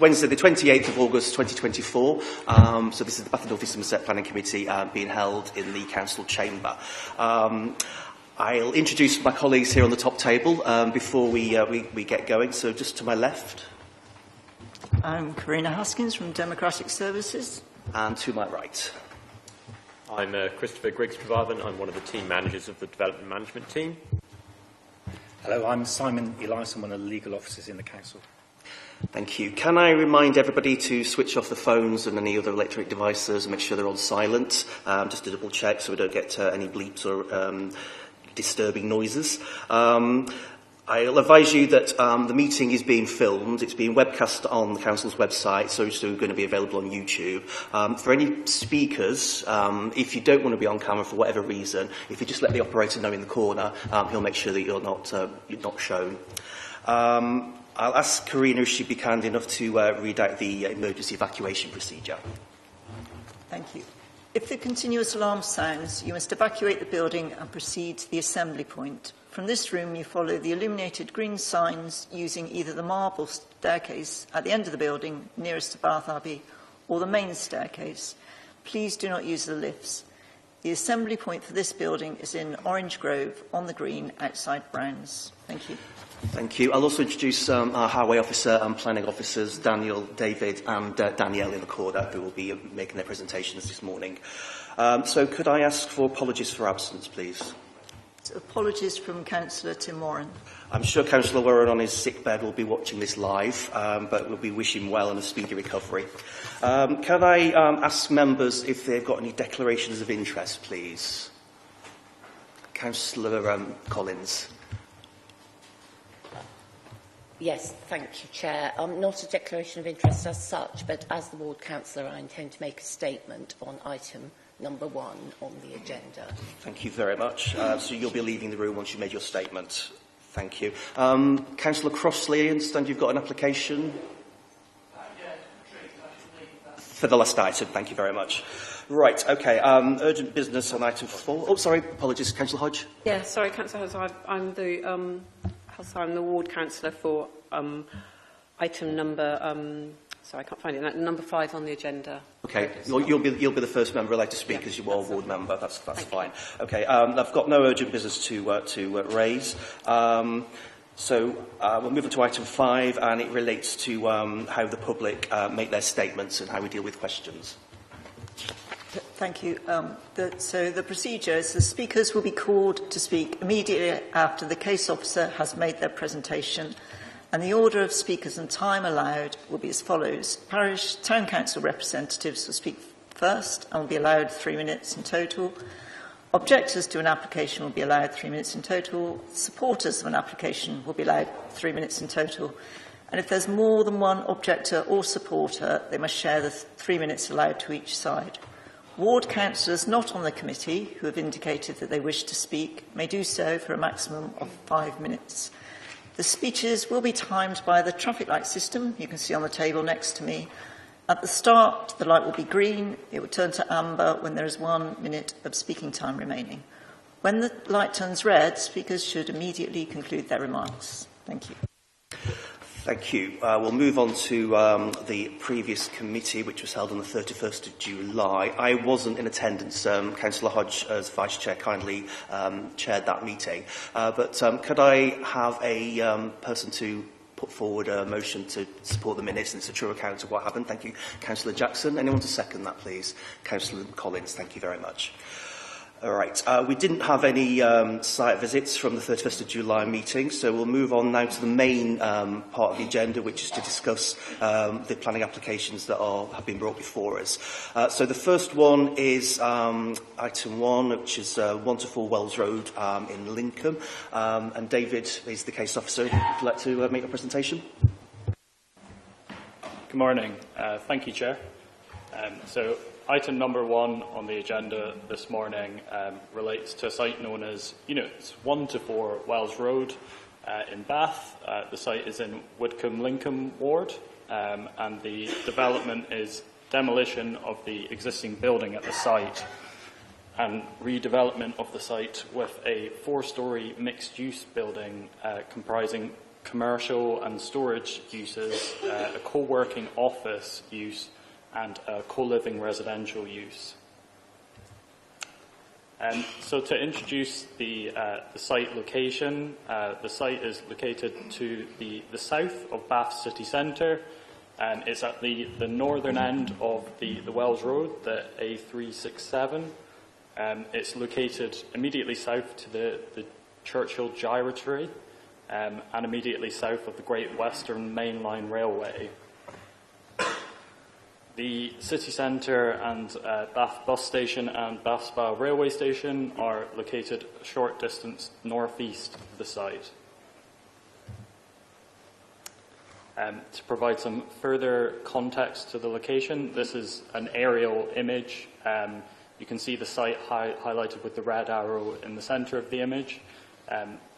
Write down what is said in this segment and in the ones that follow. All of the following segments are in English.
Wednesday, the 28th of August 2024. So this is the Bath and North East Somerset Planning Committee being held in the Council Chamber. I'll introduce my colleagues here on the top table before we get going. So just to my left. I'm Karina Haskins from Democratic Services. And to my right. I'm Christopher Griggs-Trevarthen. I'm one of the team managers of the Development Management team. Hello, I'm Simon Elias. I'm one of the legal officers in the Council. Thank you. Can I remind everybody to switch off the phones and any other electronic devices and make sure they're on silent, just to double check so we don't get any bleeps or disturbing noises. I'll advise you that the meeting is being filmed. It's being webcast on the Council's website, so it's going to be available on YouTube. For any speakers, if you don't want to be on camera for whatever reason, if you just let the operator know in the corner, he'll make sure that you're not shown. I'll ask Karina if she'd be kind enough to read out the emergency evacuation procedure. Thank you. If the continuous alarm sounds, you must evacuate the building and proceed to the assembly point. From this room, you follow the illuminated green signs using either the marble staircase at the end of the building nearest to Bath Abbey or the main staircase. Please do not use the lifts. The assembly point for this building is in Orange Grove on the green outside Browns. Thank you. Thank you. I'll also introduce our highway officer and planning officers, Daniel, David and Danielle in the corner, who will be making their presentations this morning. So could I ask for apologies for absence, please? So apologies from Councillor Tim Warren. I'm sure Councillor Warren on his sick bed will be watching this live, but we'll be wishing him well and a speedy recovery. Can I ask members if they've got any declarations of interest, please? Councillor Collins. Yes, thank you, Chair. Not a declaration of interest as such, but as the Ward Councillor, I intend to make a statement on item number 1 on the agenda. Thank you very much. So you'll be leaving the room once you've made your statement. Thank you. Councillor Crossley, I understand you've got an application? For the last item, thank you very much. Right, okay. Urgent business on item 4. Oh, sorry, apologies, Councillor Hodge. Yeah, sorry, Councillor Hodge. I'm the Ward Councillor for item number, sorry, I can't find it, number 5 on the agenda. Okay, you'll be the first member allowed to speak as you are Ward member, that's fine. Okay, I've got no urgent business to raise. So we'll move on to item 5, and it relates to how the public make their statements and how we deal with questions. Thank you. So the procedure is the speakers will be called to speak immediately after the case officer has made their presentation, and the order of speakers and time allowed will be as follows. Parish Town Council representatives will speak first and will be allowed 3 minutes in total. Objectors to an application will be allowed 3 minutes in total. Supporters of an application will be allowed 3 minutes in total. And if there's more than one objector or supporter, they must share the 3 minutes allowed to each side. Ward councillors not on the committee who have indicated that they wish to speak may do so for a maximum of 5 minutes. The speeches will be timed by the traffic light system you can see on the table next to me. At the start, the light will be green. It will turn to amber when there is 1 minute of speaking time remaining. When the light turns red, speakers should immediately conclude their remarks. Thank you. Thank you. We'll move on to the previous committee, which was held on the 31st of July. I wasn't in attendance. Councillor Hodge, as Vice Chair, kindly chaired that meeting. But could I have a person to put forward a motion to support the minutes, and it's a true account of what happened? Thank you. Councillor Jackson. Anyone to second that, please? Councillor Collins, thank you very much. All right. We didn't have any site visits from the 31st of July meeting, so we'll move on now to the main part of the agenda, which is to discuss the planning applications that have been brought before us. So the first one is item 1, which is 1 to 4 Wells Road in Lincoln. And David is the case officer. Would you like to make a presentation? Good morning. Thank you, Chair. So item number 1 on the agenda this morning relates to a site known as Units 1 to 4 Wells Road in Bath. The site is in Woodcombe Lincoln Ward, and the development is demolition of the existing building at the site and redevelopment of the site with a 4-storey mixed-use building comprising commercial and storage uses, a co-working office use, and a co-living residential use. So to introduce the site location, the site is located to the south of Bath city centre. It's at the northern end of the Wells Road, the A367. It's located immediately south to the Churchill Gyratory and immediately south of the Great Western Main Line Railway. The city centre and Bath bus station and Bath Spa railway station are located a short distance northeast of the site. To provide some further context to the location, this is an aerial image. You can see the site highlighted with the red arrow in the centre of the image.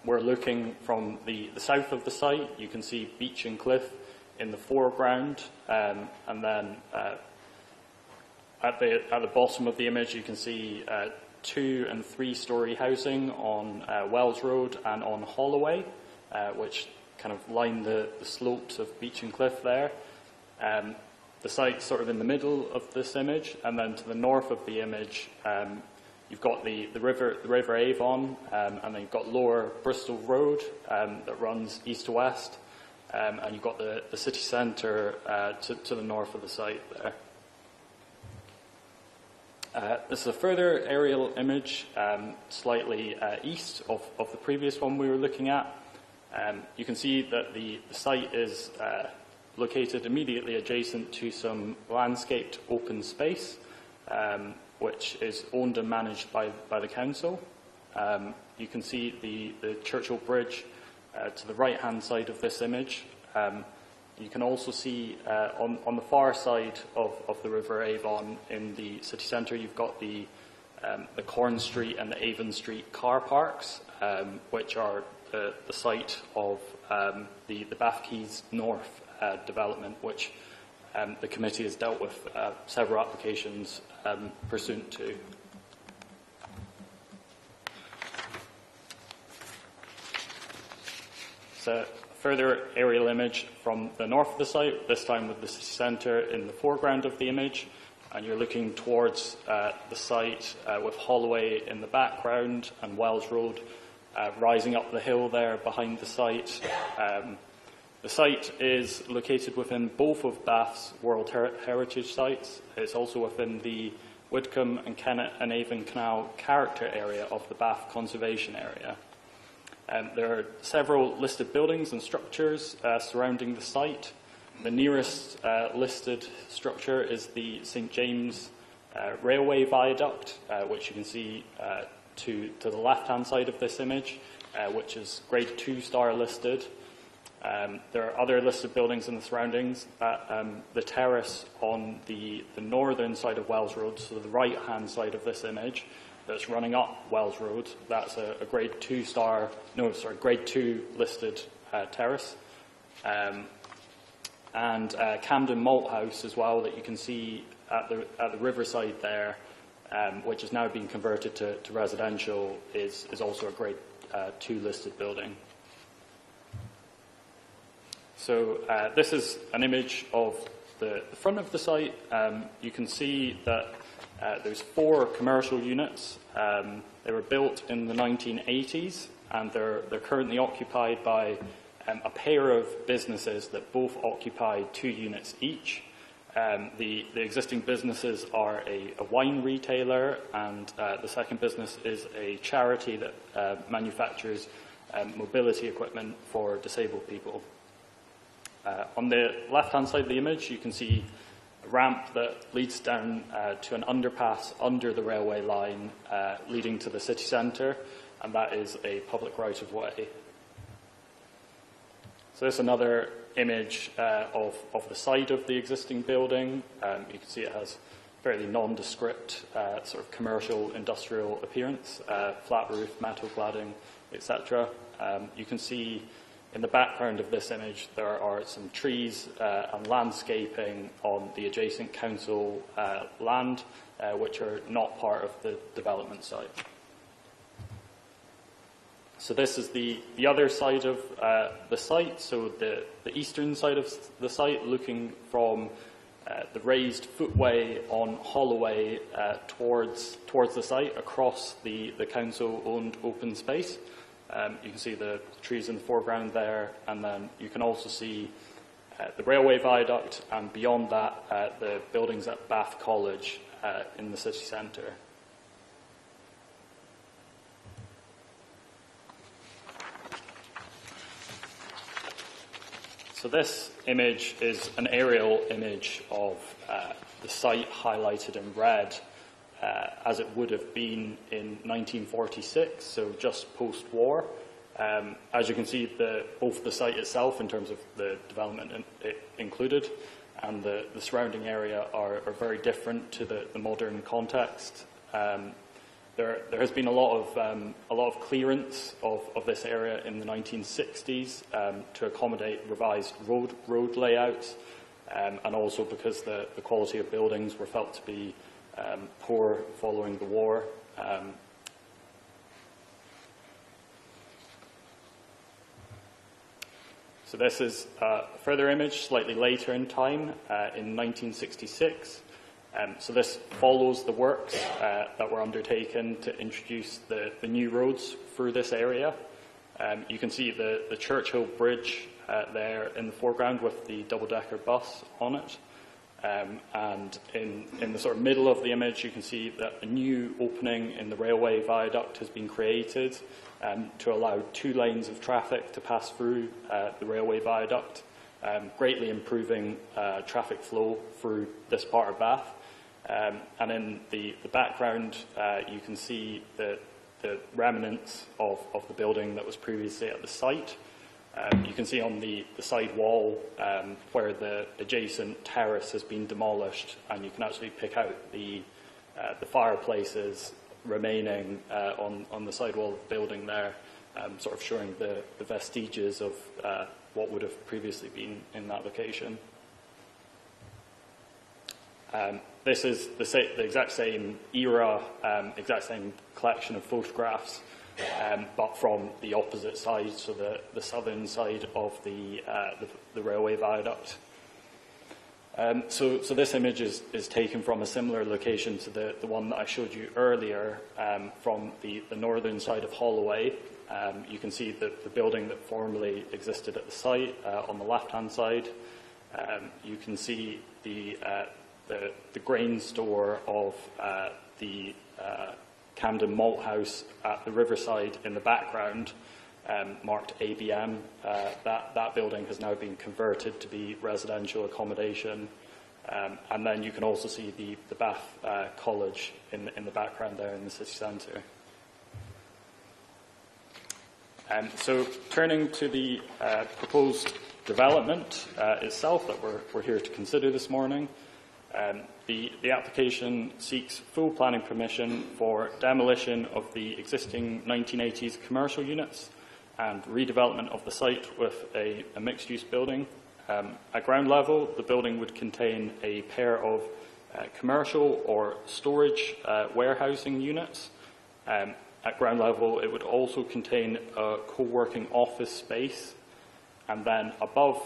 We're looking from the south of the site. You can see beach and cliff in the foreground, and then at the bottom of the image you can see 2- and 3-storey housing on Wells Road and on Holloway, which kind of line the slopes of beach and cliff there. The site's sort of in the middle of this image, and then to the north of the image you've got the River Avon, and then you've got Lower Bristol Road that runs east to west. And you've got the city centre to the north of the site there. This is a further aerial image slightly east of the previous one we were looking at. You can see that the site is located immediately adjacent to some landscaped open space, which is owned and managed by the council. You can see the Churchill Bridge to the right-hand side of this image. You can also see on the far side of the River Avon in the city centre, you've got the Corn Street and the Avon Street car parks, which are the site of the Bath Quays North development, which the committee has dealt with several applications pursuant to. So a further aerial image from the north of the site, this time with the city centre in the foreground of the image, and you're looking towards the site with Holloway in the background and Wells Road rising up the hill there behind the site. The site is located within both of Bath's World Heritage Sites. It's also within the Widcombe and Kennet and Avon Canal character area of the Bath Conservation Area. There are several listed buildings and structures surrounding the site. The nearest listed structure is the St James Railway Viaduct, which you can see to the left-hand side of this image, which is Grade 2-star listed. There are other listed buildings in the surroundings. The terrace on the northern side of Wells Road, so the right-hand side of this image, that's running up Wells Road, that's a Grade 2 listed terrace. And Camden Malt House as well, that you can see at the riverside there, which has now been converted to residential, is also a Grade 2 listed building. So this is an image of the front of the site. You can see that there's 4 commercial units. They were built in the 1980s, and they're currently occupied by a pair of businesses that both occupy 2 units each. The existing businesses are a wine retailer, and the second business is a charity that manufactures mobility equipment for disabled people. On the left-hand side of the image, you can see a ramp that leads down to an underpass under the railway line leading to the city centre, and that is a public right-of-way. So this is another image of the side of the existing building. You can see it has fairly nondescript sort of commercial industrial appearance, flat roof, metal cladding, etc. You can see in the background of this image there are some trees and landscaping on the adjacent council land, which are not part of the development site. So this is the other side of the site, so the eastern side of the site, looking from the raised footway on Holloway towards the site, across the council-owned open space. You can see the trees in the foreground there, and then you can also see the railway viaduct, and beyond that, the buildings at Bath College in the city centre. So this image is an aerial image of the site highlighted in red as it would have been in 1946, so just post-war. As you can see, both the site itself, in terms of the development it included, and the surrounding area are very different to the modern context. There has been a lot of clearance of this area in the 1960s to accommodate revised road layouts, and also because the quality of buildings were felt to be poor following the war. So this is a further image slightly later in time, in 1966. So this follows the works that were undertaken to introduce the new roads through this area. You can see the Churchill Bridge there in the foreground with the double-decker bus on it. And in the sort of middle of the image, you can see that a new opening in the railway viaduct has been created to allow 2 lanes of traffic to pass through the railway viaduct, greatly improving traffic flow through this part of Bath. And in the background, you can see the remnants of the building that was previously at the site. You can see on the side wall where the adjacent terrace has been demolished, and you can actually pick out the fireplaces remaining on the side wall of the building there, sort of showing the vestiges of what would have previously been in that location. This is the exact same era, exact same collection of photographs, but from the opposite side, so the southern side of the railway viaduct. So this image is taken from a similar location to the one that I showed you earlier, from the northern side of Holloway. You can see the building that formerly existed at the site on the left-hand side. You can see the grain store of the Camden Malt House at the Riverside in the background, marked ABM. That building has now been converted to be residential accommodation. And then you can also see the Bath College in the background there in the city centre. So turning to the proposed development itself that we're here to consider this morning. The application seeks full planning permission for demolition of the existing 1980s commercial units and redevelopment of the site with a mixed-use building. At ground level, the building would contain a pair of commercial or storage warehousing units. At ground level, it would also contain a co-working office space, and then above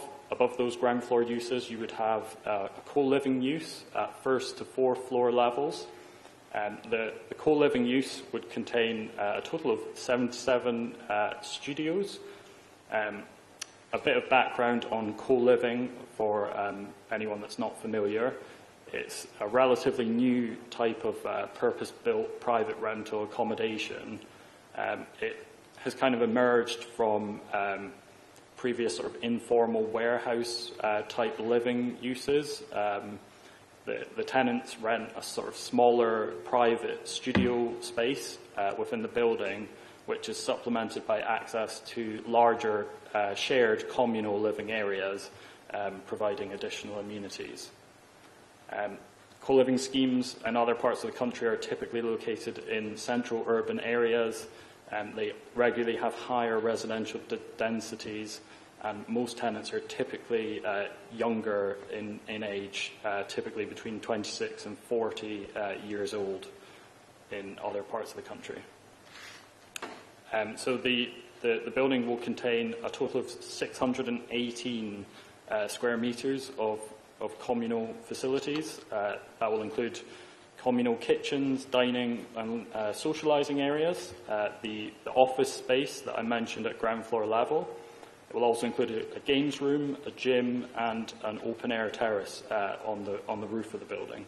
those ground floor uses, you would have a co-living use at 1st to 4th floor levels. The co-living use would contain a total of 77 studios. A bit of background on co-living for anyone that's not familiar. It's a relatively new type of purpose-built private rental accommodation. It has kind of emerged from previous sort of informal warehouse type living uses. The tenants rent a sort of smaller private studio space within the building, which is supplemented by access to larger shared communal living areas, providing additional amenities. Co-living schemes in other parts of the country are typically located in central urban areas, and they regularly have higher residential densities, and most tenants are typically younger in age, typically between 26 and 40 years old in other parts of the country. So the the building will contain a total of 618 square metres of communal facilities. That will include communal kitchens, dining and socialising areas, the office space that I mentioned at ground floor level. It will also include a games room, a gym and an open-air terrace on the roof of the building.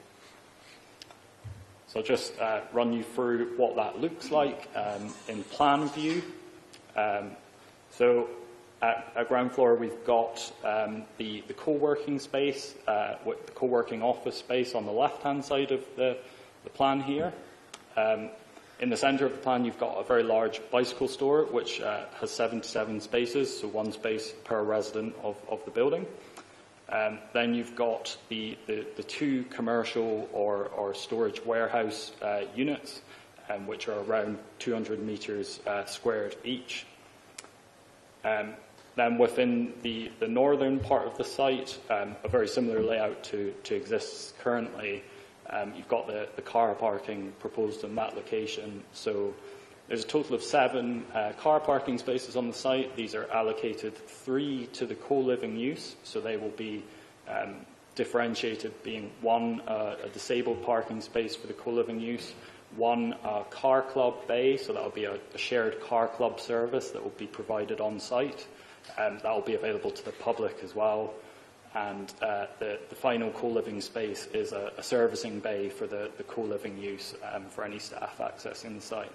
So I'll just run you through what that looks like in plan view. So at ground floor we've got the co-working space, with the co-working office space on the left-hand side of the plan here. In the centre of the plan you've got a very large bicycle store which has 77 spaces, so one space per resident of the building. Then you've got the two commercial or storage warehouse units, which are around 200 metres squared each. Then within the northern part of the site, a very similar layout to exists currently. You've got the car parking proposed in that location. So there's a total of 7 car parking spaces on the site. These are allocated 3 to the co-living use, so they will be differentiated, being 1 a disabled parking space for the co-living use, 1 car club bay, so that will be a shared car club service that will be provided on site. That will be available to the public as well. And the final co-living space is a servicing bay for the co-living use for any staff accessing the site.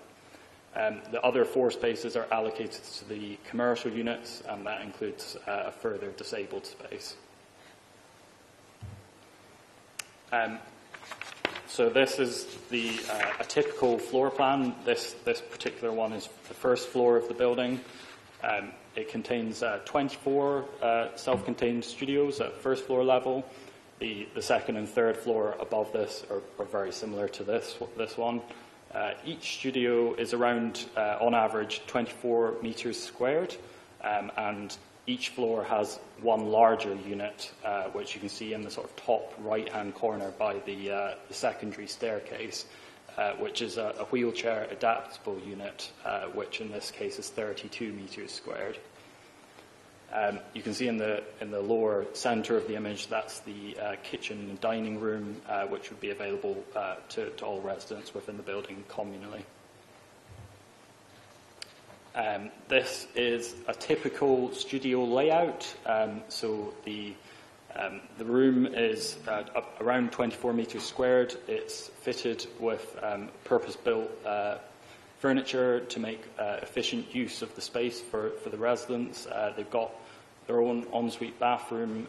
The other 4 spaces are allocated to the commercial units, and that includes a further disabled space. So this is a typical floor plan. This particular one is the first floor of the building. It contains 24 self-contained studios at first floor level. The second and third floor above this are very similar to this one. Each studio is around, on average, 24 metres squared, and each floor has 1 larger unit, which you can see in the sort of top right-hand corner by the secondary staircase, which is a wheelchair adaptable unit, which in this case is 32 metres squared. You can see in the lower centre of the image, that's the kitchen and dining room, which would be available to all residents within the building communally. This is a typical studio layout. So the room is around 24 metres squared. It's fitted with purpose-built furniture to make efficient use of the space for the residents. They've got their own ensuite bathroom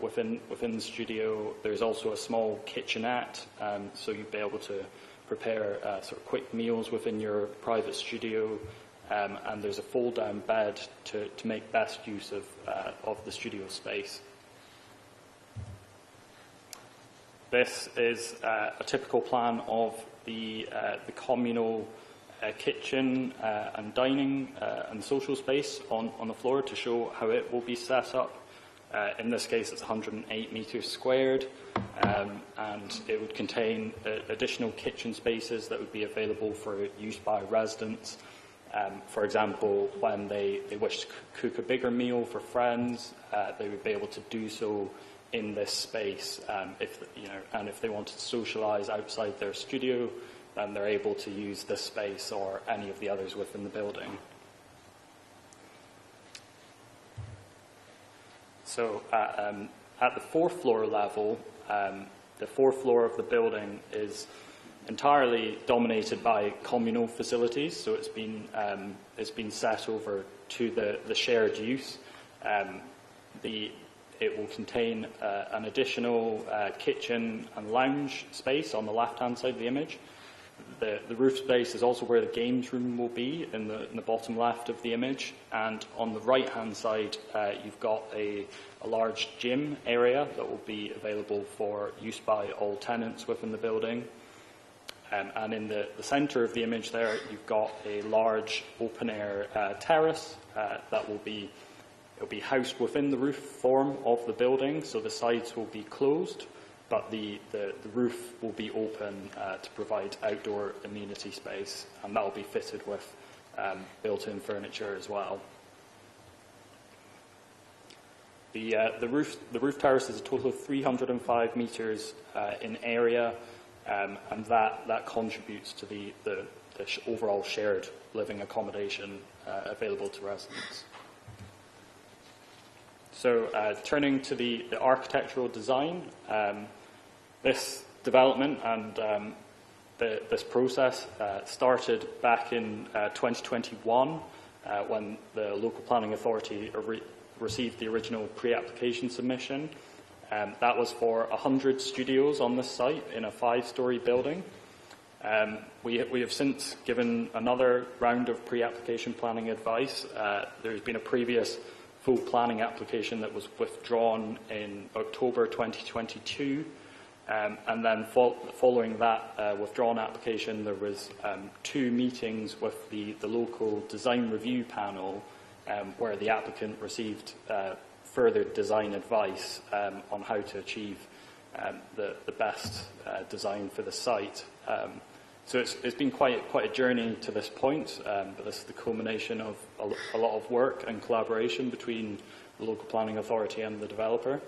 within the studio. There's also a small kitchenette, so you'd be able to prepare sort of quick meals within your private studio. And there's a fold-down bed to make best use of the studio space. This is a typical plan of the communal kitchen and dining and social space on the floor to show how it will be set up. In this case, it's 108 metres squared, and it would contain additional kitchen spaces that would be available for use by residents. For example, when they wish to cook a bigger meal for friends, they would be able to do so in this space. If they wanted to socialise outside their studio, then they're able to use this space or any of the others within the building. So at the 4th floor level, the 4th floor of the building is entirely dominated by communal facilities, so it's been set over to the shared use. It will contain an additional kitchen and lounge space on the left-hand side of the image. The roof space is also where the games room will be in the bottom left of the image, and on the right-hand side you've got a large gym area that will be available for use by all tenants within the building. And in the centre of the image there, you've got a large open-air terrace that will be housed within the roof form of the building, so the sides will be closed, but the roof will be open to provide outdoor amenity space, and that will be fitted with built-in furniture as well. The roof terrace is a total of 305 metres in area, and that contributes to the overall shared living accommodation available to residents. So turning to the architectural design, this development and this process started back in 2021 when the Local Planning Authority received the original pre-application submission. That was for 100 studios on this site in a 5-storey building. We have since given another round of pre-application planning advice. There's been a previous full planning application that was withdrawn in October 2022. And then following that withdrawn application, there was 2 meetings with the local design review panel where the applicant received further design advice on how to achieve the best design for the site. So it's been quite a journey to this point, but this is the culmination of a lot of work and collaboration between the Local Planning Authority and the developer.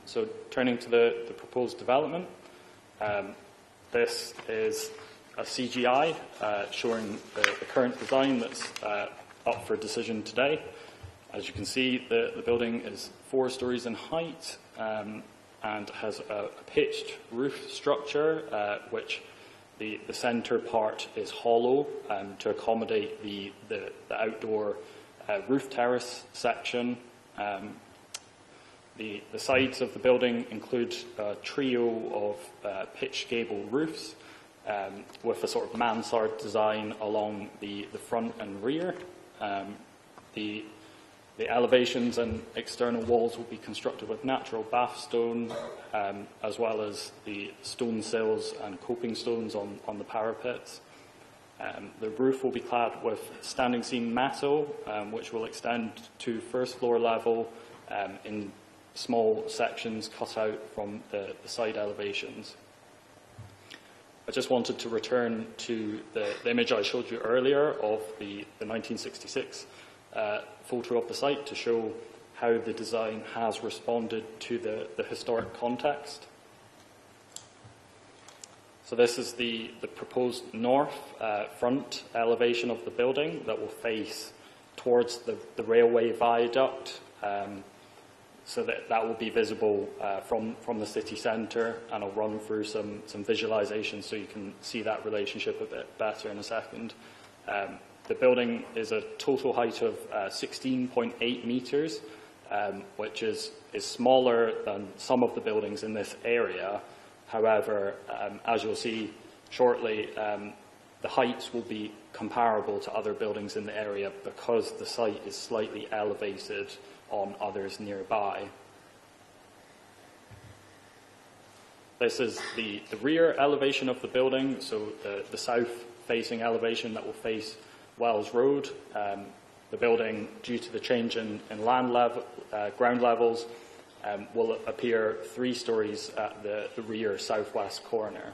So turning to the proposed development, this is a CGI showing the current design that's up for decision today. As you can see, the building is 4 stories in height and has a pitched roof structure, which the centre part is hollow to accommodate the outdoor roof terrace section. The sides of the building include a trio of pitched gable roofs with a sort of mansard design along the front and rear. The elevations and external walls will be constructed with natural bath stone, as well as the stone sills and coping stones on the parapets. The roof will be clad with standing seam matto, which will extend to first floor level in small sections cut out from the side elevations. I just wanted to return to the image I showed you earlier of the 1966 photo of the site to show how the design has responded to the historic context. So this is the proposed north front elevation of the building that will face towards the railway viaduct. So that will be visible from the city centre, and I'll run through some visualisations so you can see that relationship a bit better in a second. The building is a total height of 16.8 metres, which is smaller than some of the buildings in this area. However, as you'll see shortly, the heights will be comparable to other buildings in the area because the site is slightly elevated on others nearby. This is the rear elevation of the building, so the south-facing elevation that will face Wells Road. The building, due to the change in land level, ground levels, will appear 3 stories at the rear southwest corner.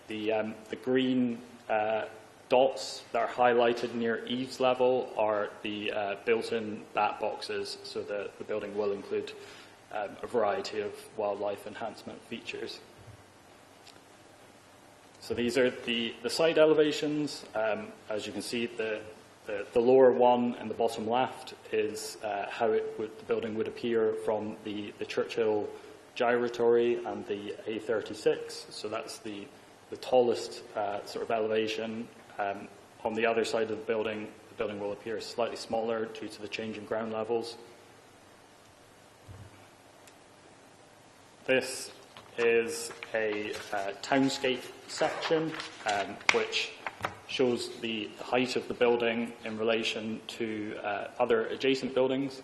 The green dots that are highlighted near eaves level are the built-in bat boxes, so the building will include a variety of wildlife enhancement features. So these are the side elevations. As you can see, the lower one in the bottom left is how the building would appear from the Churchill Gyratory and the A36. So that's the tallest sort of elevation. On the other side of the building will appear slightly smaller due to the change in ground levels. This is a townscape section which shows the height of the building in relation to other adjacent buildings.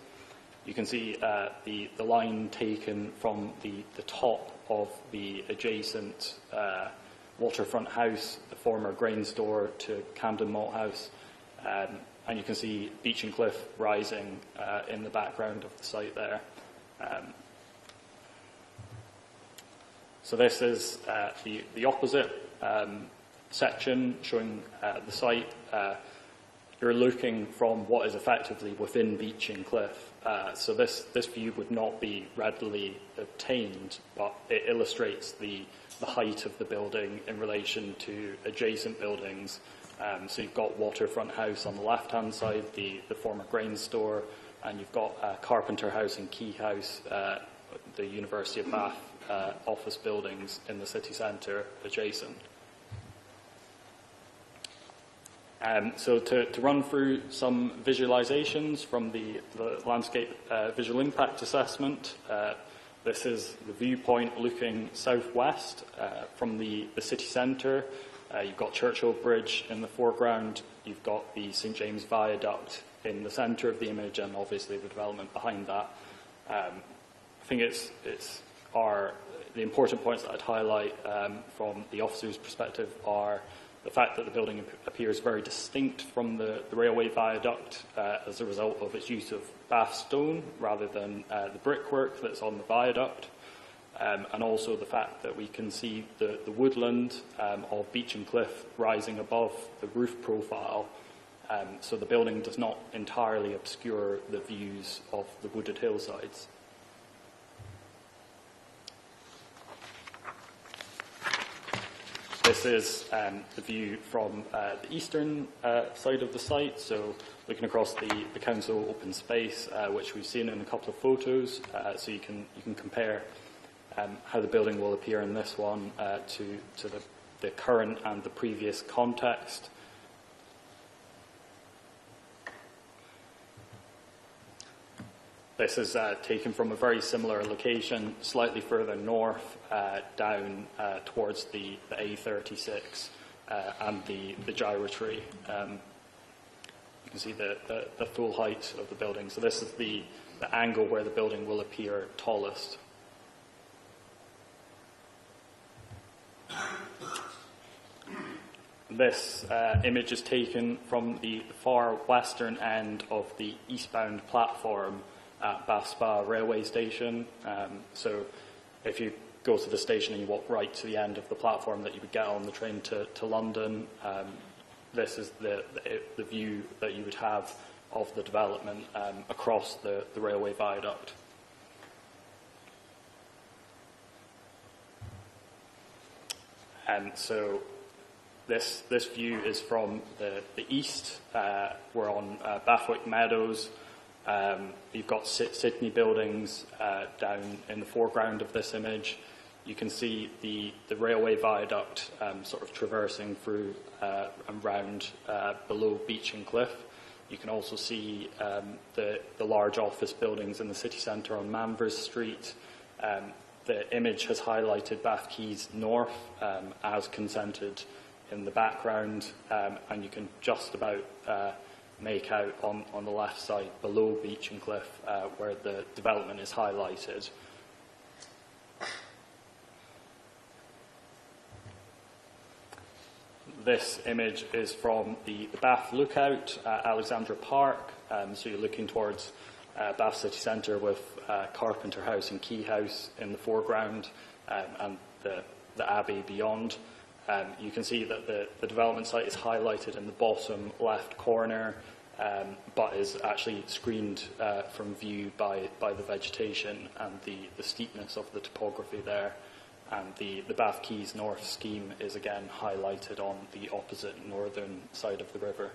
You can see the line taken from the top of the adjacent waterfront house, the former grain store, to Camden Malt House, and you can see Beech and Cliff rising in the background of the site there. So this is the opposite section showing the site, you're looking from what is effectively within Beeching Cliff. So this view would not be readily obtained, but it illustrates the height of the building in relation to adjacent buildings. So you've got Waterfront House on the left-hand side, the former grain store, and you've got Carpenter House and Key House, the University of Bath office buildings in the city centre adjacent. So to run through some visualisations from the landscape visual impact assessment, this is the viewpoint looking southwest from the city centre. You've got Churchill Bridge in the foreground, you've got the St James Viaduct in the centre of the image, and obviously the development behind that. I think the important points that I'd highlight from the officer's perspective are the fact that the building appears very distinct from the railway viaduct as a result of its use of Bath stone rather than the brickwork that's on the viaduct. And also the fact that we can see the woodland of Beeching Cliff rising above the roof profile, so the building does not entirely obscure the views of the wooded hillsides. This is the view from the eastern side of the site, so looking across the council open space, which we've seen in a couple of photos, so you can compare how the building will appear in this one to the current and the previous context. This is taken from a very similar location, slightly further north, down towards the A36 and the gyratory. You can see the full height of the building. So this is the angle where the building will appear tallest. This image is taken from the far western end of the eastbound platform at Bath Spa railway station. So if you go to the station and you walk right to the end of the platform that you would get on the train to London, this is the view that you would have of the development across the railway viaduct. So this view is from the east. We're on Bathwick Meadows. You've got Sydney buildings down in the foreground of this image. You can see the railway viaduct sort of traversing through and round below Beeching Cliff. You can also see the large office buildings in the city centre on Manvers Street. The image has highlighted Bath Quays North as consented in the background, and you can just about make out on the left side below Beeching Cliff where the development is highlighted. This image is from the Bath Lookout at Alexandra Park, so you're looking towards Bath City Centre with Carpenter House and Key House in the foreground and the Abbey beyond. You can see that the development site is highlighted in the bottom left corner, but is actually screened from view by the vegetation and the steepness of the topography there. And the Bath Quays North scheme is again highlighted on the opposite northern side of the river.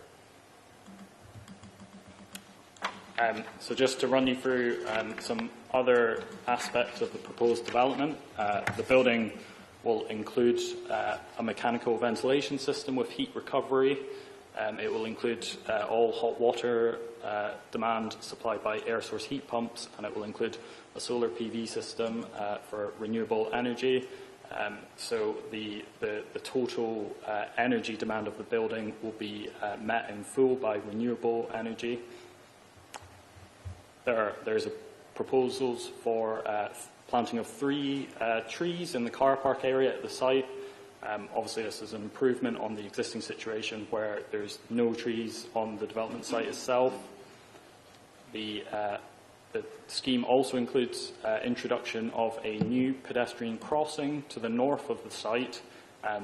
So just to run you through some other aspects of the proposed development, the building will include a mechanical ventilation system with heat recovery. It will include all hot water demand supplied by air source heat pumps, and it will include a solar PV system for renewable energy. So the total energy demand of the building will be met in full by renewable energy. There's proposals for planting of 3 trees in the car park area at the site. Obviously, this is an improvement on the existing situation where there's no trees on the development site itself. The scheme also includes introduction of a new pedestrian crossing to the north of the site,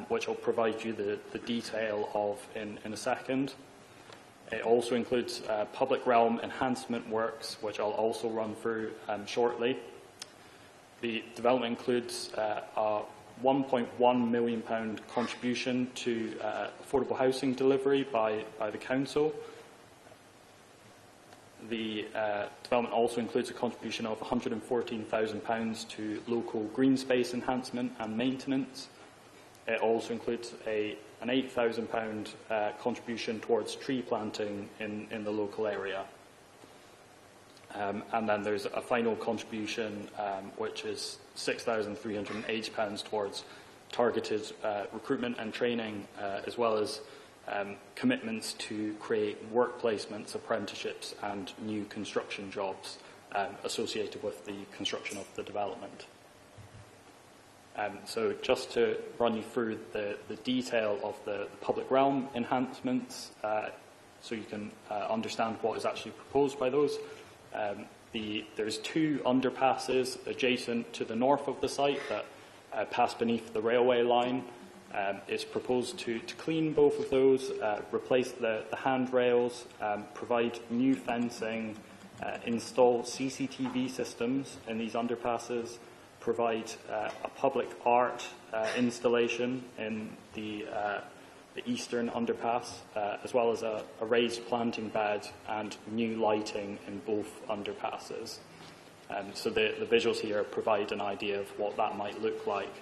which I'll provide you the detail of in a second. It also includes public realm enhancement works, which I'll also run through shortly. The development includes a £1.1 million contribution to affordable housing delivery by the council. The development also includes a contribution of £114,000 to local green space enhancement and maintenance. It also includes an £8,000 contribution towards tree planting in the local area. And then there's a final contribution, which is £6,380 towards targeted recruitment and training, as well as commitments to create work placements, apprenticeships and new construction jobs associated with the construction of the development. So just to run you through the detail of the public realm enhancements, so you can understand what is actually proposed by those. There's two underpasses adjacent to the north of the site that pass beneath the railway line. It's proposed to clean both of those, replace the handrails, provide new fencing, install CCTV systems in these underpasses, provide a public art installation in the eastern underpass, as well as a raised planting bed and new lighting in both underpasses. So the visuals here provide an idea of what that might look like,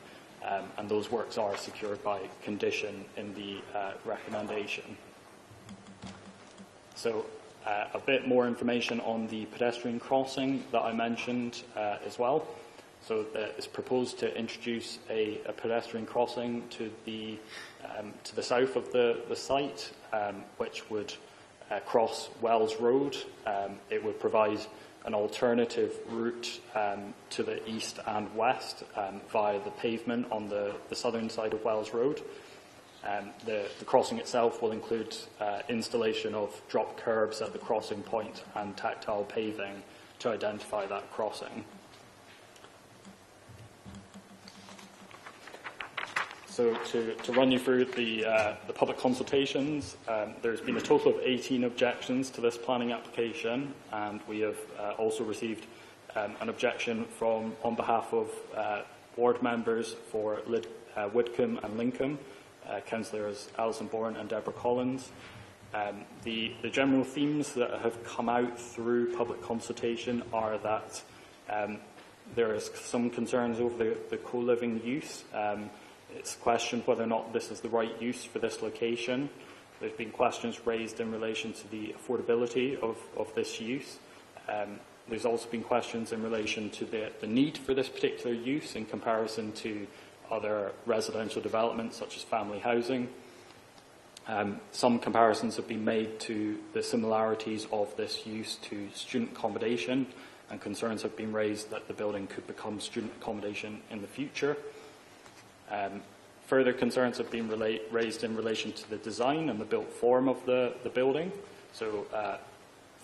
and those works are secured by condition in the recommendation. So a bit more information on the pedestrian crossing that I mentioned as well. So it's proposed to introduce a pedestrian crossing to the south of the site, which would cross Wells Road. It would provide an alternative route to the east and west via the pavement on the southern side of Wells Road. The crossing itself will include installation of drop curbs at the crossing point and tactile paving to identify that crossing. So to run you through the public consultations, there's been a total of 18 objections to this planning application, and we have also received an objection on behalf of ward members for Widcombe and Lincoln, councillors Alison Bourne and Deborah Collins. The general themes that have come out through public consultation are that there is some concerns over the co-living use. It's questioned whether or not this is the right use for this location. There's been questions raised in relation to the affordability of this use. There's also been questions in relation to the need for this particular use in comparison to other residential developments such as family housing. Some comparisons have been made to the similarities of this use to student accommodation, and concerns have been raised that the building could become student accommodation in the future. Further concerns have been raised in relation to the design and the built form of the building. So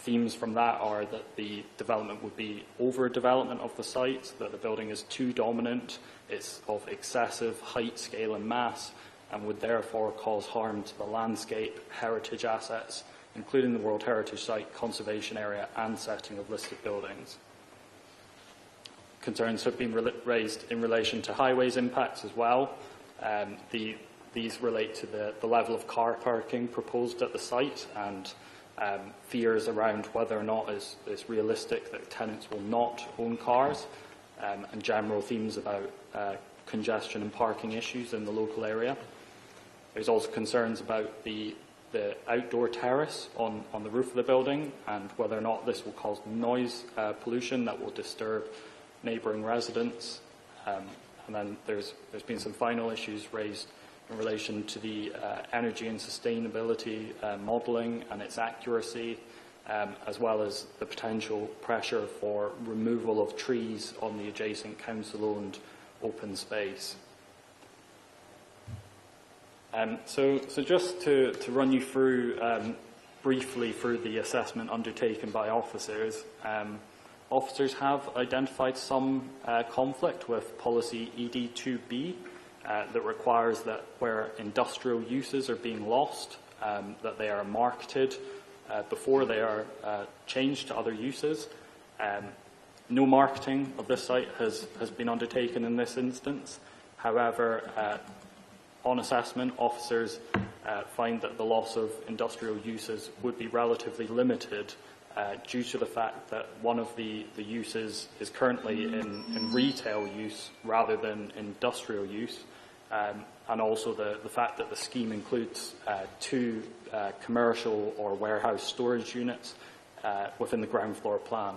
themes from that are that the development would be over-development of the site, that the building is too dominant, it's of excessive height, scale and mass, and would therefore cause harm to the landscape, heritage assets, including the World Heritage Site, conservation area and setting of listed buildings. Concerns have been raised in relation to highways impacts as well. These relate to the level of car parking proposed at the site and fears around whether or not it's realistic that tenants will not own cars, and general themes about congestion and parking issues in the local area. There's also concerns about the outdoor terrace on the roof of the building and whether or not this will cause noise pollution that will disturb neighbouring residents. And then there's been some final issues raised in relation to the energy and sustainability modelling and its accuracy, as well as the potential pressure for removal of trees on the adjacent council-owned open space. So just to run you through briefly through the assessment undertaken by officers. Officers have identified some conflict with policy ED2B, that requires that where industrial uses are being lost, that they are marketed before they are changed to other uses. No marketing of this site has been undertaken in this instance. However, on assessment, officers find that the loss of industrial uses would be relatively limited due to the fact that one of the uses is currently in retail use rather than industrial use, and also the fact that the scheme includes 2 commercial or warehouse storage units within the ground floor plan.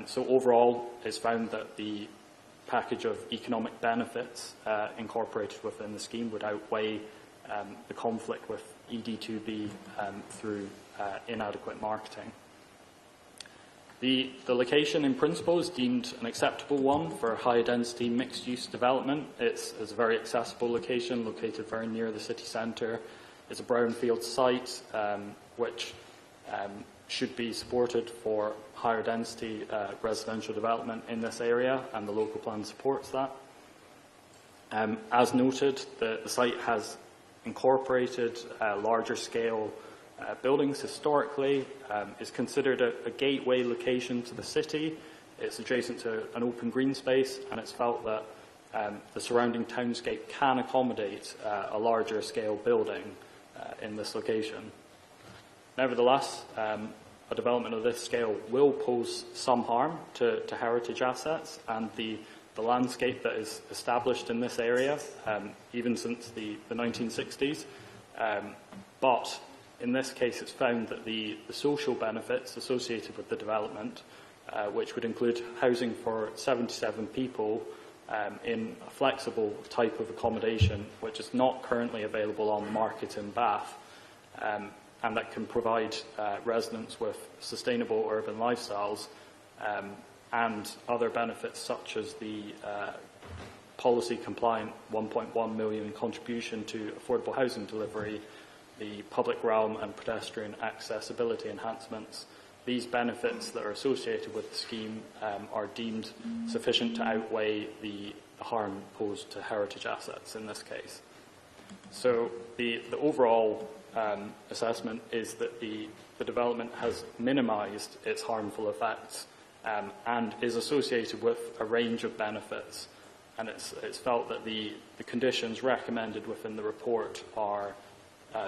So overall, it's found that the package of economic benefits incorporated within the scheme would outweigh the conflict with ED2B through inadequate marketing. The location, in principle, is deemed an acceptable one for high-density mixed-use development. It's a very accessible location, located very near the city centre. It's a brownfield site, which should be supported for higher density residential development in this area, and the local plan supports that. As noted, the site has incorporated larger scale buildings historically, is considered a gateway location to the city. It's adjacent to an open green space, and it's felt that the surrounding townscape can accommodate a larger scale building in this location. Nevertheless, a development of this scale will pose some harm to heritage assets and the landscape that is established in this area, even since the 1960s. But in this case, it's found that the social benefits associated with the development, which would include housing for 77 people in a flexible type of accommodation, which is not currently available on the market in Bath, and that can provide residents with sustainable urban lifestyles, and other benefits such as the policy-compliant £1.1 million contribution to affordable housing delivery, the public realm and pedestrian accessibility enhancements. These benefits that are associated with the scheme are deemed sufficient to outweigh the harm posed to heritage assets in this case. So the overall assessment is that the development has minimised its harmful effects and is associated with a range of benefits, and it's felt that the conditions recommended within the report are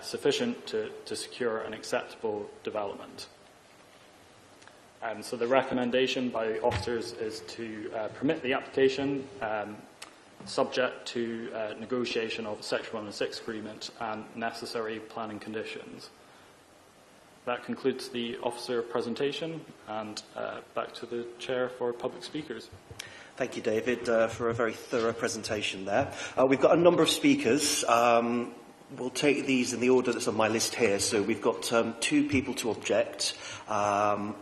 sufficient to secure an acceptable development. So the recommendation by officers is to permit the application subject to negotiation of a Section 106 agreement and necessary planning conditions. That concludes the officer presentation, and back to the Chair for public speakers. Thank you, David, for a very thorough presentation there. We've got a number of speakers. We'll take these in the order that's on my list here. So we've got 2 people to object, and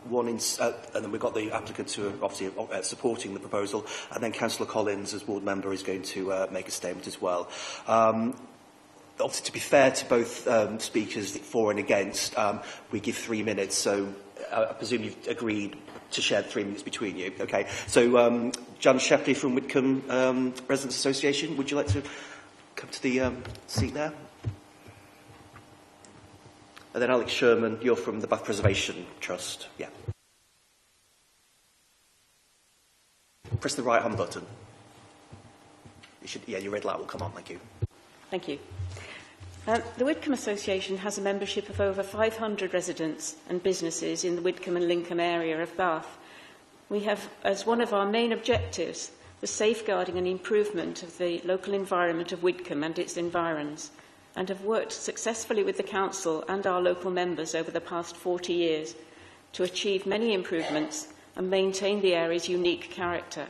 then we've got the applicants who are obviously supporting the proposal, and then Councillor Collins, as ward member, is going to make a statement as well. Obviously, to be fair to both speakers, for and against, we give 3 minutes. So I presume you've agreed to share the 3 minutes between you. Okay. So Jan Shepley from Widcombe Residents Association, would you like to come to the seat there? And then Alex Sherman, you're from the Bath Preservation Trust. Yeah. Press the right-hand button. Your red light will come on. Thank you. Thank you. The Widcombe Association has a membership of over 500 residents and businesses in the Widcombe and Lincoln area of Bath. We have, as one of our main objectives, the safeguarding and improvement of the local environment of Widcombe and its environs, and have worked successfully with the Council and our local members over the past 40 years to achieve many improvements and maintain the area's unique character.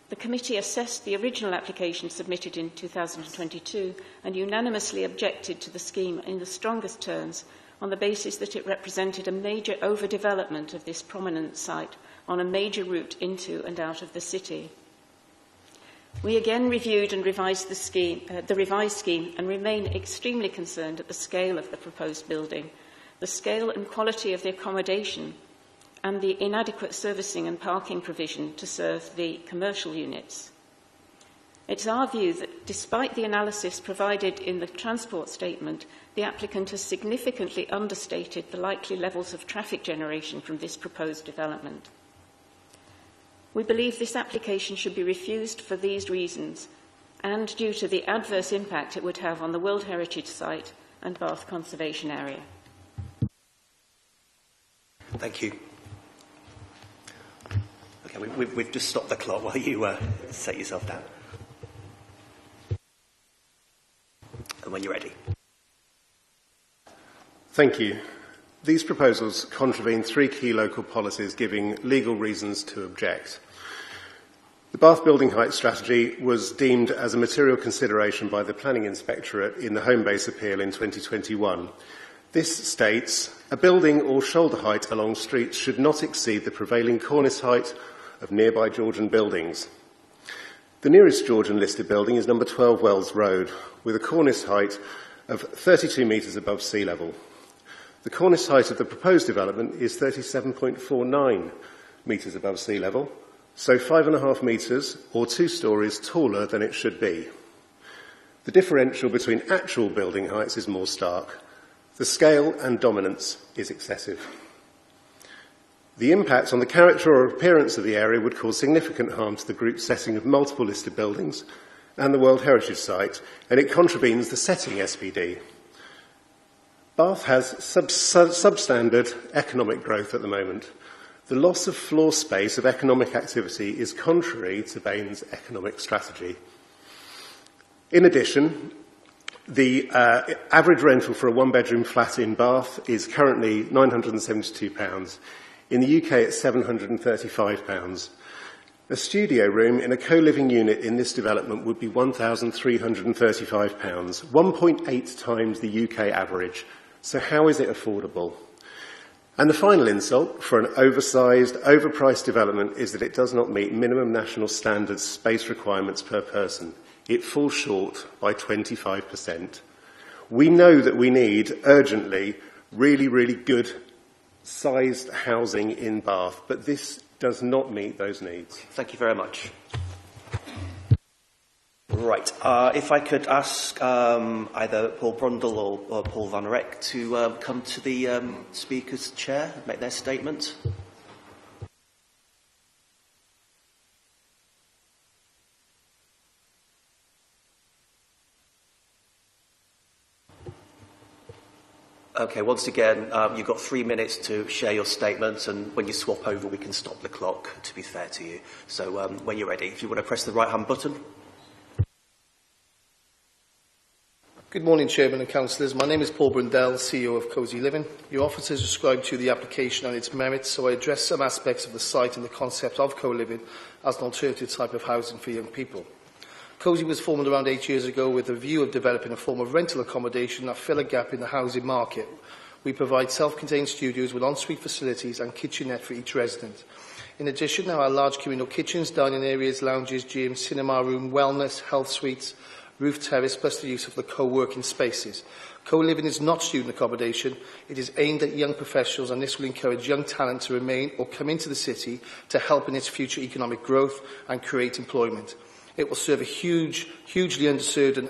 The committee assessed the original application submitted in 2022 and unanimously objected to the scheme in the strongest terms on the basis that it represented a major overdevelopment of this prominent site on a major route into and out of the city. We again reviewed and revised the revised scheme and remain extremely concerned at the scale of the proposed building, the scale and quality of the accommodation, and the inadequate servicing and parking provision to serve the commercial units. It's our view that despite the analysis provided in the transport statement, the applicant has significantly understated the likely levels of traffic generation from this proposed development. We believe this application should be refused for these reasons and due to the adverse impact it would have on the World Heritage Site and Bath Conservation Area. Thank you. Okay, we've just stopped the clock while you set yourself down. And when you're ready. Thank you. These proposals contravene three key local policies giving legal reasons to object. The Bath Building Height Strategy was deemed as a material consideration by the Planning Inspectorate in the Home Base Appeal in 2021. This states, a building or shoulder height along streets should not exceed the prevailing cornice height of nearby Georgian buildings. The nearest Georgian listed building is number 12 Wells Road, with a cornice height of 32 metres above sea level. The cornice height of the proposed development is 37.49 metres above sea level, so 5.5 metres or 2 stories taller than it should be. The differential between actual building heights is more stark. The scale and dominance is excessive. The impact on the character or appearance of the area would cause significant harm to the group setting of multiple listed buildings and the World Heritage Site, and it contravenes the setting SPD. Bath has substandard economic growth at the moment. The loss of floor space of economic activity is contrary to Bain's economic strategy. In addition, the average rental for a one-bedroom flat in Bath is currently £972. In the UK, it's £735. A studio room in a co-living unit in this development would be £1,335, 1.8 times the UK average. So how is it affordable? And the final insult for an oversized, overpriced development is that it does not meet minimum national standards space requirements per person. It falls short by 25%. We know that we need, urgently, really, really good sized housing in Bath, but this does not meet those needs. Thank you very much. Right. If I could ask either Paul Brundle or Paul Van Rek to come to the Speaker's chair and make their statement. Okay, once again, you've got 3 minutes to share your statement, and when you swap over, we can stop the clock, to be fair to you. So when you're ready, if you want to press the right-hand button. Good morning, Chairman and Councillors. My name is Paul Brundell, CEO of Cosy Living. Your officers described to you the application and its merits, so I address some aspects of the site and the concept of co-living as an alternative type of housing for young people. Cosy was formed around 8 years ago with a view of developing a form of rental accommodation that fill a gap in the housing market. We provide self-contained studios with ensuite facilities and kitchenette for each resident. In addition, there are large communal kitchens, dining areas, lounges, gyms, cinema room, wellness, health suites, roof terrace, plus the use of the co-working spaces. Co-living is not student accommodation. It is aimed at young professionals, and this will encourage young talent to remain or come into the city to help in its future economic growth and create employment. It will serve a hugely underserved and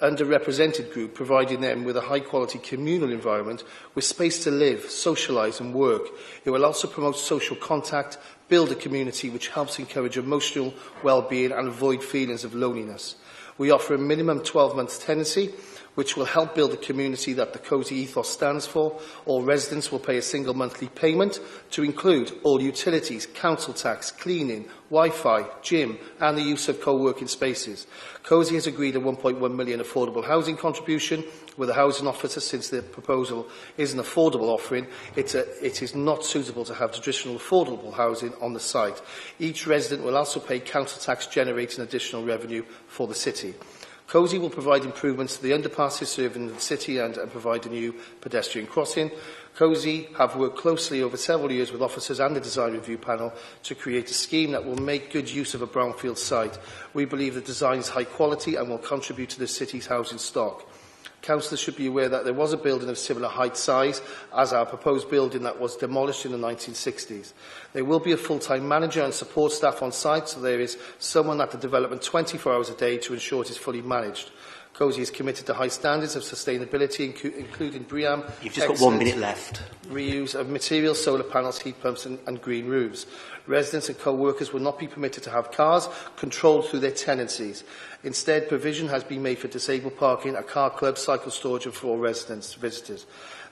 underrepresented group, providing them with a high-quality communal environment with space to live, socialise and work. It will also promote social contact, build a community which helps encourage emotional well-being and avoid feelings of loneliness. We offer a minimum 12-month tenancy, which will help build a community that the Cosy ethos stands for. All residents will pay a single monthly payment to include all utilities, council tax, cleaning, Wi-Fi, gym and the use of co-working spaces. Cosy has agreed a £1.1 million affordable housing contribution with the housing officer. Since the proposal is an affordable offering, it is not suitable to have traditional affordable housing on the site. Each resident will also pay council tax, generating additional revenue for the city. Cosy will provide improvements to the underpasses serving the city and provide a new pedestrian crossing. Cosy have worked closely over several years with officers and the design review panel to create a scheme that will make good use of a brownfield site. We believe the design is high quality and will contribute to the city's housing stock. Councillors should be aware that there was a building of similar height size as our proposed building that was demolished in the 1960s. There will be a full-time manager and support staff on site, so there is someone at the development 24 hours a day to ensure it is fully managed. COSI is committed to high standards of sustainability, including BREEAM. You've just got 1 minute left. Reuse of materials, solar panels, heat pumps and green roofs. Residents and co-workers will not be permitted to have cars controlled through their tenancies. Instead, provision has been made for disabled parking, a car club, cycle storage and for all residents, visitors.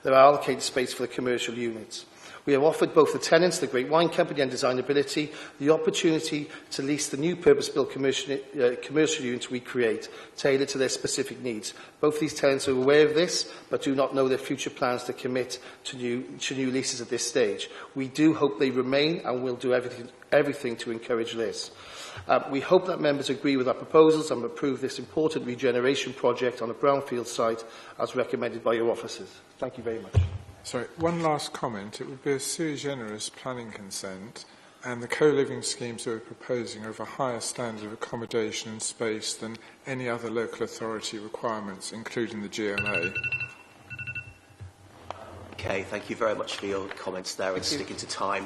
There are allocated space for the commercial units. We have offered both the tenants, the Great Wine Company and Designability, the opportunity to lease the new purpose-built commercial units we create, tailored to their specific needs. Both these tenants are aware of this, but do not know their future plans to commit to new leases at this stage. We do hope they remain and will do everything to encourage this. We hope that members agree with our proposals and approve this important regeneration project on a brownfield site as recommended by your officers. Thank you very much. Sorry, one last comment. It would be a sui generis planning consent, and the co-living schemes that we're proposing are of a higher standard of accommodation and space than any other local authority requirements, including the GMA. Okay, thank you very much for your comments there and sticking to time.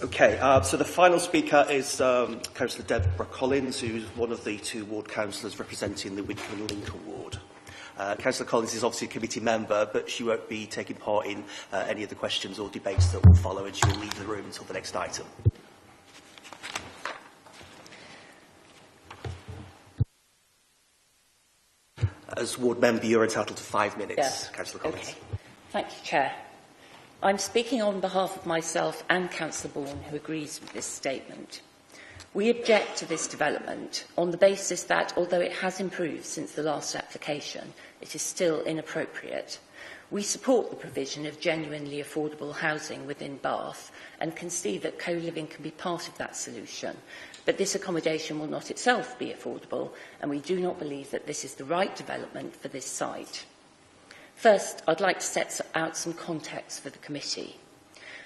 Okay, so the final speaker is Councillor Deborah Collins, who's one of the 2 ward councillors representing the Widcombe and Lincoln ward. Councillor Collins is obviously a committee member, but she won't be taking part in any of the questions or debates that will follow, and she will leave the room until the next item. As ward member, you're entitled to 5 minutes. Yes. Councillor Collins. Okay. Thank you, Chair. I'm speaking on behalf of myself and Councillor Bourne, who agrees with this statement. We object to this development on the basis that, although it has improved since the last application, it is still inappropriate. We support the provision of genuinely affordable housing within Bath and can see that co-living can be part of that solution. But this accommodation will not itself be affordable, and we do not believe that this is the right development for this site. First, I'd like to set out some context for the committee.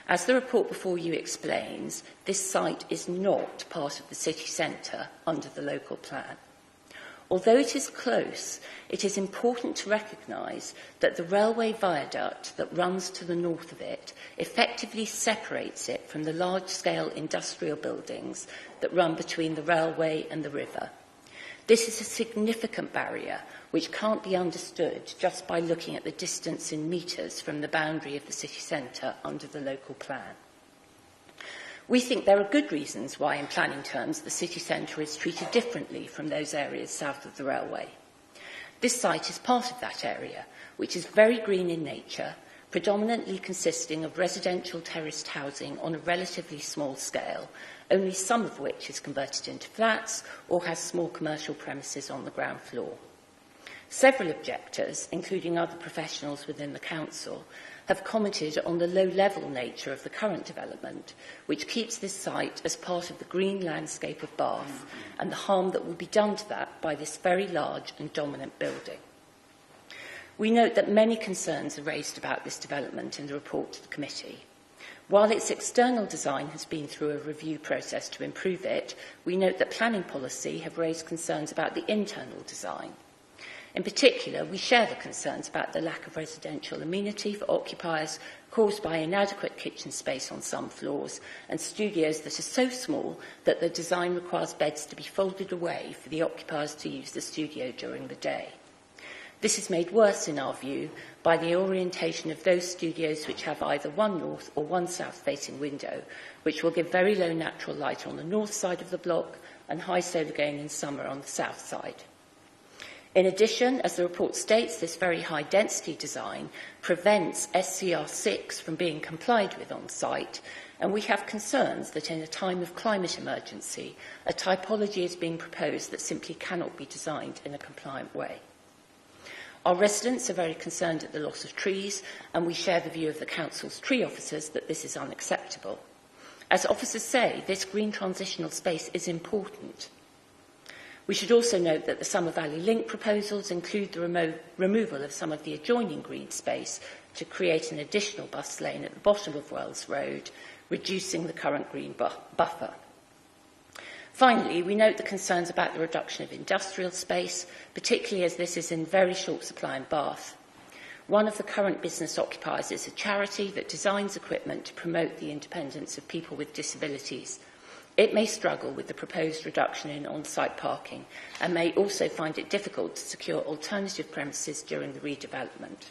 As the report before you explains, this site is not part of the city centre under the local plan. Although it is close, it is important to recognise that the railway viaduct that runs to the north of it effectively separates it from the large-scale industrial buildings that run between the railway and the river. This is a significant barrier which can't be understood just by looking at the distance in metres from the boundary of the city centre under the local plan. We think there are good reasons why, in planning terms, the city centre is treated differently from those areas south of the railway. This site is part of that area, which is very green in nature, predominantly consisting of residential terraced housing on a relatively small scale, only some of which is converted into flats or has small commercial premises on the ground floor. Several objectors, including other professionals within the council, have commented on the low-level nature of the current development, which keeps this site as part of the green landscape of Bath, and the harm that will be done to that by this very large and dominant building. We note that many concerns are raised about this development in the report to the committee. While its external design has been through a review process to improve it, we note that planning policy have raised concerns about the internal design. In particular, we share the concerns about the lack of residential amenity for occupiers caused by inadequate kitchen space on some floors and studios that are so small that the design requires beds to be folded away for the occupiers to use the studio during the day. This is made worse, in our view, by the orientation of those studios which have either one north or one south-facing window, which will give very low natural light on the north side of the block and high solar gain in summer on the south side. In addition, as the report states, this very high-density design prevents SCR 6 from being complied with on site, and we have concerns that in a time of climate emergency, a typology is being proposed that simply cannot be designed in a compliant way. Our residents are very concerned at the loss of trees, and we share the view of the Council's tree officers that this is unacceptable. As officers say, this green transitional space is important. We should also note that the Summer Valley Link proposals include the removal of some of the adjoining green space to create an additional bus lane at the bottom of Wells Road, reducing the current green buffer. Finally, we note the concerns about the reduction of industrial space, particularly as this is in very short supply in Bath. One of the current business occupiers is a charity that designs equipment to promote the independence of people with disabilities. It may struggle with the proposed reduction in on-site parking and may also find it difficult to secure alternative premises during the redevelopment.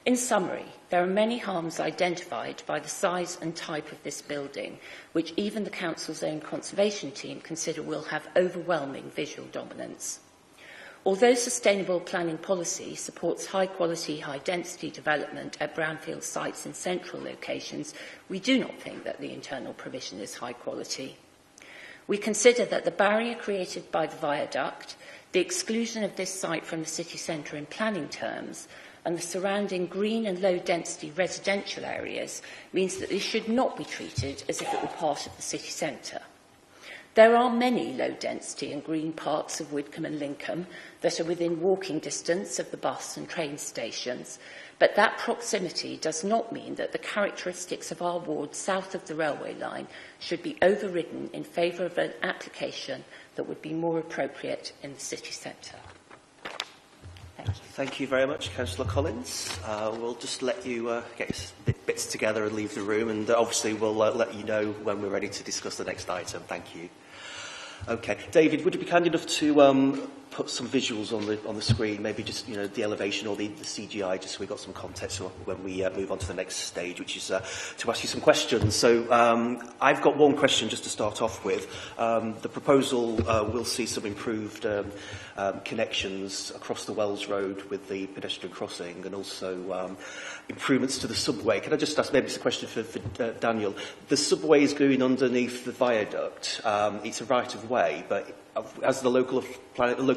In summary, there are many harms identified by the size and type of this building, which even the Council's own conservation team consider will have overwhelming visual dominance. Although sustainable planning policy supports high-quality, high-density development at brownfield sites in central locations, we do not think that the internal provision is high quality. We consider that the barrier created by the viaduct, the exclusion of this site from the city centre in planning terms, and the surrounding green and low-density residential areas means that this should not be treated as if it were part of the city centre. There are many low-density and green parts of Widcombe and Lincoln that are within walking distance of the bus and train stations, but that proximity does not mean that the characteristics of our ward south of the railway line should be overridden in favour of an application that would be more appropriate in the city centre. Thank you. Thank you very much, Councillor Collins. We'll just let you get bits together and leave the room, and obviously we'll let you know when we're ready to discuss the next item. Thank you. Okay, David, would you be kind enough to put some visuals on the screen, maybe just the elevation or the CGI, just so we've got some context when we move on to the next stage, which is to ask you some questions. So I've got one question just to start off with. The proposal will see some improved connections across the Wells Road with the pedestrian crossing, and also improvements to the subway. Can I just ask, maybe it's a question for Daniel. The subway is going underneath the viaduct. It's a right-of-way, but has the local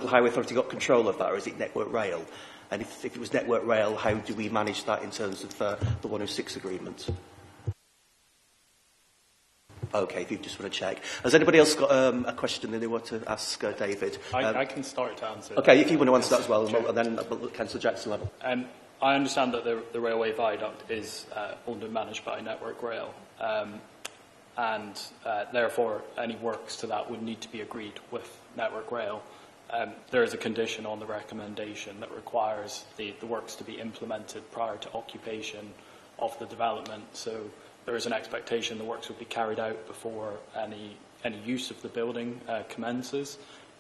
highway authority got control of that, or is it Network Rail? And if it was Network Rail, how do we manage that in terms of the 106 agreement? Okay, if you just want to check. Has anybody else got a question that they want to ask David? I can start to answer. Okay, if you want to answer that as well, and then Councillor Jackson will. I understand that the railway viaduct is owned and managed by Network Rail, and therefore any works to that would need to be agreed with Network Rail. There is a condition on the recommendation that requires the works to be implemented prior to occupation of the development, so there is an expectation the works would be carried out before any use of the building commences.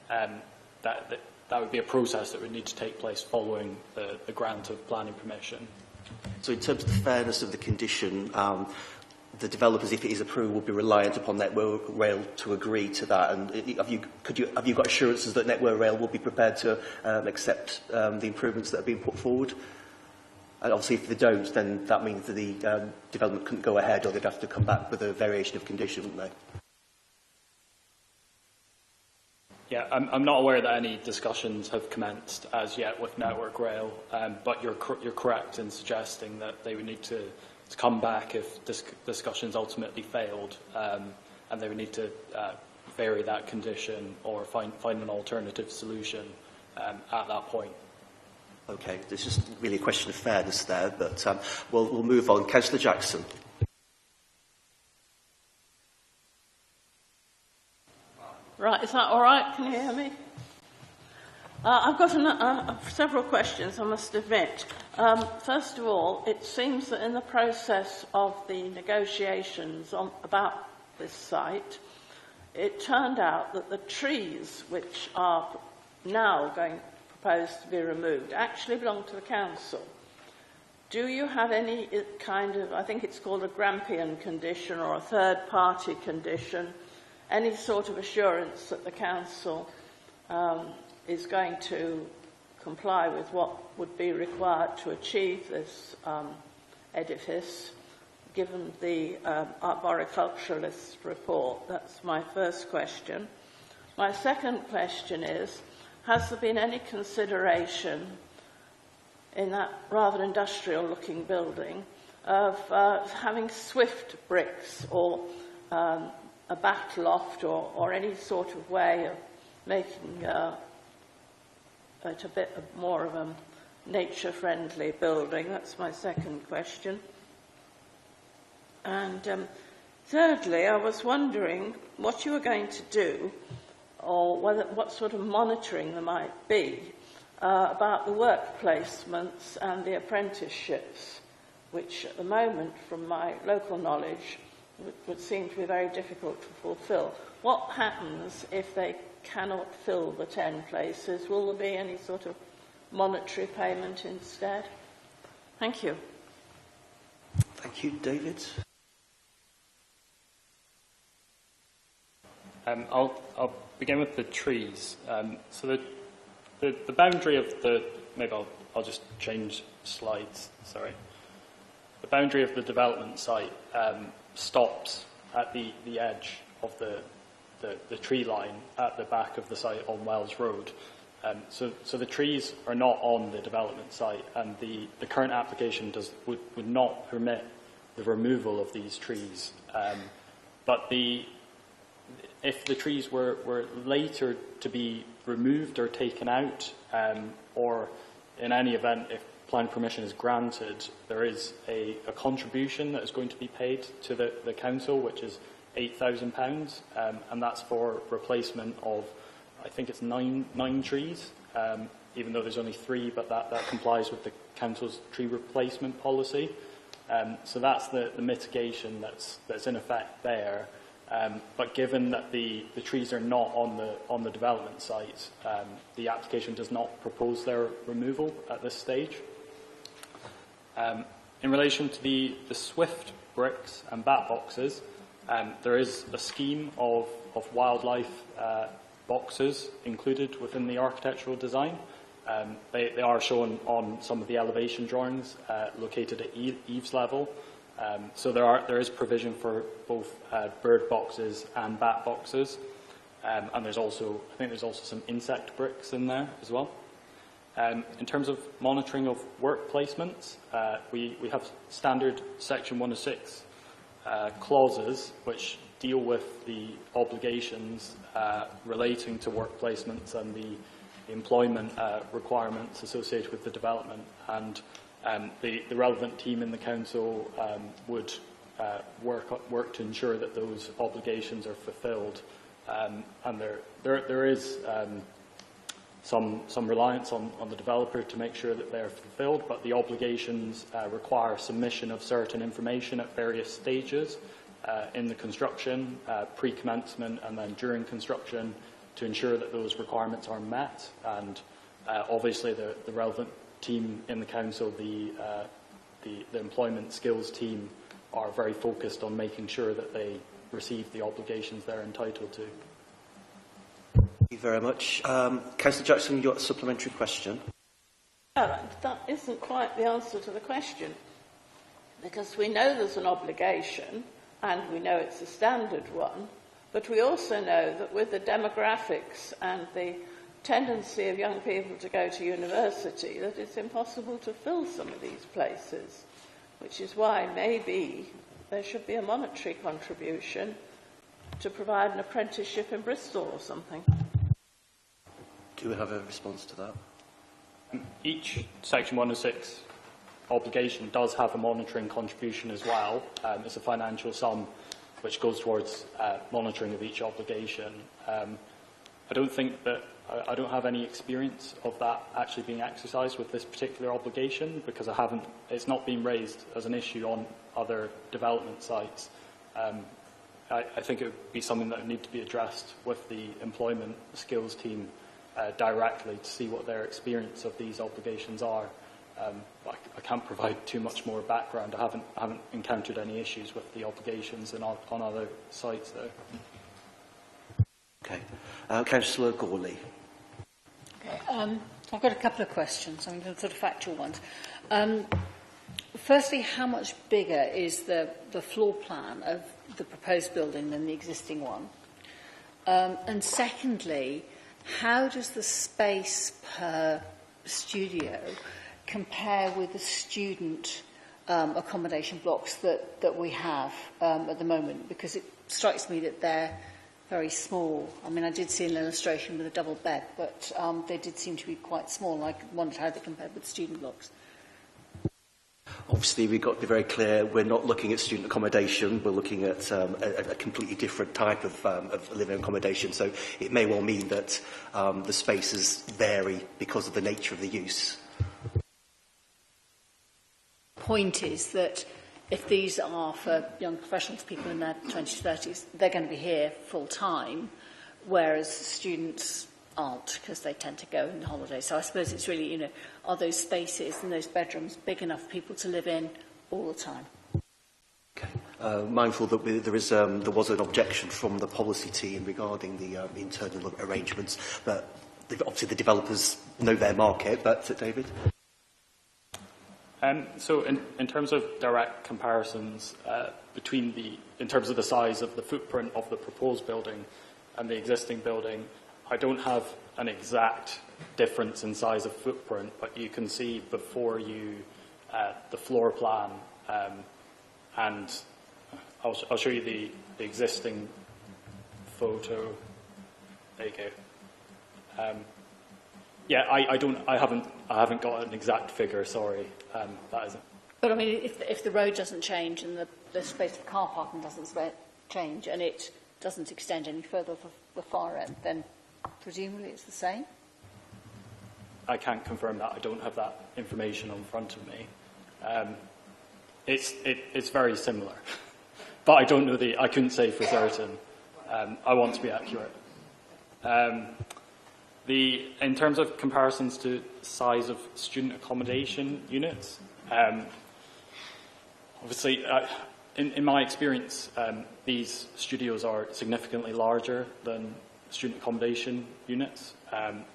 That would be a process that would need to take place following the grant of planning permission. So in terms of the fairness of the condition, the developers, if it is approved, will be reliant upon Network Rail to agree to that. And have you got assurances that Network Rail will be prepared to accept the improvements that are being put forward? And obviously, if they don't, then that means that the development couldn't go ahead, or they'd have to come back with a variation of condition, wouldn't they? Yeah, I'm not aware that any discussions have commenced as yet with Network Rail, but you're correct in suggesting that they would need to come back if discussions ultimately failed, and they would need to vary that condition or find an alternative solution at that point. Okay, there's just really a question of fairness there, but we'll move on. Councillor Jackson. Right, is that all right? Can you hear me? I've got several questions, I must admit. First of all, it seems that in the process of the negotiations about this site, it turned out that the trees which are now proposed to be removed actually belong to the council. Do you have any kind of, I think it's called a Grampian condition or a third-party condition, any sort of assurance that the council is going to comply with what would be required to achieve this edifice, given the arboriculturalist report? That's my first question. My second question is, has there been any consideration in that rather industrial-looking building of having swift bricks or a back loft or any sort of way of making it a bit more of a nature-friendly building? That's my second question. And Thirdly, I was wondering what you were going to do, or what sort of monitoring there might be about the work placements and the apprenticeships, which at the moment, from my local knowledge, would seem to be very difficult to fulfil. What happens if they cannot fill the 10 places? Will there be any sort of monetary payment instead? Thank you. Thank you. David? I'll begin with the trees. So the boundary of the... Maybe I'll just change slides, sorry. The boundary of the development site stops at the edge of the tree line at the back of the site on Wells Road. So the trees are not on the development site, and the current application would not permit the removal of these trees. But if the trees were later to be removed or taken out, or in any event, if planning permission is granted, there is a contribution that is going to be paid to the council, which is £8,000, and that's for replacement of, I think it's nine trees, even though there's only 3, but that complies with the council's tree replacement policy. So that's the mitigation that's in effect there. But given that the trees are not on the development site, the application does not propose their removal at this stage. In relation to the Swift bricks and bat boxes, there is a scheme of wildlife boxes included within the architectural design. They are shown on some of the elevation drawings located at eaves level. So there is provision for both bird boxes and bat boxes, and I think there's also some insect bricks in there as well. In terms of monitoring of work placements, we have standard Section 106 clauses which deal with the obligations relating to work placements and the employment requirements associated with the development, and the relevant team in the council would work to ensure that those obligations are fulfilled, and there is some reliance on the developer to make sure that they are fulfilled, but the obligations require submission of certain information at various stages in the construction, pre-commencement and then during construction, to ensure that those requirements are met. And obviously the relevant team in the council, the employment skills team, are very focused on making sure that they receive the obligations they're entitled to. Thank you very much. Councillor Jackson, you've got a supplementary question. That isn't quite the answer to the question, because we know there's an obligation and we know it's a standard one, but we also know that with the demographics and the tendency of young people to go to university, that it's impossible to fill some of these places, which is why maybe there should be a monetary contribution to provide an apprenticeship in Bristol or something. Do we have a response to that? Each Section 106 obligation does have a monitoring contribution as well. It's a financial sum which goes towards monitoring of each obligation. I don't think that I don't have any experience of that actually being exercised with this particular obligation, because it's not been raised as an issue on other development sites. I think it would be something that would need to be addressed with the employment skills team directly to see what their experience of these obligations are. I can't provide too much more background. I haven't encountered any issues with the obligations on other sites there. Okay. Councillor Gawley. Okay, I've got a couple of questions, sort of factual ones. Firstly, how much bigger is the floor plan of the proposed building than the existing one? And secondly, how does the space per studio compare with the student accommodation blocks that we have at the moment? Because it strikes me that they're very small. I mean, I did see an illustration with a double bed, but they did seem to be quite small. I wondered how they compared with student blocks. Obviously, we've got to be very clear, we're not looking at student accommodation, we're looking at a completely different type of living accommodation. So it may well mean that the spaces vary because of the nature of the use. Point is that if these are for young professionals, people in their 20s to 30s, they're going to be here full time, whereas students aren't, because they tend to go on holiday. So I suppose it's really, you know, are those spaces and those bedrooms big enough for people to live in all the time? Okay. Mindful that there was an objection from the policy team regarding the internal arrangements, but obviously the developers know their market. But David? So in terms of direct comparisons in terms of the size of the footprint of the proposed building and the existing building, I don't have an exact difference in size of footprint, but you can see before you the floor plan, and I'll show you the existing photo. There you go. Yeah, I haven't got an exact figure. Sorry, that isn't. But I mean, if the road doesn't change and the space for car parking doesn't change and it doesn't extend any further for the far end, then presumably it's the same? I can't confirm that. I don't have that information in front of me. It's very similar, but I don't know I couldn't say for certain. I want to be accurate. In terms of comparisons to size of student accommodation units, obviously, in my experience, these studios are significantly larger than student accommodation units.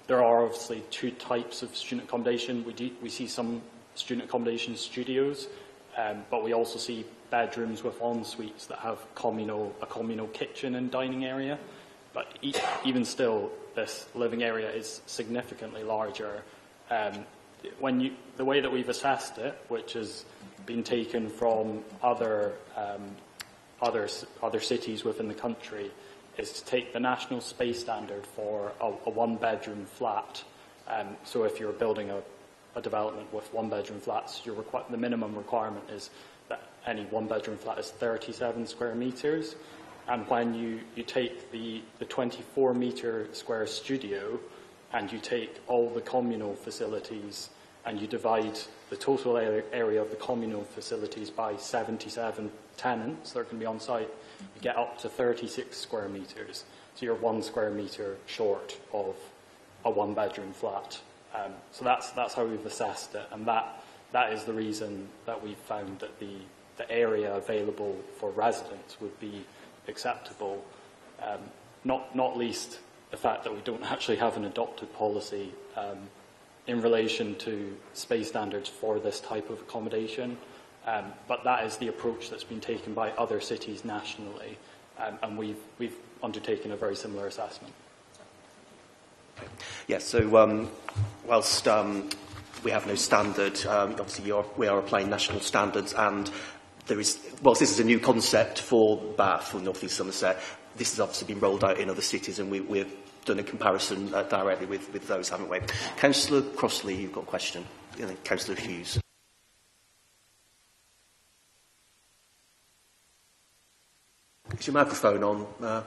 There are obviously two types of student accommodation. We see some student accommodation studios, but we also see bedrooms with en-suites that have a communal kitchen and dining area. But even still, this living area is significantly larger. The way that we've assessed it, which has been taken from other cities within the country, is to take the national space standard for a one-bedroom flat. So if you're building a development with one-bedroom flats, the minimum requirement is that any one-bedroom flat is 37 square metres. And when you take the 24-metre square studio and you take all the communal facilities and you divide the total area of the communal facilities by 77 tenants that are going to be on site, you get up to 36 square metres. So you're 1 square metre short of a one-bedroom flat. So that's how we've assessed it, and that is the reason that we've found that the area available for residents would be acceptable, not least the fact that we don't actually have an adopted policy in relation to space standards for this type of accommodation, but that is the approach that's been taken by other cities nationally, and we've undertaken a very similar assessment. Yes, so whilst we have no standard, obviously we are applying national standards, and whilst this is a new concept for Bath or North East Somerset, this has obviously been rolled out in other cities, and we've done a comparison directly with those, haven't we? Councillor Crossley, you've got a question. And then Councillor Hughes. Is your microphone on? I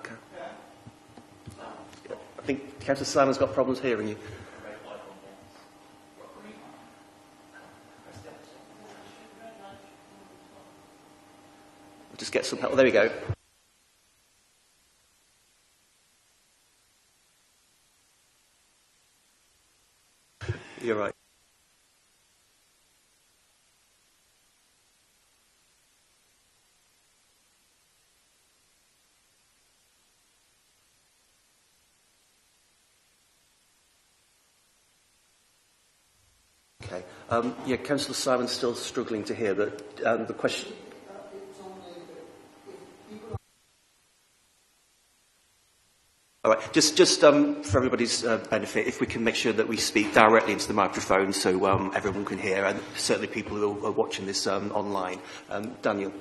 think Councillor Simon's got problems hearing you. Just get some help. There we go. You're right. Okay. Yeah, Councillor Simon's still struggling to hear, but the question. All right, just for everybody's benefit, if we can make sure that we speak directly into the microphone so everyone can hear, and certainly people who are watching this online. Daniel.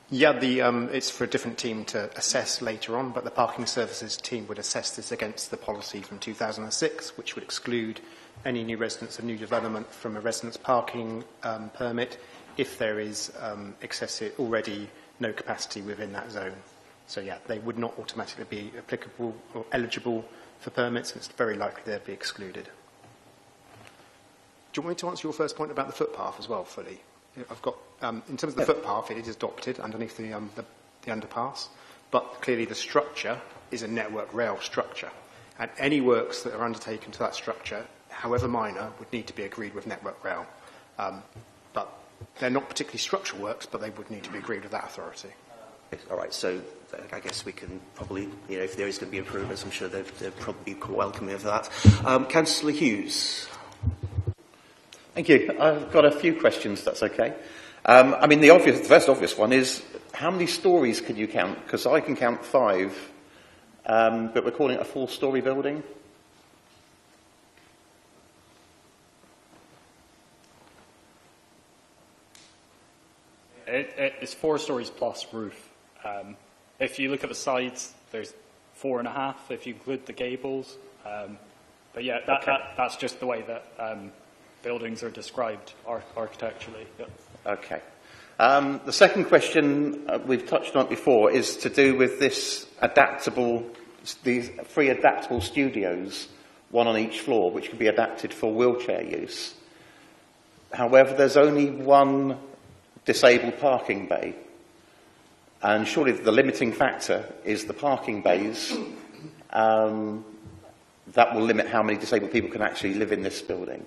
Yeah, it's for a different team to assess later on, but the parking services team would assess this against the policy from 2006, which would exclude any new residents of new development from a residence parking permit if there is excessive, already no capacity within that zone. So yeah, they would not automatically be applicable or eligible for permits, and it's very likely they'd be excluded. Do you want me to answer your first point about the footpath as well fully? I've got, in terms of the footpath, it is adopted underneath the underpass, but clearly the structure is a network rail structure, and any works that are undertaken to that structure, however minor, would need to be agreed with Network Rail. But they're not particularly structural works, but they would need to be agreed with that authority. All right, so I guess we can probably, if there is going to be improvements, I'm sure they'd probably be quite welcoming of that. Councillor Hughes. Thank you. I've got a few questions, that's okay. I mean, the first obvious one is, how many stories can you count? Because I can count 5, but we're calling it a 4-storey building. It's 4 stories plus roof. If you look at the sides, there's 4.5 if you include the gables. But yeah, that's just the way that buildings are described architecturally. Yep. Okay. The second question, we've touched on it before, is to do with these 3 adaptable studios, 1 on each floor, which can be adapted for wheelchair use. However, there's only 1 disabled parking bay. And surely the limiting factor is the parking bays. That will limit how many disabled people can actually live in this building.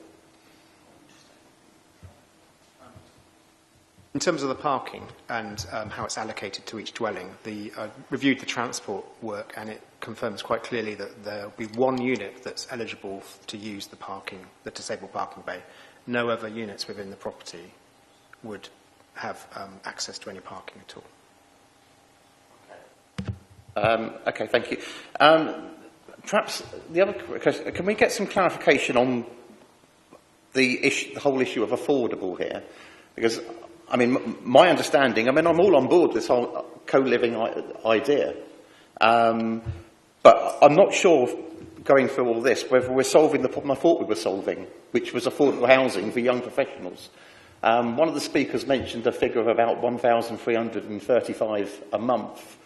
In terms of the parking and how it's allocated to each dwelling, reviewed the transport work, and it confirms quite clearly that there will be 1 unit that's eligible to use the disabled parking bay. No other units within the property would have access to any parking at all. Okay, thank you. Perhaps the other question, can we get some clarification on the whole issue of affordable here? Because, I mean, my understanding, I mean, I'm all on board with this whole co-living idea. But I'm not sure, going through all this, whether we're solving the problem I thought we were solving, which was affordable housing for young professionals. One of the speakers mentioned a figure of about 1,335 a month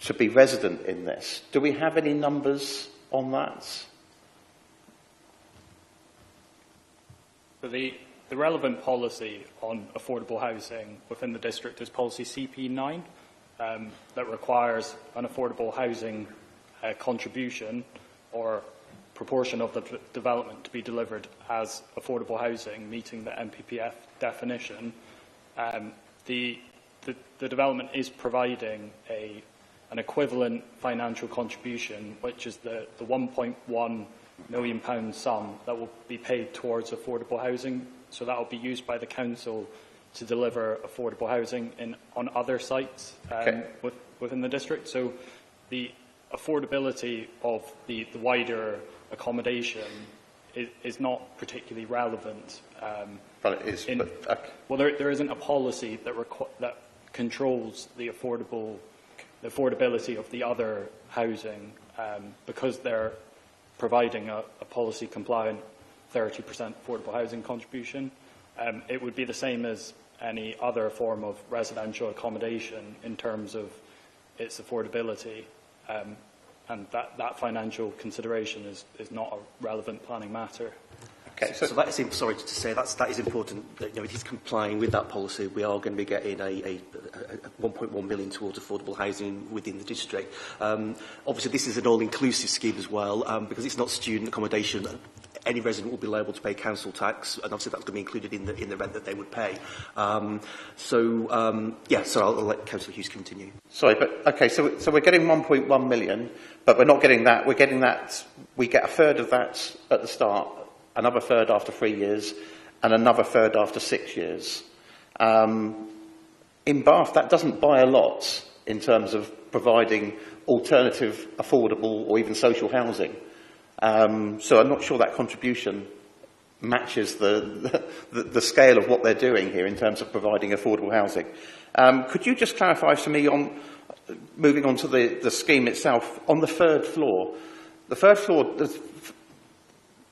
to be resident in this. Do we have any numbers on that? So the relevant policy on affordable housing within the district is policy CP9, that requires an affordable housing contribution or proportion of the development to be delivered as affordable housing, meeting the NPPF definition. The development is providing an equivalent financial contribution, which is the £1.1 million sum that will be paid towards affordable housing. So that will be used by the council to deliver affordable housing on other sites within the district. So the affordability of the wider accommodation is not particularly relevant. Well, it is. Well, there isn't a policy that controls the affordability of the other housing, because they're providing a policy compliant 30% affordable housing contribution. It would be the same as any other form of residential accommodation in terms of its affordability, and that financial consideration is not a relevant planning matter. Okay, so that is, sorry to say, that is important. It is complying with that policy. We are going to be getting a 1.1 million towards affordable housing within the district. Obviously, this is an all-inclusive scheme as well, because it's not student accommodation. Any resident will be liable to pay council tax, and obviously that's going to be included in the rent that they would pay. So I'll let Councillor Hughes continue. Sorry, but okay, so we're getting 1.1 million, but we're not getting that. We get a third of that at the start, another third after 3 years, and another third after 6 years. In Bath, that doesn't buy a lot in terms of providing alternative, affordable, or even social housing. So I'm not sure that contribution matches the scale of what they're doing here in terms of providing affordable housing. Could you just clarify for me on, moving on to the scheme itself, on the third floor? The third floor,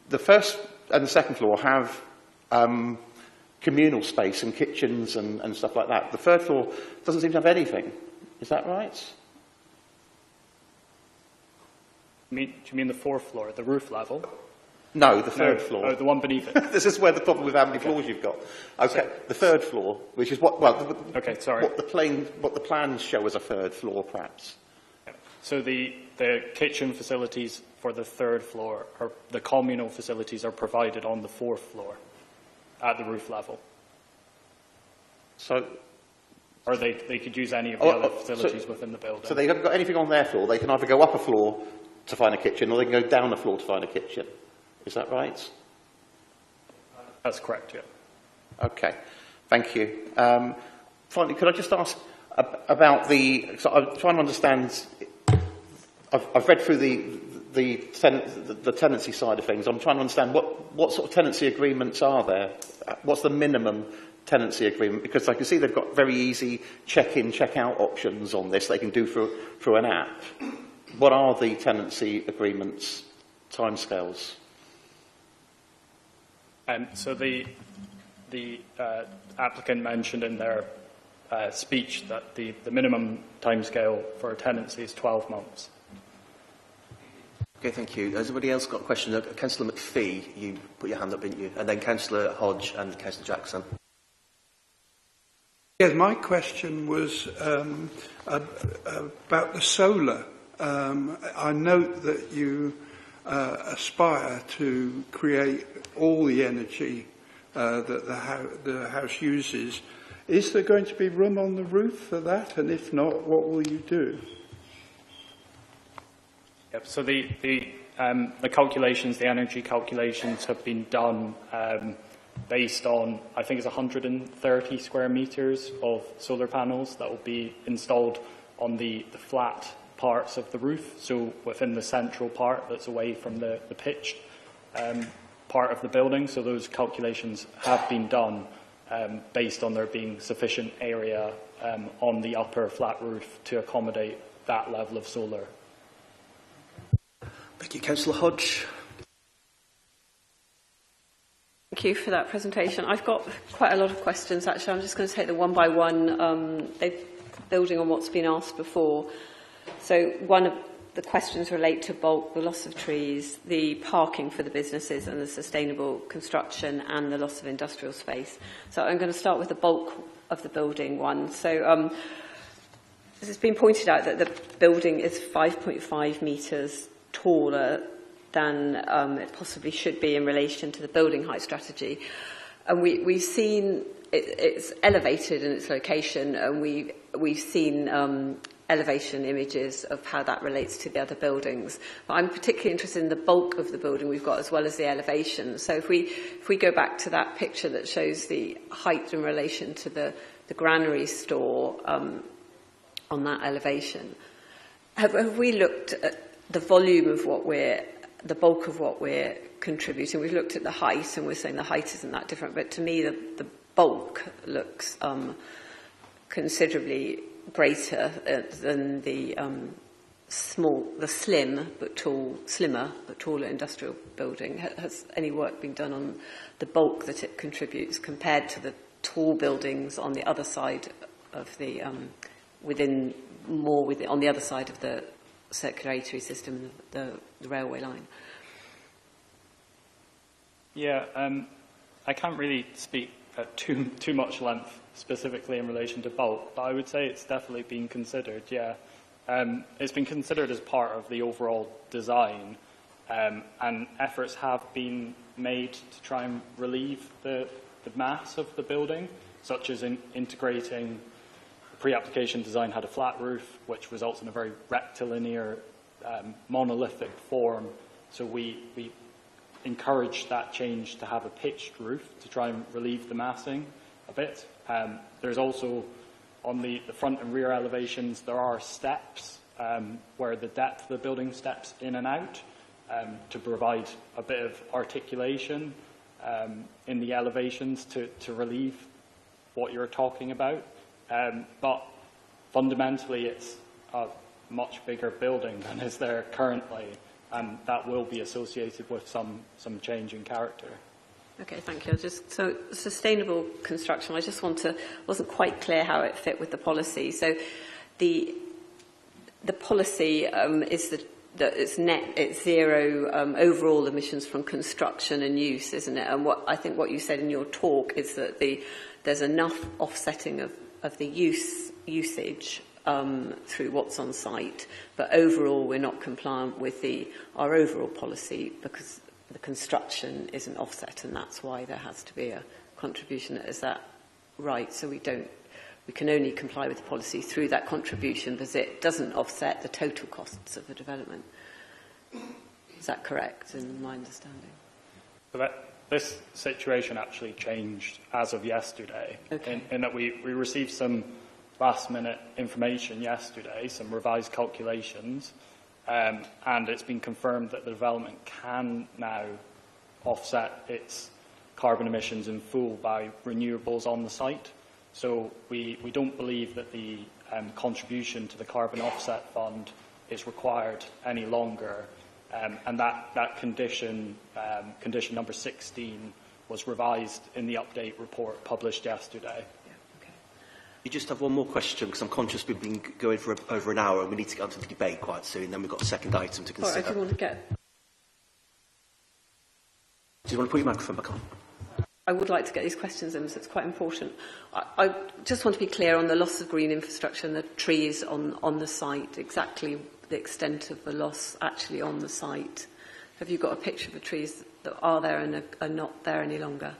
the first and the second floor have communal space and kitchens and stuff like that. The third floor doesn't seem to have anything. Is that right? Do you mean the fourth floor, the roof level? No, the third floor. Oh, the one beneath it. This is where the problem with how many floors you've got. Okay, the third floor, which is what, well, okay, sorry. What the plans show as a third floor, perhaps. So the kitchen facilities for the third floor, or the communal facilities, are provided on the fourth floor at the roof level. So, or they could use any of the other facilities within the building. So they haven't got anything on their floor. They can either go up a floor to find a kitchen, or they can go down a floor to find a kitchen. Is that right? That's correct, yeah. Okay, thank you. Finally, could I just ask about so I'm trying to understand, I've read through the tenancy side of things. I'm trying to understand what sort of tenancy agreements are there? What's the minimum tenancy agreement? Because I can see they've got very easy check-in, check-out options on this they can do through an app. What are the tenancy agreements timescales? So the applicant mentioned in their speech that the minimum timescale for a tenancy is 12 months. Okay, thank you. Has anybody else got a question? Councillor McPhee, you put your hand up, didn't you? And then Councillor Hodge and Councillor Jackson. Yes, my question was about the solar. I note that you aspire to create all the energy that the house uses. Is there going to be room on the roof for that? And if not, what will you do? Yep. So the calculations, the energy calculations, have been done based on, I think it's 130 square metres of solar panels that will be installed on the flat parts of the roof, so within the central part that's away from the pitched part of the building. So those calculations have been done based on there being sufficient area on the upper flat roof to accommodate that level of solar. Thank you. Councillor Hodge. Thank you for that presentation. I've got quite a lot of questions, actually. I'm just going to take them one by one, building on what's been asked before. So one of the questions relate to bulk, the loss of trees, the parking for the businesses and the sustainable construction, and the loss of industrial space. So I'm going to start with the bulk of the building one. So this has been pointed out that the building is 5.5 metres taller than it possibly should be in relation to the building height strategy. And we've seen it's elevated in its location, and we've seen elevation images of how that relates to the other buildings. But I'm particularly interested in the bulk of the building we've got, as well as the elevation. So if we go back to that picture that shows the height in relation to the granary store on that elevation, have we looked at the volume of the bulk of what we're contributing? We've looked at the height, and we're saying the height isn't that different, but to me the bulk looks considerably greater than the slimmer but taller industrial building. Has any work been done on the bulk that it contributes compared to the tall buildings on the other side of the on the other side of the circulatory system, the railway line? Yeah, I can't really speak at too much length specifically in relation to bulk, but I would say it's definitely been considered, yeah. It's been considered as part of the overall design, and efforts have been made to try and relieve the mass of the building, such as integrating. Pre-application design had a flat roof, which results in a very rectilinear, monolithic form. So we encouraged that change to have a pitched roof to try and relieve the massing a bit. There's also, on the front and rear elevations, there are steps where the depth of the building steps in and out to provide a bit of articulation in the elevations to relieve what you're talking about. But fundamentally, it's a much bigger building than is there currently, and that will be associated with some change in character. Okay, thank you. So sustainable construction, wasn't quite clear how it fit with the policy. So the policy is that it's zero overall emissions from construction and use, isn't it? And I think what you said in your talk is that there's enough offsetting of the usage through what's on site, but overall we're not compliant with our overall policy because the construction isn't offset, and that's why there has to be a contribution. Is that right? So we can only comply with the policy through that contribution because it doesn't offset the total costs of the development. Is that correct in my understanding? So this situation actually changed as of yesterday, okay. in that we received some last-minute information yesterday, some revised calculations, and it's been confirmed that the development can now offset its carbon emissions in full by renewables on the site. So we don't believe that the contribution to the carbon offset fund is required any longer, and that condition, condition number 16, was revised in the update report published yesterday. You just have one more question, because I'm conscious we've been going for over an hour and we need to get onto the debate quite soon. Then we've got a second item to consider. All right, do you want to get... Do you want to put your microphone back on? I would like to get these questions in, so it's quite important. I just want to be clear on the loss of green infrastructure and the trees on the site, exactly the extent of the loss actually on the site. Have you got a picture of the trees that are there and are not there any longer?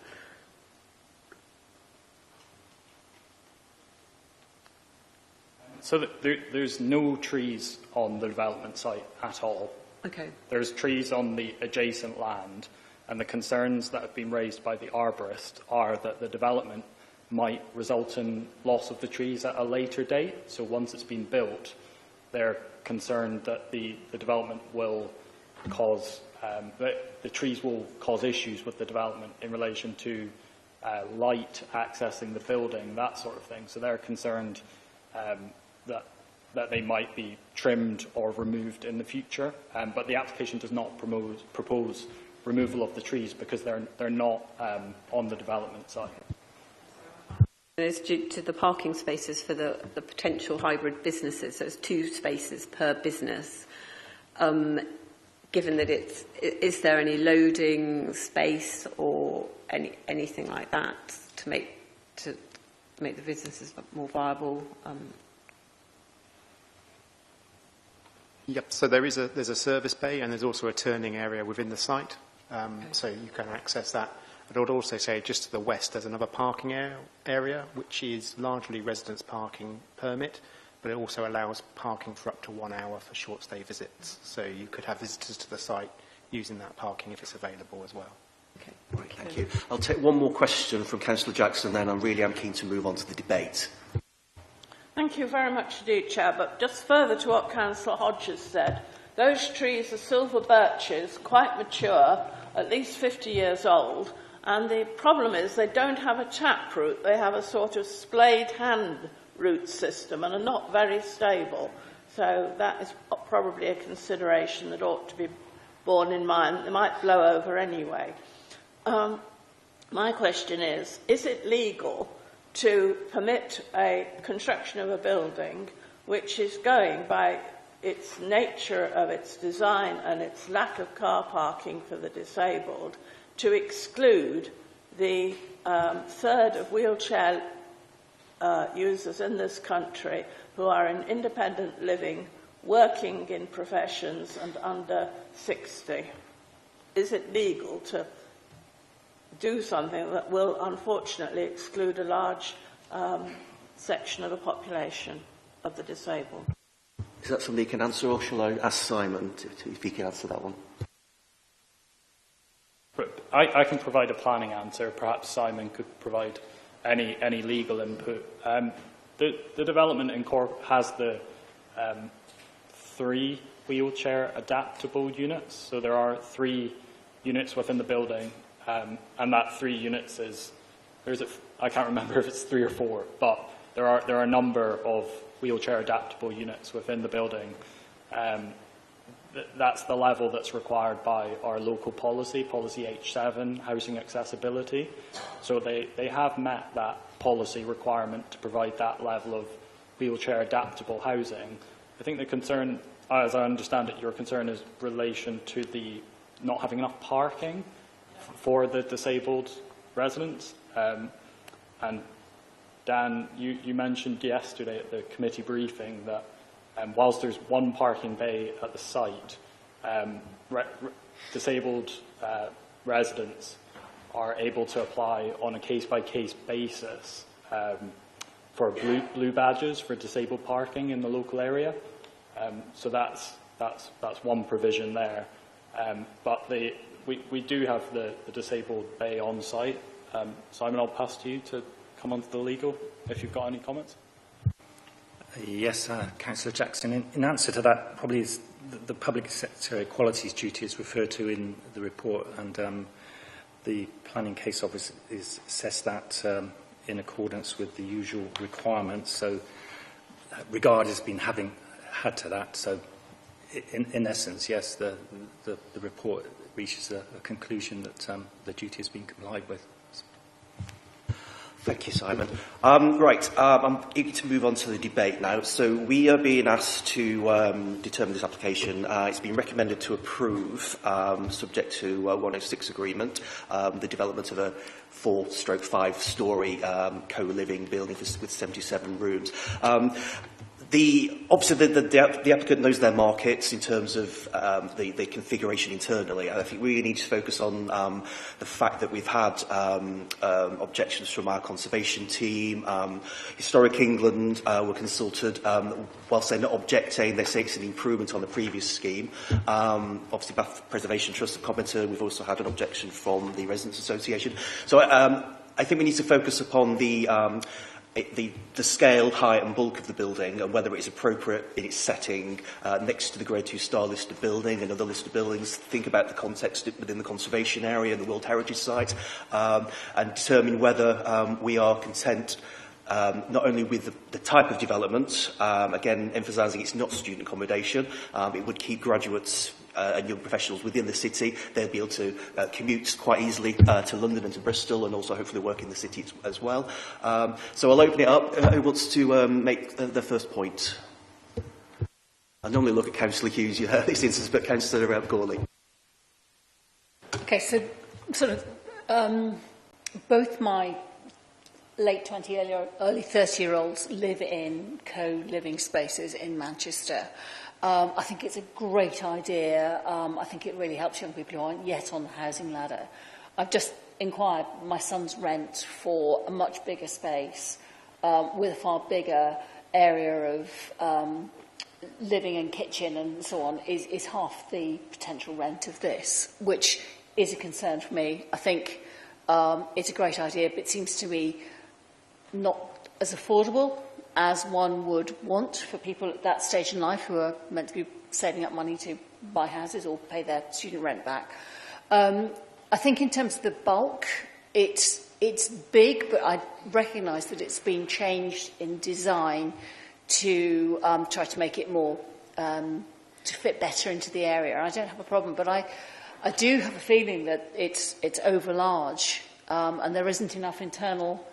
So there's no trees on the development site at all. Okay. There's trees on the adjacent land, and the concerns that have been raised by the arborist are that the development might result in loss of the trees at a later date. So once it's been built, they're concerned that the development will cause, the trees will cause issues with the development in relation to light accessing the building, that sort of thing. So they're concerned that they might be trimmed or removed in the future, but the application does not propose removal of the trees because they're not on the development site. It's due to the parking spaces for the potential hybrid businesses, so it's 2 spaces per business. Given that is there any loading space or anything like that to make the businesses more viable? Yep. So there's a service bay and there's also a turning area within the site, so you can access that. But I would also say just to the west there's another parking area which is largely residence parking permit, but it also allows parking for up to 1 hour for short stay visits. So you could have visitors to the site using that parking if it's available as well. Okay. Right, thank you. I'll take one more question from Councillor Jackson, then I'm keen to move on to the debate. Thank you very much indeed, Chair. But just further to what Councillor Hodges said, those trees are silver birches, quite mature, at least 50 years old, and the problem is they don't have a tap root. They have a sort of splayed hand root system and are not very stable. So that is probably a consideration that ought to be borne in mind. They might blow over anyway. My question is it legal to permit a construction of a building which is going, by its nature of its design and its lack of car parking for the disabled, to exclude the third of wheelchair users in this country who are in independent living, working in professions and under 60? Is it legal to do something that will unfortunately exclude a large section of the population of the disabled? Is that something you can answer, or shall I ask Simon if he can answer that one? I can provide a planning answer. Perhaps Simon could provide any legal input. The development in Cork has the 3 wheelchair adaptable units. So there are 3 units within the building and that 3 units is, I can't remember if it's 3 or 4, but there are a number of wheelchair adaptable units within the building. That's the level that's required by our local policy H7, housing accessibility. So they have met that policy requirement to provide that level of wheelchair adaptable housing. I think the concern, as I understand it, your concern is in relation to the not having enough parking for the disabled residents. And Dan, you mentioned yesterday at the committee briefing that whilst there's one parking bay at the site, disabled residents are able to apply on a case-by-case basis for blue badges for disabled parking in the local area. So that's one provision there. But we do have the disabled bay on site. Simon, I'll pass to you to come on to the legal, if you've got any comments. Yes, Councillor Jackson. In answer to that, probably is the public sector equalities duty is referred to in the report, and the planning case office is assessed that in accordance with the usual requirements. So regard has been having had to that. So in essence, yes, the report reaches a conclusion that the duty has been complied with. Thank you, Simon. Right, I'm eager to move on to the debate now. So we are being asked to determine this application. It's been recommended to approve, subject to 106 agreement, the development of a 4/5-storey co-living building with 77 rooms. Obviously, the applicant knows their markets in terms of the configuration internally. And I think we really need to focus on the fact that we've had objections from our conservation team. Historic England were consulted. Whilst they're not objecting, they say it's an improvement on the previous scheme. Obviously, Bath Preservation Trust have commented. We've also had an objection from the Residents Association. So I think we need to focus upon the scale, height and bulk of the building and whether it is appropriate in its setting next to the Grade 2 star listed building and other listed buildings. Think about the context within the conservation area and the World Heritage Site and determine whether we are content not only with the type of development, again emphasising it's not student accommodation, it would keep graduates and young professionals within the city. They'll be able to commute quite easily to London and to Bristol and also hopefully work in the city as well. So I'll open it up. Who wants to make the first point? I normally look at Councillor Hughes, this instance, but Councillor Gawley. Okay, so sort of both my late 20, early 30-year-olds live in co-living spaces in Manchester. I think it's a great idea. I think it really helps young people who aren't yet on the housing ladder. I've just inquired my son's rent for a much bigger space with a far bigger area of living and kitchen and so on is half the potential rent of this, which is a concern for me. I think it's a great idea, but it seems to me not as affordable as one would want for people at that stage in life who are meant to be saving up money to buy houses or pay their student rent back. I think in terms of the bulk, it's big, but I recognise that it's been changed in design to try to make it more, to fit better into the area. I don't have a problem, but I do have a feeling that it's over large and there isn't enough internal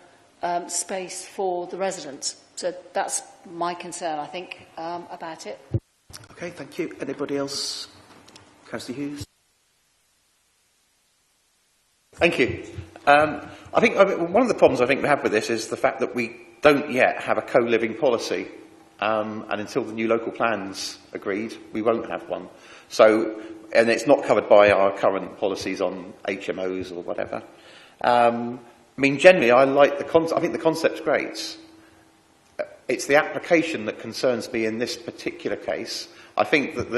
space for the residents. So that's my concern, I think, about it. Okay, thank you. Anybody else? Councillor Hughes? Thank you. I think one of the problems I think we have with this is the fact that we don't yet have a co-living policy, and until the new local plan's agreed, we won't have one. So, and it's not covered by our current policies on HMOs or whatever. I mean, generally, I like I think the concept's great. It's the application that concerns me in this particular case. I think that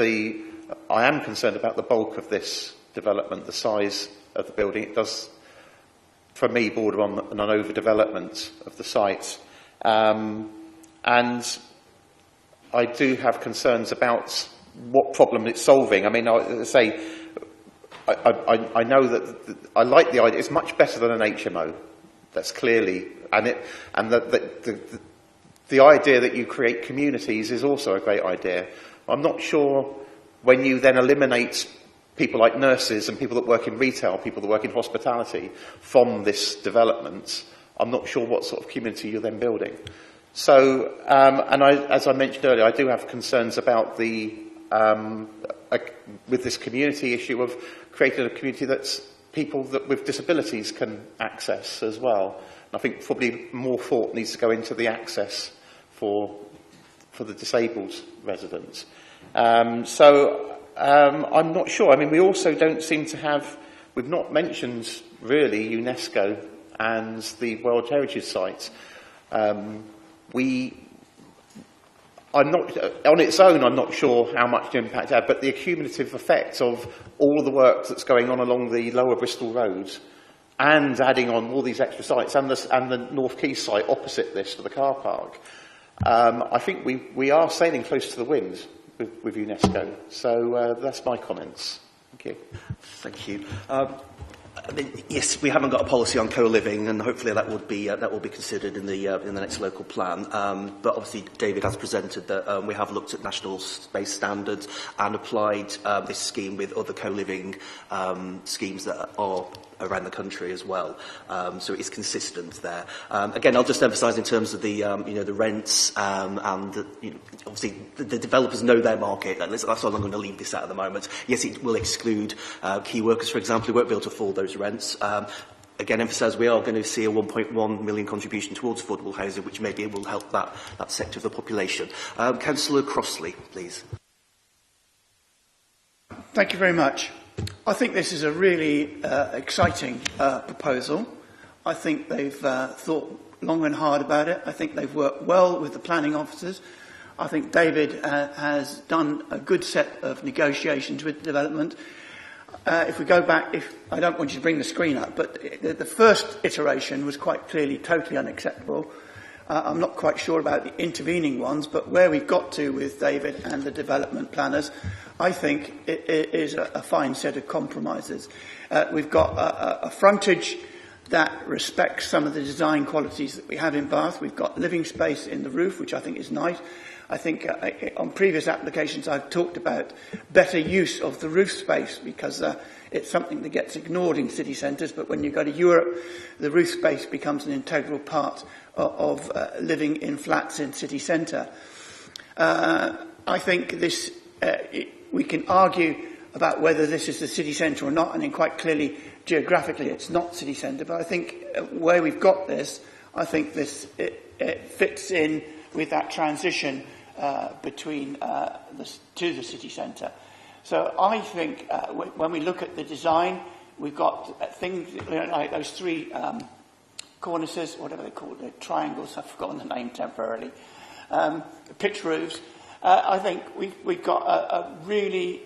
I am concerned about the bulk of this development, the size of the building. It does, for me, border on an overdevelopment of the site. And I do have concerns about what problem it's solving. I mean, I know that I like the idea. It's much better than an HMO. That's clearly, and the idea that you create communities is also a great idea. I'm not sure when you then eliminate people like nurses and people that work in retail, people that work in hospitality from this development, I'm not sure what sort of community you're then building. So, as I mentioned earlier, I do have concerns about with this community issue of creating a community that's people that with disabilities can access as well. And I think probably more thought needs to go into the access for the disabled residents. I'm not sure. I mean, we also don't seem to have, we've not mentioned really UNESCO and the World Heritage Sites. I'm not, on its own, I'm not sure how much impact it had, but the accumulative effect of all the work that's going on along the Lower Bristol Road and adding on all these extra sites and the North Quay site opposite this for the car park, I think we are sailing close to the wind with UNESCO. So that's my comments. Thank you. Thank you. I mean, yes, we haven't got a policy on co-living, and hopefully that will be considered in the next local plan. But obviously, David has presented that we have looked at national space standards and applied this scheme with other co-living schemes that are around the country as well. So it is consistent there. Again, I'll just emphasise in terms of the the rents and obviously the developers know their market. That's why I'm going to leave this out at the moment. Yes, it will exclude key workers, for example, who won't be able to afford those rents. Again, emphasise we are going to see a 1.1 million contribution towards affordable housing, which maybe will help that sector of the population. Councillor Crossley, please. Thank you very much. I think this is a really exciting proposal. I think they've thought long and hard about it. I think they've worked well with the planning officers. I think David has done a good set of negotiations with the development. If we go back, I don't want you to bring the screen up, but the first iteration was quite clearly totally unacceptable. I'm not quite sure about the intervening ones, but where we've got to with David and the development planners, I think it is a fine set of compromises. We've got a frontage that respects some of the design qualities that we have in Bath. We've got living space in the roof, which I think is nice. I think on previous applications I've talked about better use of the roof space because it's something that gets ignored in city centres, but when you go to Europe, the roof space becomes an integral part of living in flats in city centre. I think this, we can argue about whether this is the city centre or not, and then quite clearly, geographically, it's not city centre, but I think where we've got this, I think it fits in with that transition between to the city centre. So I think when we look at the design, we've got things like those three cornices, whatever they're called, the triangles, I've forgotten the name temporarily, pitch roofs. I think we've got a really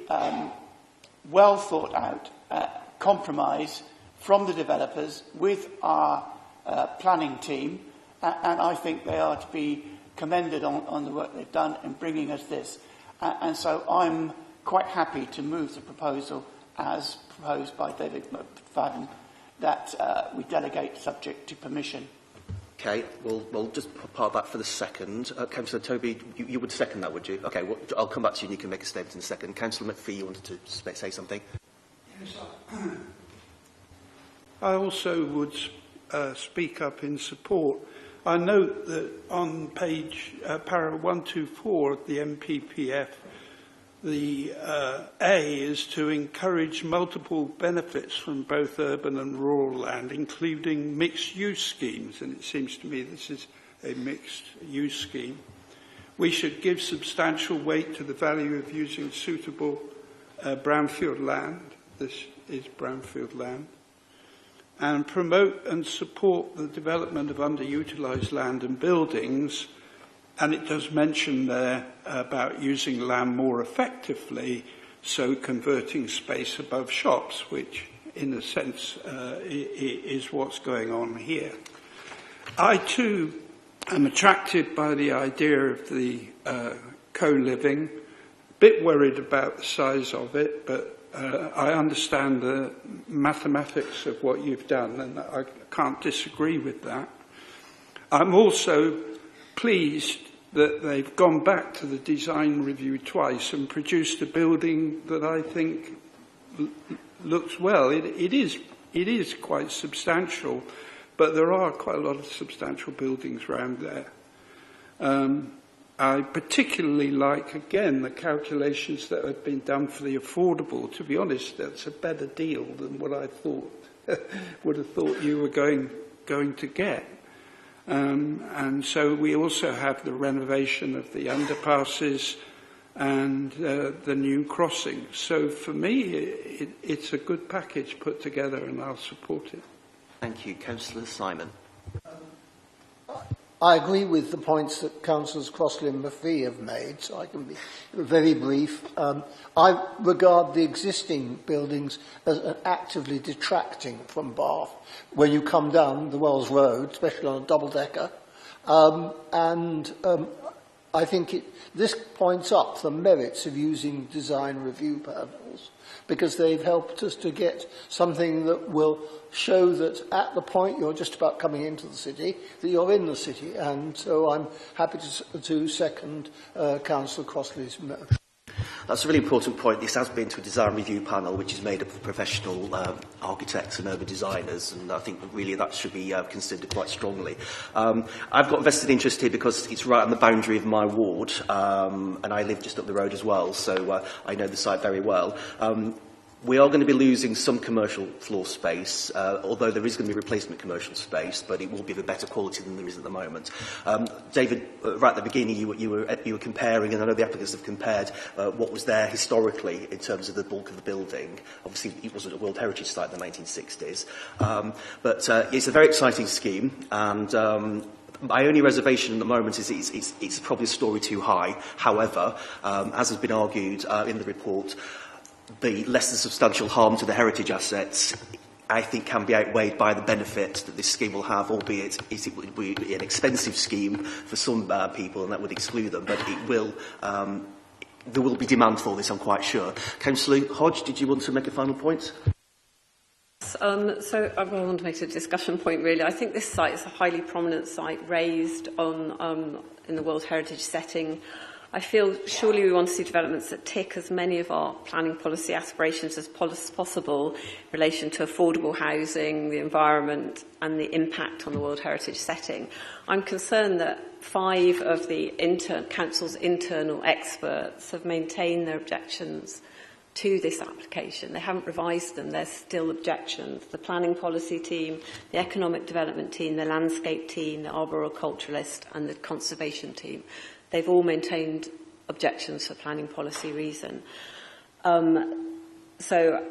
well thought out compromise from the developers with our planning team, and I think they are to be commended on the work they've done in bringing us this. And so I'm quite happy to move the proposal as proposed by David McFadden that we delegate subject to permission. Okay, we'll just park that for the second. Councillor Toby, you would second that, would you? Okay, well, I'll come back to you and you can make a statement in a second. Councillor McPhee, you wanted to say something? Yes, I also would speak up in support. I note that on page para 124 of the MPPF, the A is to encourage multiple benefits from both urban and rural land, including mixed-use schemes, and it seems to me this is a mixed-use scheme. We should give substantial weight to the value of using suitable brownfield land. This is brownfield land. And promote and support the development of underutilised land and buildings. And it does mention there about using land more effectively, so converting space above shops, which in a sense is what's going on here. I too am attracted by the idea of the co-living, a bit worried about the size of it, but I understand the mathematics of what you've done, and I can't disagree with that. I'm also pleased that they've gone back to the design review twice and produced a building that I think looks well. It is quite substantial, but there are quite a lot of substantial buildings around there. I particularly like, again, the calculations that have been done for the affordable. To be honest, that's a better deal than what I would have thought you were going to get. And so we also have the renovation of the underpasses and the new crossing. So for me, it's a good package put together, and I'll support it. Thank you. Councillor Simon. I agree with the points that Councillors Crossley and McPhee have made, so I can be very brief. I regard the existing buildings as actively detracting from Bath when you come down the Wells Road, especially on a double-decker. I think this points up the merits of using design review panels, because they've helped us to get something that will show that at the point you're just about coming into the city, that you're in the city. And so I'm happy to second Councillor Crossley's motion. That's a really important point. This has been to a design review panel, which is made up of professional architects and urban designers, and I think really that should be considered quite strongly. I've got vested interest here because it's right on the boundary of my ward, and I live just up the road as well, so I know the site very well. We are going to be losing some commercial floor space, although there is going to be replacement commercial space, but it will be of a better quality than there is at the moment. David, right at the beginning, you were comparing, and I know the applicants have compared what was there historically in terms of the bulk of the building. Obviously, it wasn't a World Heritage Site in the 1960s, but it's a very exciting scheme, and my only reservation at the moment is it's probably a story too high. However, as has been argued in the report, the less than substantial harm to the heritage assets, I think, can be outweighed by the benefit that this scheme will have, albeit it would be an expensive scheme for some people, and that would exclude them, but it will, there will be demand for this, I'm quite sure. Councillor Hodge, did you want to make a final point? So I want to make a discussion point, really. I think this site is a highly prominent site raised on, in the World Heritage setting. I feel surely we want to see developments that tick as many of our planning policy aspirations as possible in relation to affordable housing, the environment and the impact on the World Heritage setting. I'm concerned that 5 of the Council's internal experts have maintained their objections to this application. They haven't revised them, there's still objections. The planning policy team, the economic development team, the landscape team, the arboriculturalist and the conservation team. They've all maintained objections for planning policy reason. And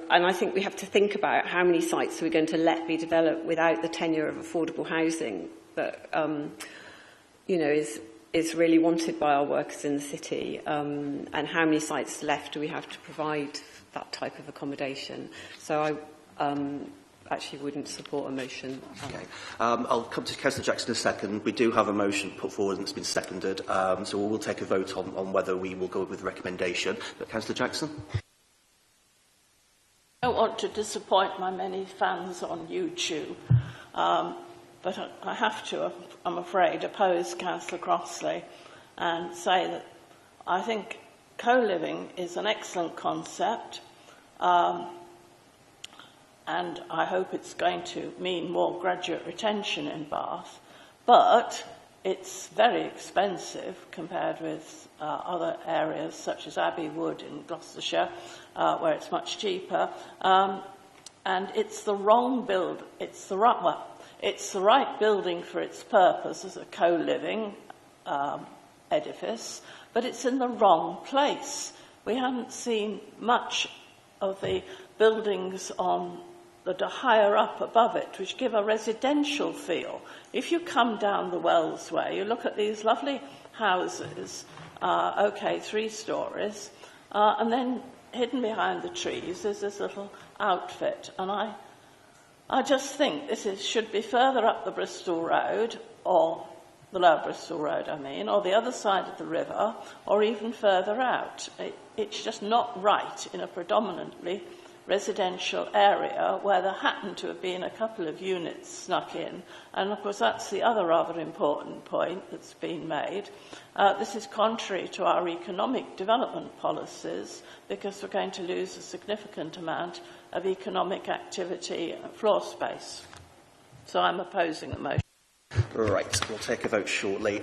I think we have to think about how many sites are we going to let be developed without the tenure of affordable housing that, you know, is really wanted by our workers in the city, and how many sites left do we have to provide that type of accommodation. So I actually wouldn't support a motion. Okay. I'll come to Councillor Jackson in a second. We do have a motion put forward and it's been seconded, so we'll take a vote on whether we will go with the recommendation. But Councillor Jackson? I don't want to disappoint my many fans on YouTube, but I have to, I'm afraid, oppose Councillor Crossley and say that I think co-living is an excellent concept, and I hope it's going to mean more graduate retention in Bath, but it's very expensive compared with other areas such as Abbey Wood in Gloucestershire, where it's much cheaper, and it's the wrong build. It's the right building for its purpose as a co-living edifice, but it's in the wrong place. We haven't seen much of the buildings on that are higher up above it, which give a residential feel. If you come down the Wells Way, you look at these lovely houses, 3 stories, and then hidden behind the trees is this little outfit. And I just think this should be further up the Bristol Road, or the Lower Bristol Road, I mean, or the other side of the river, or even further out. It's just not right in a predominantly residential area where there happened to have been a couple of units snuck in. And of course that's the other rather important point that's been made. This is contrary to our economic development policies because we're going to lose a significant amount of economic activity floor space. So I'm opposing the motion. Right, we'll take a vote shortly.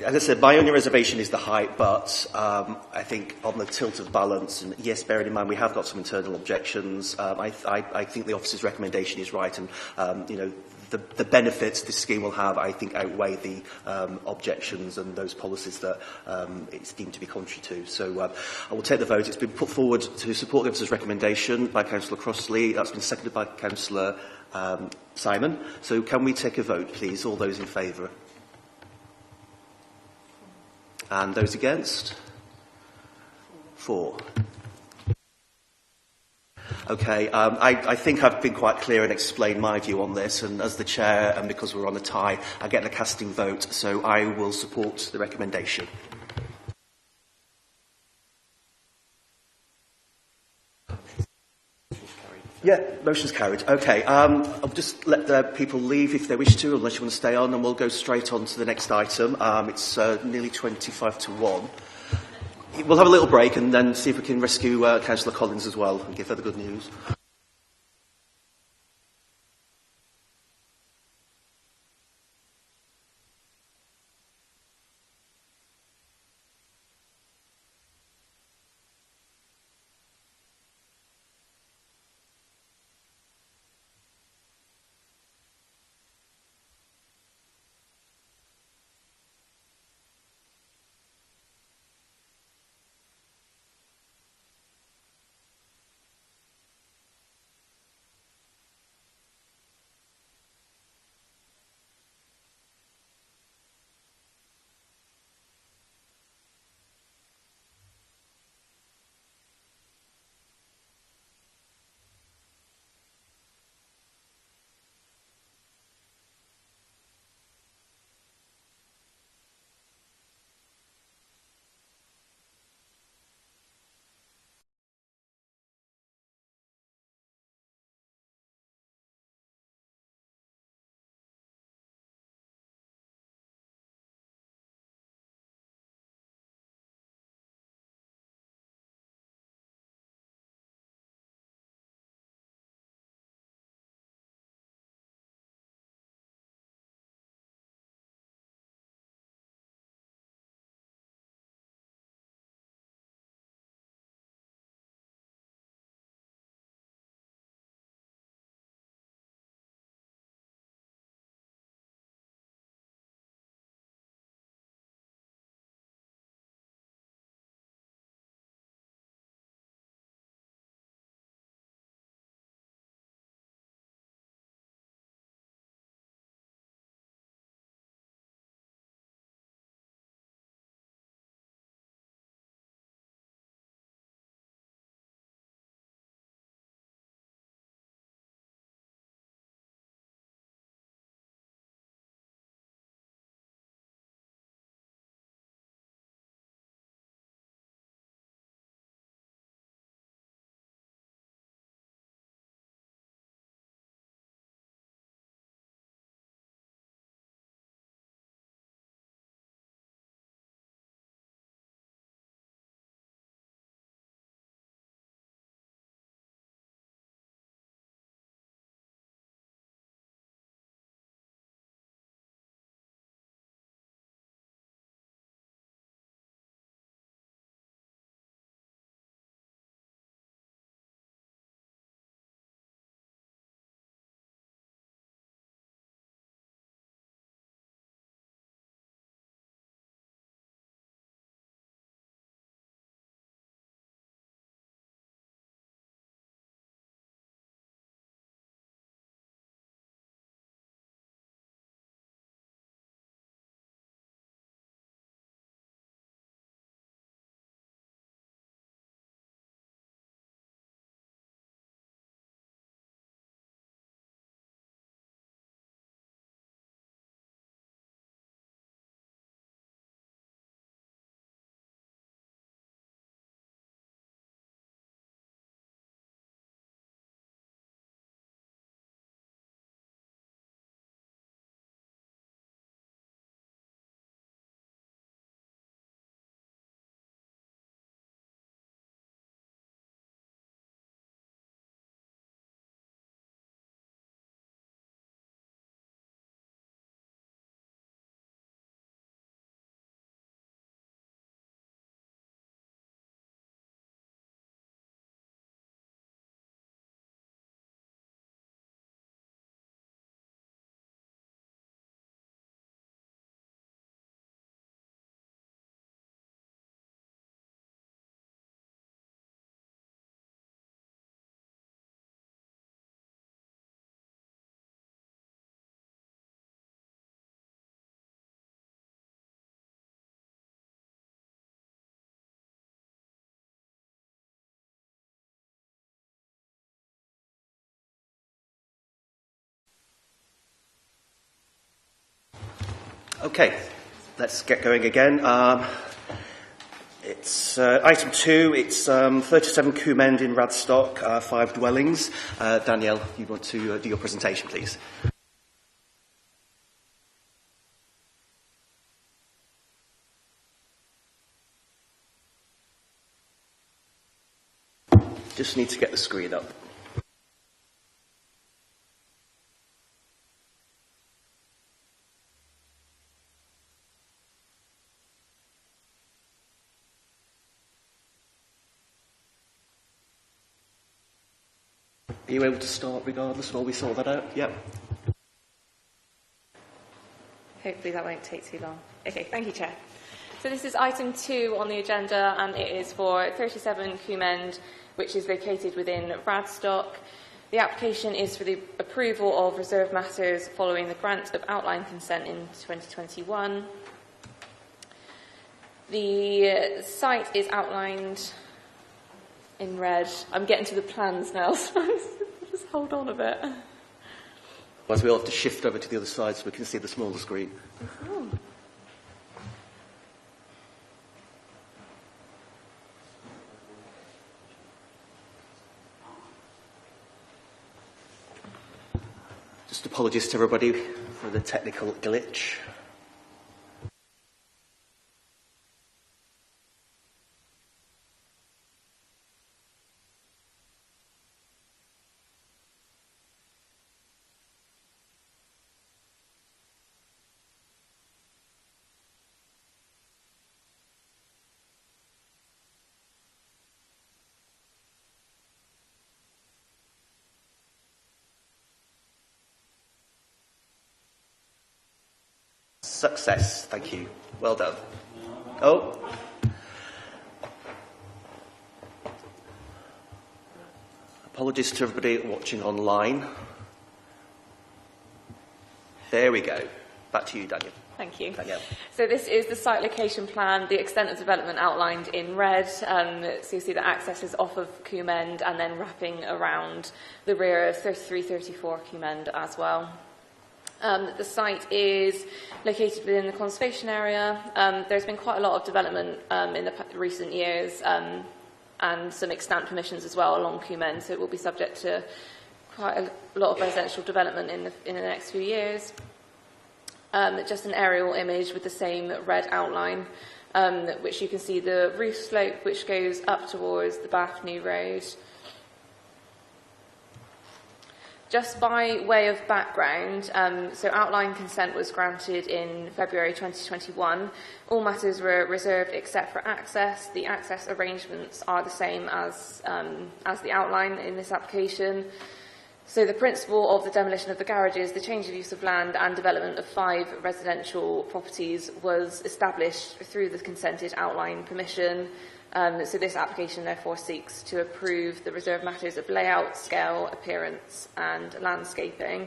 As I said, my only reservation is the height, but I think on the tilt of balance, and yes, bearing in mind we have got some internal objections, I think the officer's recommendation is right, and you know, the benefits this scheme will have, I think, outweigh the objections and those policies that it's deemed to be contrary to. So I will take the vote. It's been put forward to support the officer's recommendation by Councillor Crossley. That's been seconded by Councillor Simon. So can we take a vote, please? All those in favour? And those against? 4. Okay, I think I've been quite clear and explained my view on this, and as the chair, and because we're on a tie, I get a casting vote, so I will support the recommendation. Yeah, motion's carried. Okay, I'll just let the people leave if they wish to, unless you want to stay on, and we'll go straight on to the next item. It's nearly 25 to 1. We'll have a little break and then see if we can rescue Councillor Collins as well and give her the good news. Okay, let's get going again. It's item 2. It's 37 Combe End in Radstock, 5 dwellings. Danielle, you want to do your presentation, please? Just need to get the screen up. Are you able to start regardless while we sort that out? Yep. Hopefully that won't take too long. Okay, thank you, Chair. So this is item 2 on the agenda, and it is for 37 Combe End, which is located within Radstock. The application is for the approval of reserve matters following the grant of outline consent in 2021. The site is outlined in red. I'm getting to the plans now, so just hold on a bit. Otherwise we'll have to shift over to the other side so we can see the smaller screen. Oh. Just apologies to everybody for the technical glitch. Success. Thank you. Well done. Oh. Apologies to everybody watching online. There we go. Back to you, Daniel. Thank you. Danielle. So this is the site location plan, the extent of development outlined in red. So you see the access is off of Combe End and then wrapping around the rear of 33-34 Combe End as well. The site is located within the conservation area. There's been quite a lot of development in the recent years and some extant permissions as well along Combe End, so it will be subject to quite a lot of residential development in the next few years. Just an aerial image with the same red outline, which you can see the roof slope which goes up towards the Bath New Road. Just by way of background, so outline consent was granted in February 2021. All matters were reserved except for access. The access arrangements are the same as the outline in this application. So the principle of the demolition of the garages, the change of use of land and development of 5 residential properties was established through the consented outline permission. So this application therefore seeks to approve the reserve matters of layout, scale, appearance and landscaping.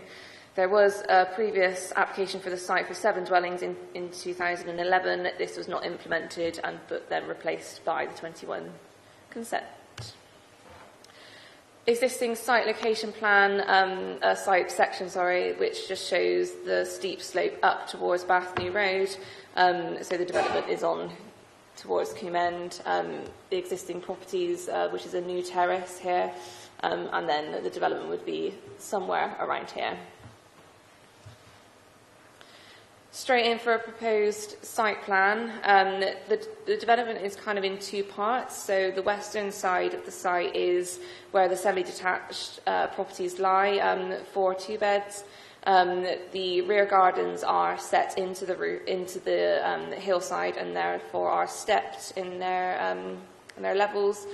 There was a previous application for the site for 7 dwellings in 2011. This was not implemented but then replaced by the 21 consent. Existing site location plan, site section, which just shows the steep slope up towards Bath New Road. So the development is on towards Combe End, the existing properties, which is a new terrace here, and then the development would be somewhere around here. Straight in for a proposed site plan. The development is kind of in 2 parts. So the western side of the site is where the semi-detached properties lie, 4 2-beds. The rear gardens are set into the hillside and therefore are stepped in their levels.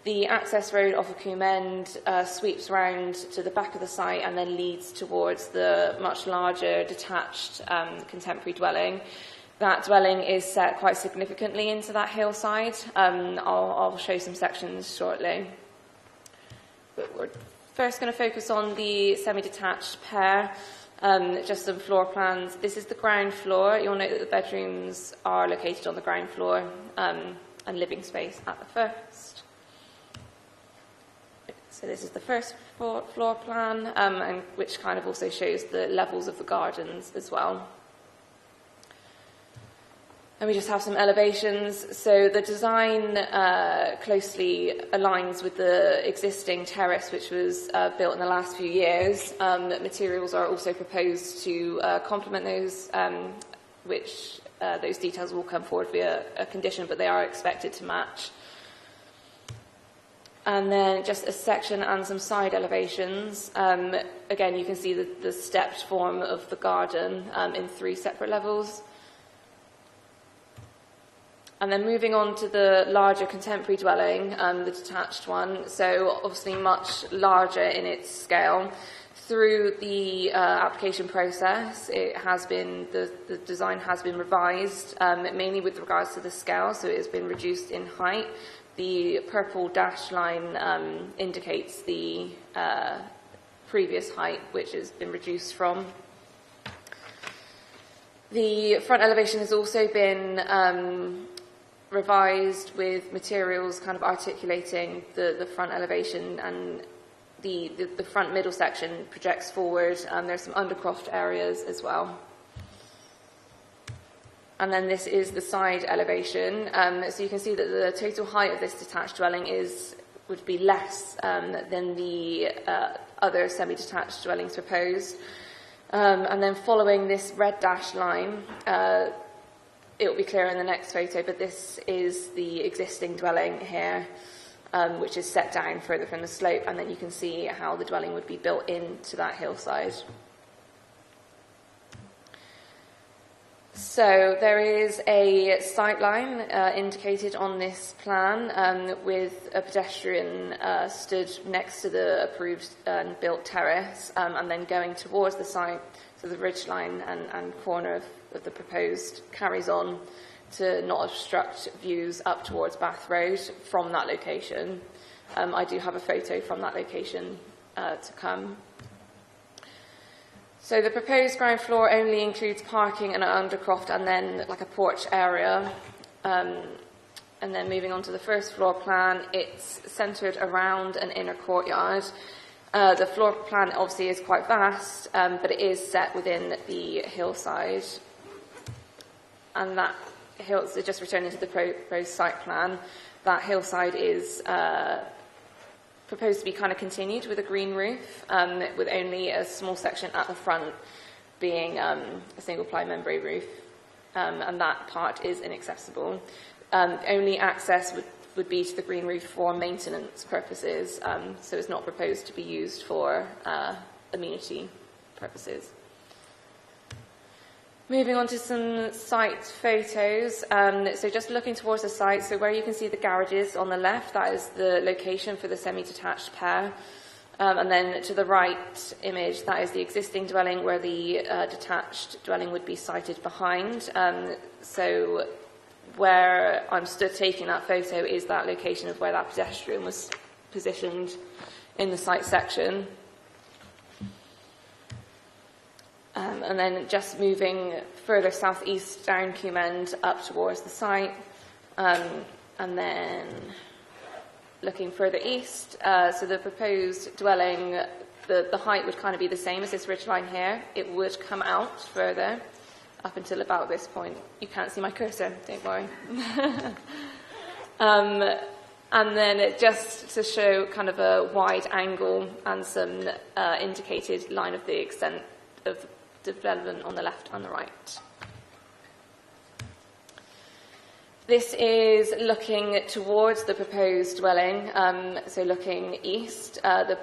The access road off of Combe End sweeps round to the back of the site and then leads towards the much larger detached contemporary dwelling. That dwelling is set quite significantly into that hillside. I'll show some sections shortly. But we're first going to focus on the semi-detached pair, just some floor plans. This is the ground floor. You'll note that the bedrooms are located on the ground floor and living space at the first. So this is the first floor plan, and which kind of also shows the levels of the gardens as well. And we just have some elevations. So the design closely aligns with the existing terrace, which was built in the last few years. Materials are also proposed to complement those, which those details will come forward via a condition, but they are expected to match. And then just a section and some side elevations. Again, you can see the stepped form of the garden in 3 separate levels. And then moving on to the larger contemporary dwelling, the detached one, so obviously much larger in its scale. Through the application process, it has been, the design has been revised, mainly with regards to the scale, so it has been reduced in height. The purple dashed line indicates the previous height, which has been reduced from. The front elevation has also been revised with materials kind of articulating the front elevation, and the front middle section projects forward. There's some undercroft areas as well. And then this is the side elevation. So you can see that the total height of this detached dwelling would be less than the other semi-detached dwellings proposed. And then following this red dashed line, it will be clearer in the next photo, but this is the existing dwelling here, which is set down further from the slope, and then you can see how the dwelling would be built into that hillside. So there is a sight line indicated on this plan with a pedestrian stood next to the approved and built terrace, and then going towards the site, so the ridge line and corner of the proposed carries on to not obstruct views up towards Bath Road from that location. I do have a photo from that location to come. So the proposed ground floor only includes parking and an undercroft and then like a porch area. And then moving on to the first floor plan, it's centred around an inner courtyard. The floor plan obviously is quite vast, but it is set within the hillside. And that hill, so just returning to the proposed site plan, that hillside is proposed to be kind of continued with a green roof, with only a small section at the front being a single-ply membrane roof, and that part is inaccessible. Only access would be to the green roof for maintenance purposes, so it's not proposed to be used for amenity purposes. Moving on to some site photos. So just looking towards the site, so where you can see the garages on the left, that is the location for the semi-detached pair. And then to the right image, that is the existing dwelling where the detached dwelling would be sited behind. So where I'm stood taking that photo is that location of where that pedestrian was positioned in the site section. And then just moving further southeast down Combe End up towards the site, and then looking further east, so the proposed dwelling, the height would kind of be the same as this ridgeline here. It would come out further up until about this point. You can't see my cursor, don't worry. And then just to show kind of a wide angle and some indicated line of the extent of development on the left and the right. This is looking towards the proposed dwelling, so looking east. The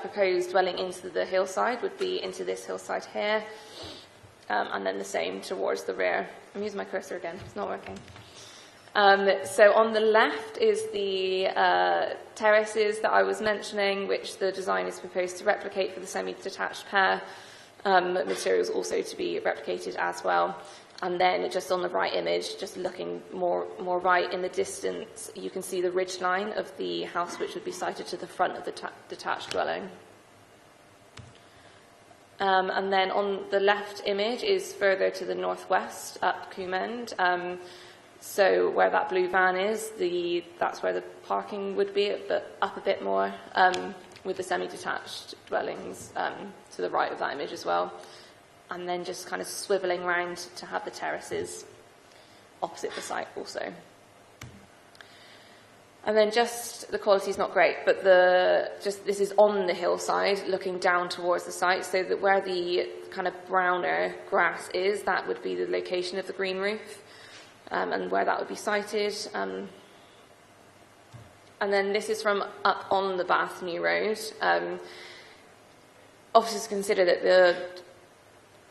proposed dwelling into the hillside would be into this hillside here, and then the same towards the rear. I'm using my cursor again, it's not working. So on the left is the terraces that I was mentioning, which the design is proposed to replicate for the semi-detached pair. Materials also to be replicated as well. And then just on the right image, just looking more right in the distance, you can see the ridge line of the house which would be sited to the front of the detached dwelling. And then on the left image is further to the northwest, up Combe End. So where that blue van is, that's where the parking would be, but up a bit more, with the semi-detached dwellings to the right of that image as well. And then just kind of swivelling round to have the terraces. opposite the site also. And then just the quality is not great, but this is on the hillside looking down towards the site, so that where the kind of browner grass is, that would be the location of the green roof, and where that would be sited. And then this is from up on the Bath New Road. Officers consider that the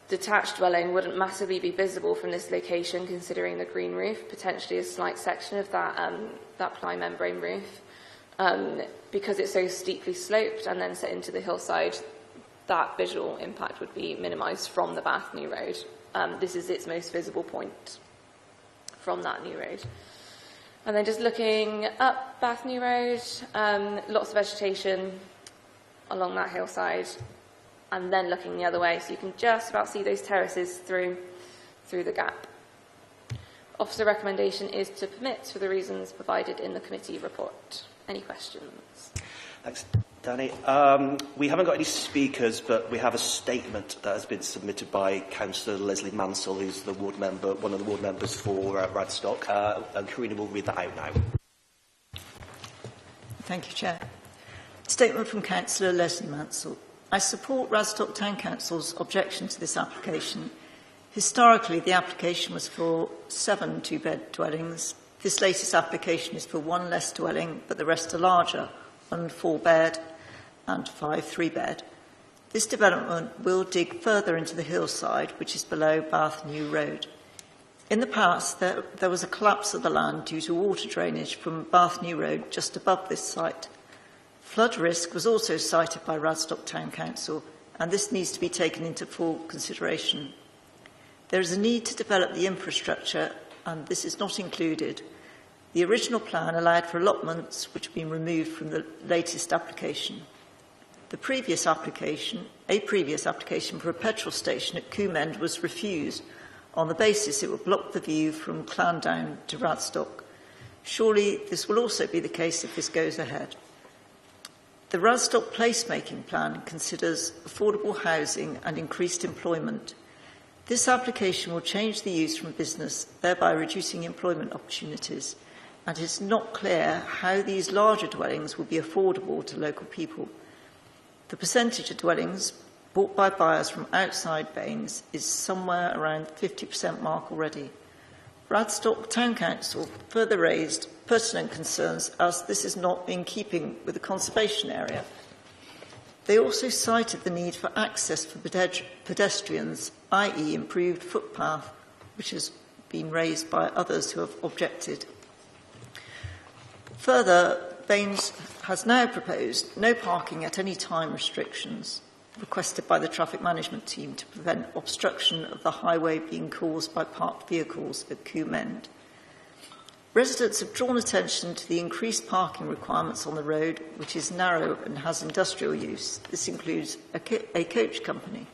detached dwelling wouldn't massively be visible from this location, considering the green roof, potentially a slight section of that ply membrane roof. Because it's so steeply sloped and then set into the hillside, that visual impact would be minimised from the Bath New Road. This is its most visible point from that new road. And then just looking up Bath New Road, lots of vegetation along that hillside, and then looking the other way, so you can just about see those terraces through the gap. Officer recommendation is to permit for the reasons provided in the committee report. Any questions? Thanks, Danny. We haven't got any speakers, but we have a statement that has been submitted by Councillor Leslie Mansell, who's the ward member, one of the ward members for Radstock, and Karina will read that out now. Thank you, Chair. Statement from Councillor Leslie Mansell. I support Radstock Town Council's objection to this application. Historically, the application was for 7 two-bed dwellings. This latest application is for 1 less dwelling, but the rest are larger, 1 4-bed and 5 3-bed. This development will dig further into the hillside, which is below Bath New Road. In the past, there was a collapse of the land due to water drainage from Bath New Road just above this site. Flood risk was also cited by Radstock Town Council, and this needs to be taken into full consideration. There is a need to develop the infrastructure, and this is not included. The original plan allowed for allotments which have been removed from the latest application. A previous application for a petrol station at Combe End was refused on the basis it would block the view from Clandown to Radstock. Surely this will also be the case if this goes ahead. The Radstock placemaking plan considers affordable housing and increased employment. This application will change the use from business, thereby reducing employment opportunities, and it is not clear how these larger dwellings will be affordable to local people. The percentage of dwellings bought by buyers from outside Baines is somewhere around the 50% mark already. Radstock Town Council further raised pertinent concerns as this is not in keeping with the conservation area. They also cited the need for access for pedestrians, i.e. improved footpath, which has been raised by others who have objected. Further, Baines has now proposed no parking at any time restrictions requested by the traffic management team to prevent obstruction of the highway being caused by parked vehicles at Combe End. Residents have drawn attention to the increased parking requirements on the road, which is narrow and has industrial use. This includes a coach company.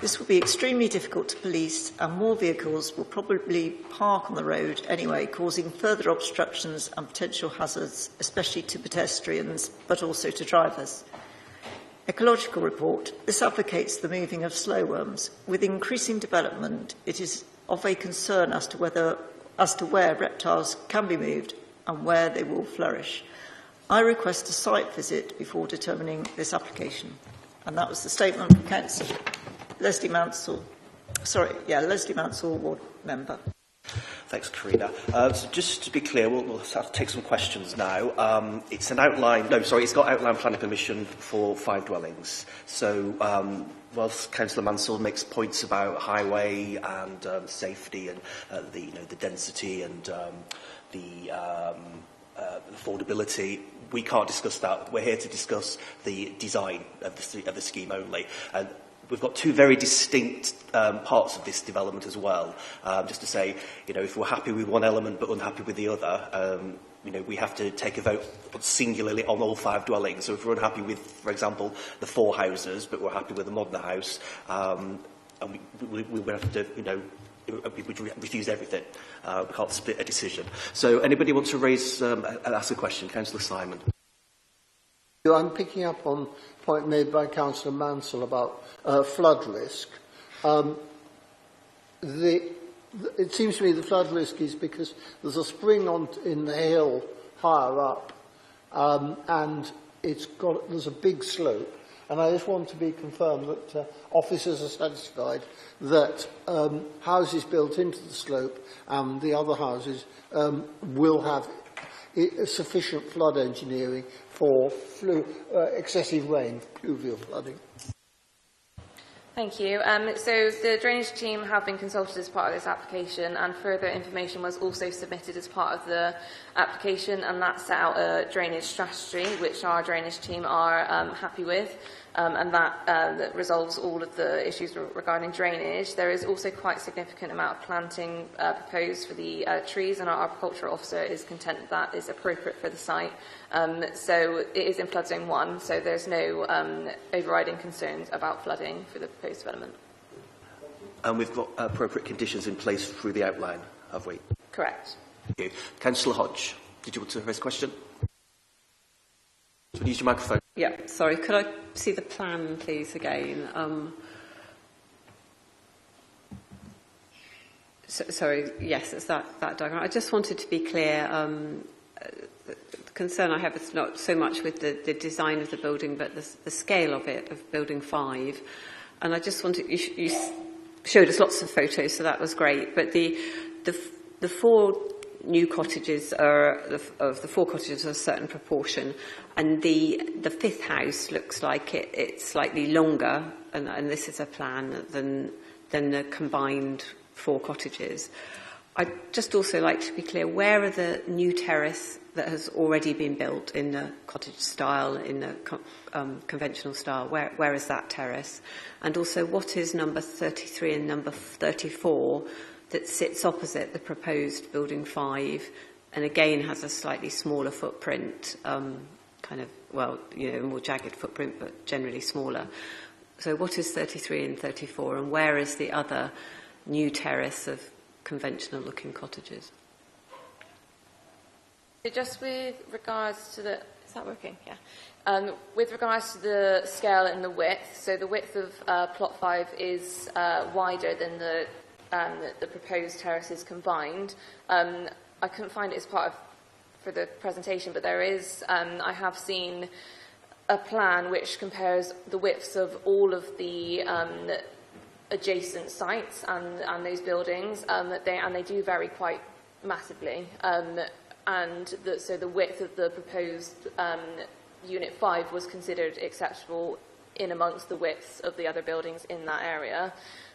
This will be extremely difficult to police, and more vehicles will probably park on the road anyway, causing further obstructions and potential hazards, especially to pedestrians, but also to drivers. Ecological report. This advocates the moving of slowworms. With increasing development, it is of a concern as to where reptiles can be moved and where they will flourish. I request a site visit before determining this application. And that was the statement from Councillor Leslie Mansell. Leslie Mansell, ward member. Thanks, Karina. So just to be clear, we'll have to take some questions now. It's got outline planning permission for 5 dwellings. So whilst Councillor Mansell makes points about highway and safety and the density and the affordability, we can't discuss that. We're here to discuss the design of the scheme only. And we've got 2 very distinct parts of this development as well. Just to say, if we're happy with one element but unhappy with the other, we have to take a vote singularly on all 5 dwellings. So if we're unhappy with, for example, the 4 houses, but we're happy with the modern house, and we would have to, we would refuse everything. We can't split a decision. So anybody want to ask a question? Councillor Simon. I'm picking up on a point made by Councillor Mansell about flood risk. The it seems to me the flood risk is because there's a spring in the hill higher up, and there's a big slope. And I just want to be confirmed that officers are satisfied that houses built into the slope and the other houses will have sufficient flood engineering for excessive rain, fluvial flooding. Thank you. So the drainage team have been consulted as part of this application, and further information was also submitted as part of the application, and that set out a drainage strategy which our drainage team are happy with, and that resolves all of the issues regarding drainage. There is also quite a significant amount of planting proposed for the trees, and our agricultural officer is content that is appropriate for the site. So it is in flood zone 1, so there's no overriding concerns about flooding for the proposed development. And we've got appropriate conditions in place through the outline, have we? Correct. Thank you. Councillor Hodge, did you want to raise a question? So use your microphone. Yeah, sorry, could I see the plan, please, again? Sorry, yes, it's that diagram. I just wanted to be clear. The concern I have is not so much with the design of the building, but the scale of it, of Building 5. And I just wanted, you showed us lots of photos, so that was great. But the 4 new cottages of the 4 cottages are a certain proportion, and the 5th house looks like it's slightly longer, and this is a plan than the combined 4 cottages. I'd just also like to be clear, where are the new terrace that has already been built in the cottage style, in the conventional style? Where is that terrace? And also, what is number 33 and number 34 that sits opposite the proposed Building 5, and again has a slightly smaller footprint, more jagged footprint, but generally smaller. So what is 33 and 34, and where is the other new terrace of conventional-looking cottages? So just with regards to the... Is that working? Yeah. With regards to the scale and the width, so the width of Plot 5 is wider than the proposed terraces combined. I couldn't find it as part of for the presentation, but there is, I have seen a plan which compares the widths of all of the adjacent sites and those buildings, and they do vary quite massively. So the width of the proposed Unit 5 was considered acceptable in amongst the widths of the other buildings in that area.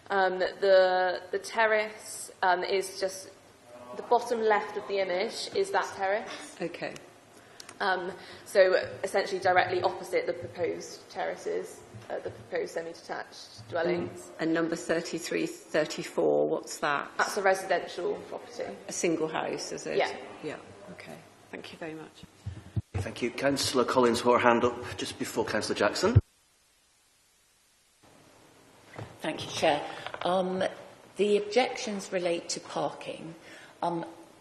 The terrace is just the bottom left of the image is that terrace. Okay. So essentially directly opposite the proposed terraces, the proposed semi-detached dwellings. And number 33, 34, what's that? That's a residential property. A single house, is it? Yeah. Yeah, okay. Thank you very much. Thank you. Councillor Collins, put her hand up just before Councillor Jackson. Thank you, Chair. The objections relate to parking.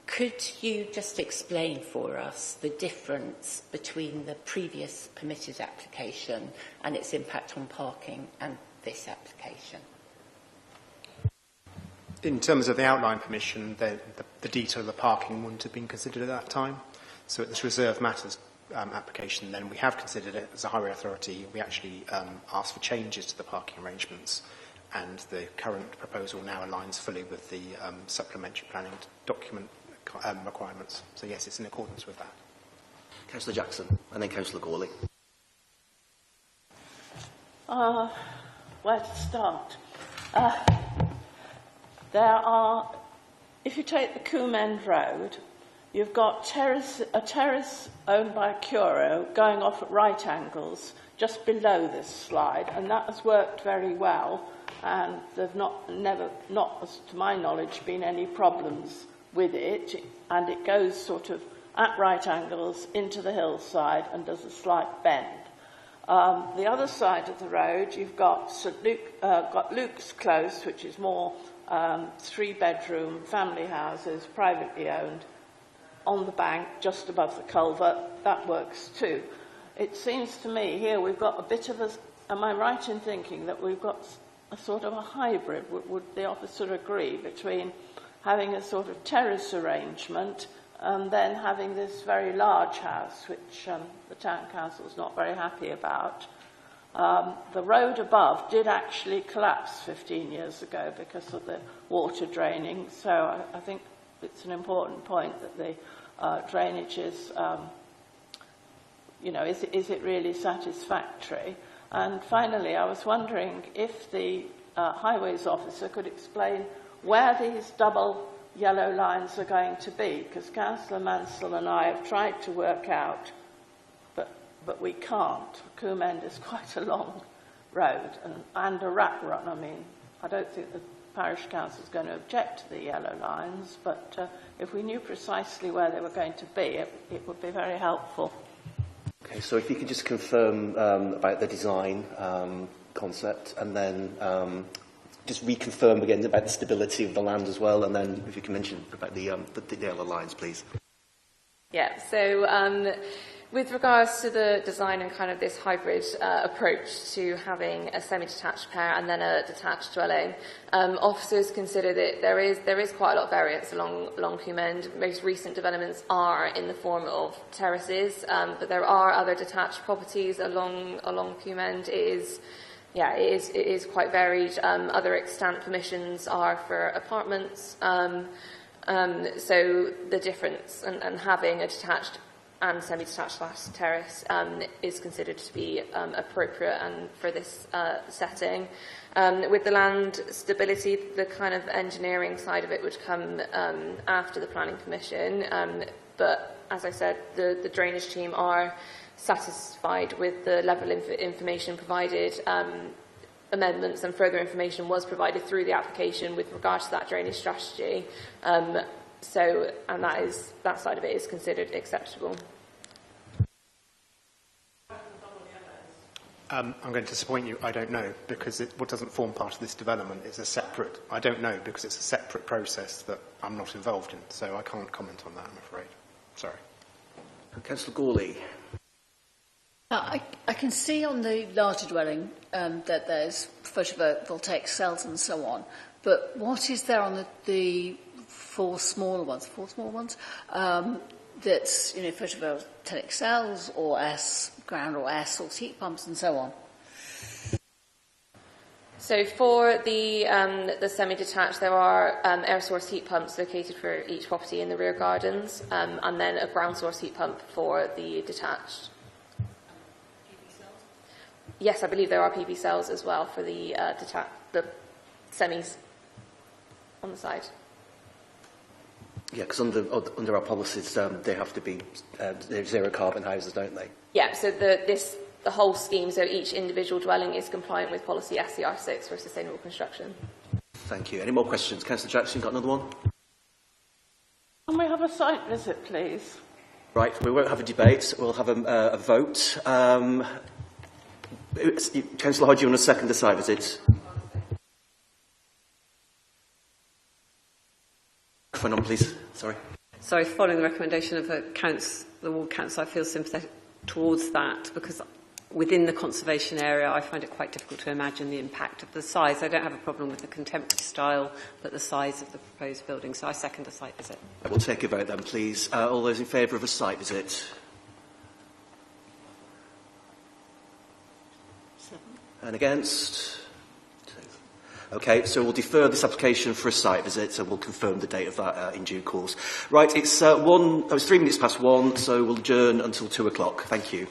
Could you just explain for us the difference between the previous permitted application and its impact on parking and this application? In terms of the outline permission, the detail of the parking wouldn't have been considered at that time. So at this reserve matters application, then we have considered it as a highway authority. We actually asked for changes to the parking arrangements, and the current proposal now aligns fully with the supplementary planning document requirements. So yes, it's in accordance with that. Councillor Jackson, and then Councillor Gawley. Where to start? There are, if you take the Coombe End Road, you've got a terrace owned by Curo going off at right angles just below this slide, and that has worked very well, and there've not, as to my knowledge, been any problems with it, and it goes sort of at right angles into the hillside and does a slight bend. The other side of the road, you've got Luke's Close, which is more 3-bedroom family houses, privately owned, on the bank, just above the culvert. That works too. It seems to me here we've got a bit of a, am I right in thinking that we've got a sort of a hybrid, would the officer agree, between having a sort of terrace arrangement, and then having this very large house, which the town council is not very happy about. The road above did actually collapse 15 years ago because of the water draining, so I think it's an important point that the drainage is, is it really satisfactory? And finally, I was wondering if the highways officer could explain where these double yellow lines are going to be, because Councillor Mansell and I have tried to work out, but we can't. Coombe End is quite a long road and a rat run. I mean, I don't think the parish council is going to object to the yellow lines, but if we knew precisely where they were going to be, it would be very helpful. Okay, so if you could just confirm about the design concept, and then just reconfirm again about the stability of the land as well, and then if you can mention about the yellow lines, please. Yeah, so with regards to the design and kind of this hybrid approach to having a semi-detached pair and then a detached dwelling, officers consider that there is quite a lot of variance along Coombe End. Most recent developments are in the form of terraces, but there are other detached properties along Coombe End. It is quite varied. Other extant permissions are for apartments. So the difference and having a detached and semi-detached terrace is considered to be appropriate and for this setting. With the land stability, the kind of engineering side of it would come after the planning permission. But as I said, the drainage team are satisfied with the level of information provided. Amendments and further information was provided through the application with regard to that drainage strategy. And that side of it is considered acceptable. I'm going to disappoint you. I don't know, because what doesn't form part of this development is a separate. I don't know because it's a separate process that I'm not involved in, so I can't comment on that, I'm afraid. Sorry. Councillor Gawley. I can see on the larger dwelling that there's photovoltaic cells and so on, but what is there on the four smaller ones, that's, photovoltaic cells or ground or air source heat pumps and so on? So for the semi-detached, there are air source heat pumps located for each property in the rear gardens, and then a ground source heat pump for the detached. Yes, I believe there are PV cells as well for the semis on the side. Yeah, because under our policies, they have to be they're zero carbon houses, don't they? Yeah, so the whole scheme, so each individual dwelling is compliant with policy SCR6 for sustainable construction. Thank you. Any more questions? Councillor Jackson, got another one? Can we have a site visit, please? Right, we won't have a debate. We'll have a vote. Councillor Hodge, you want to second the site visit? Microphone on, please. Sorry. Sorry, following the recommendation of the ward council, I feel sympathetic towards that because within the conservation area, I find it quite difficult to imagine the impact of the size. I don't have a problem with the contemporary style, but the size of the proposed building. So I second the site visit. We'll take a vote then, please. All those in favour of a site visit? 7. And against? 2. Okay, so we'll defer this application for a site visit, and we'll confirm the date of that in due course. Right, it's 3 minutes past 1, so we'll adjourn until 2 o'clock. Thank you.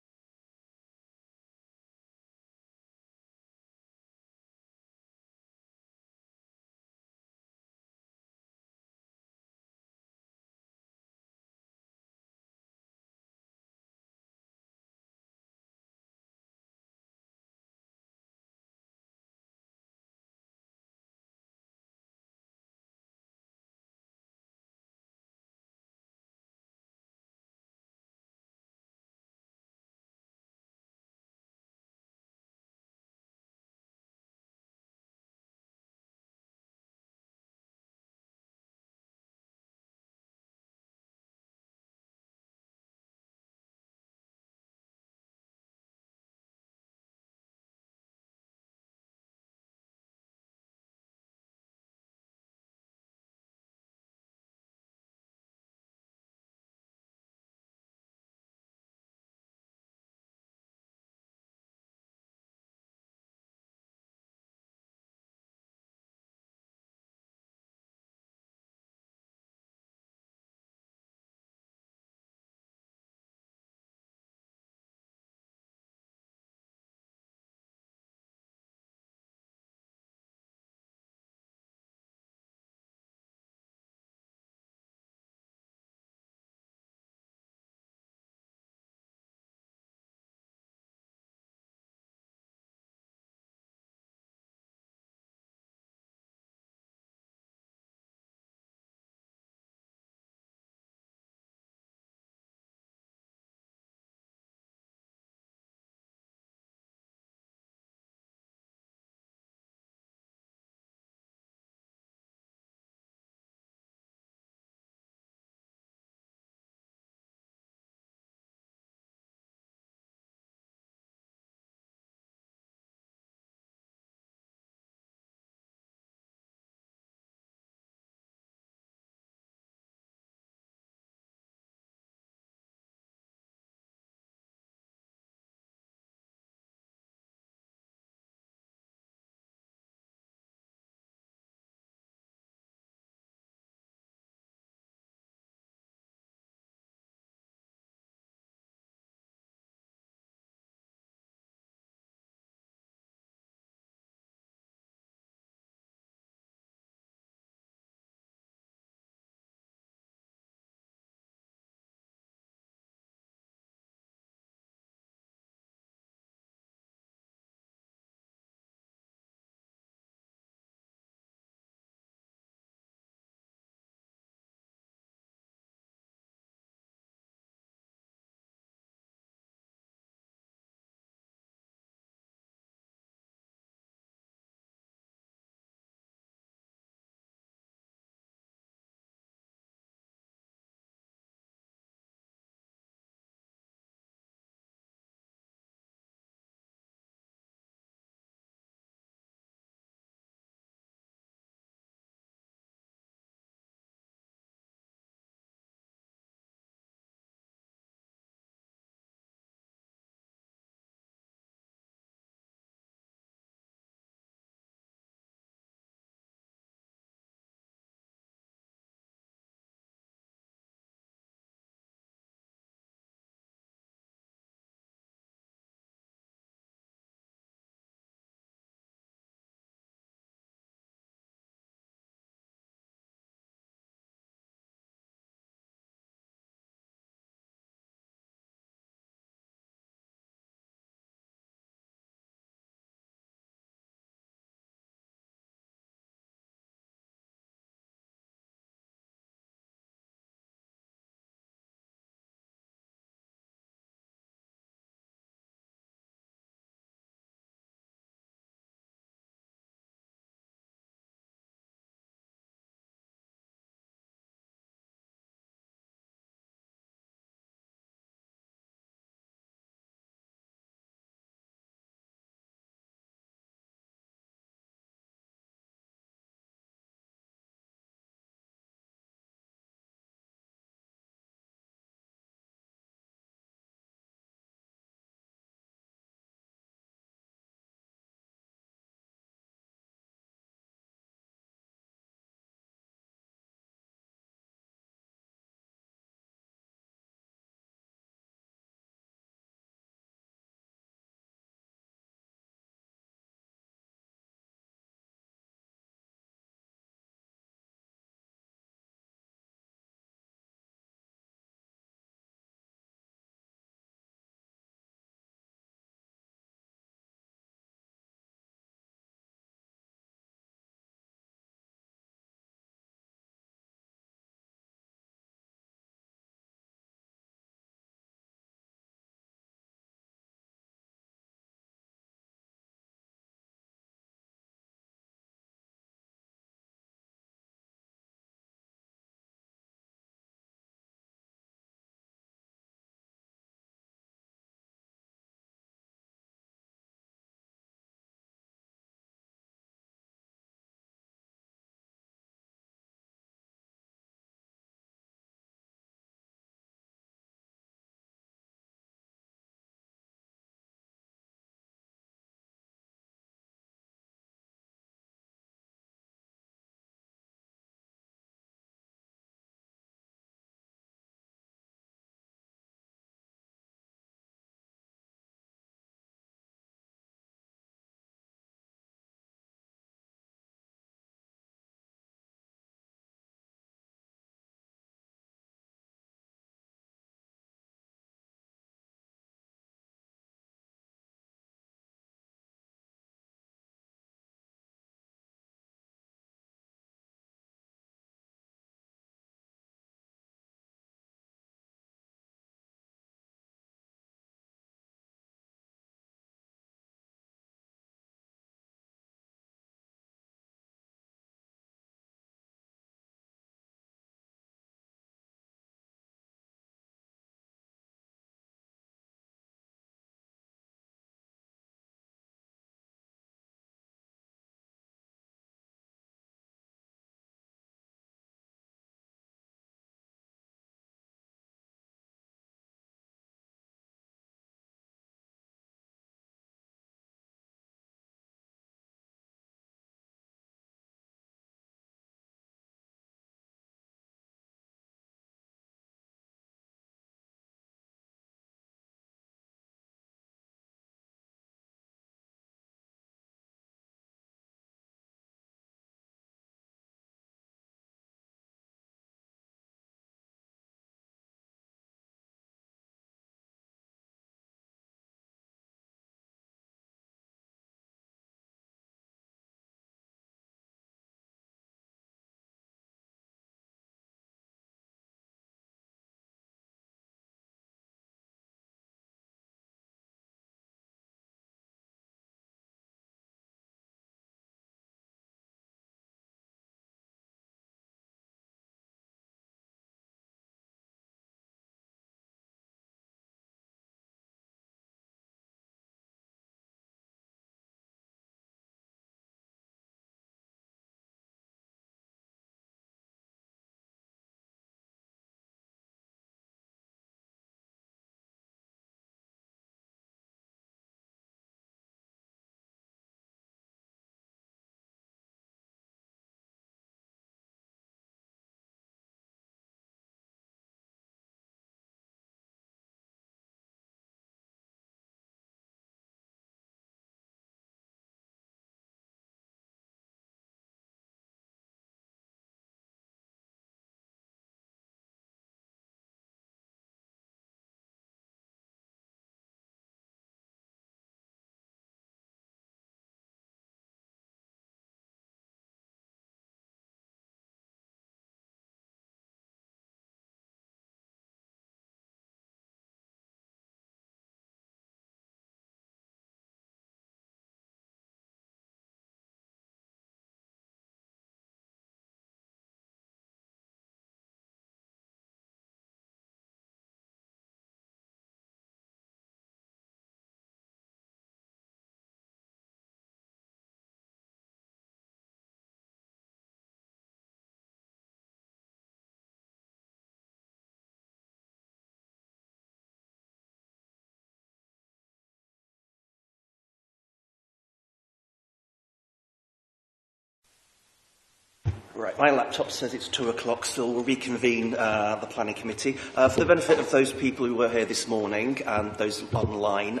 Right, my laptop says it's 2 o'clock, so we'll reconvene the Planning Committee. For the benefit of those people who were here this morning and those online,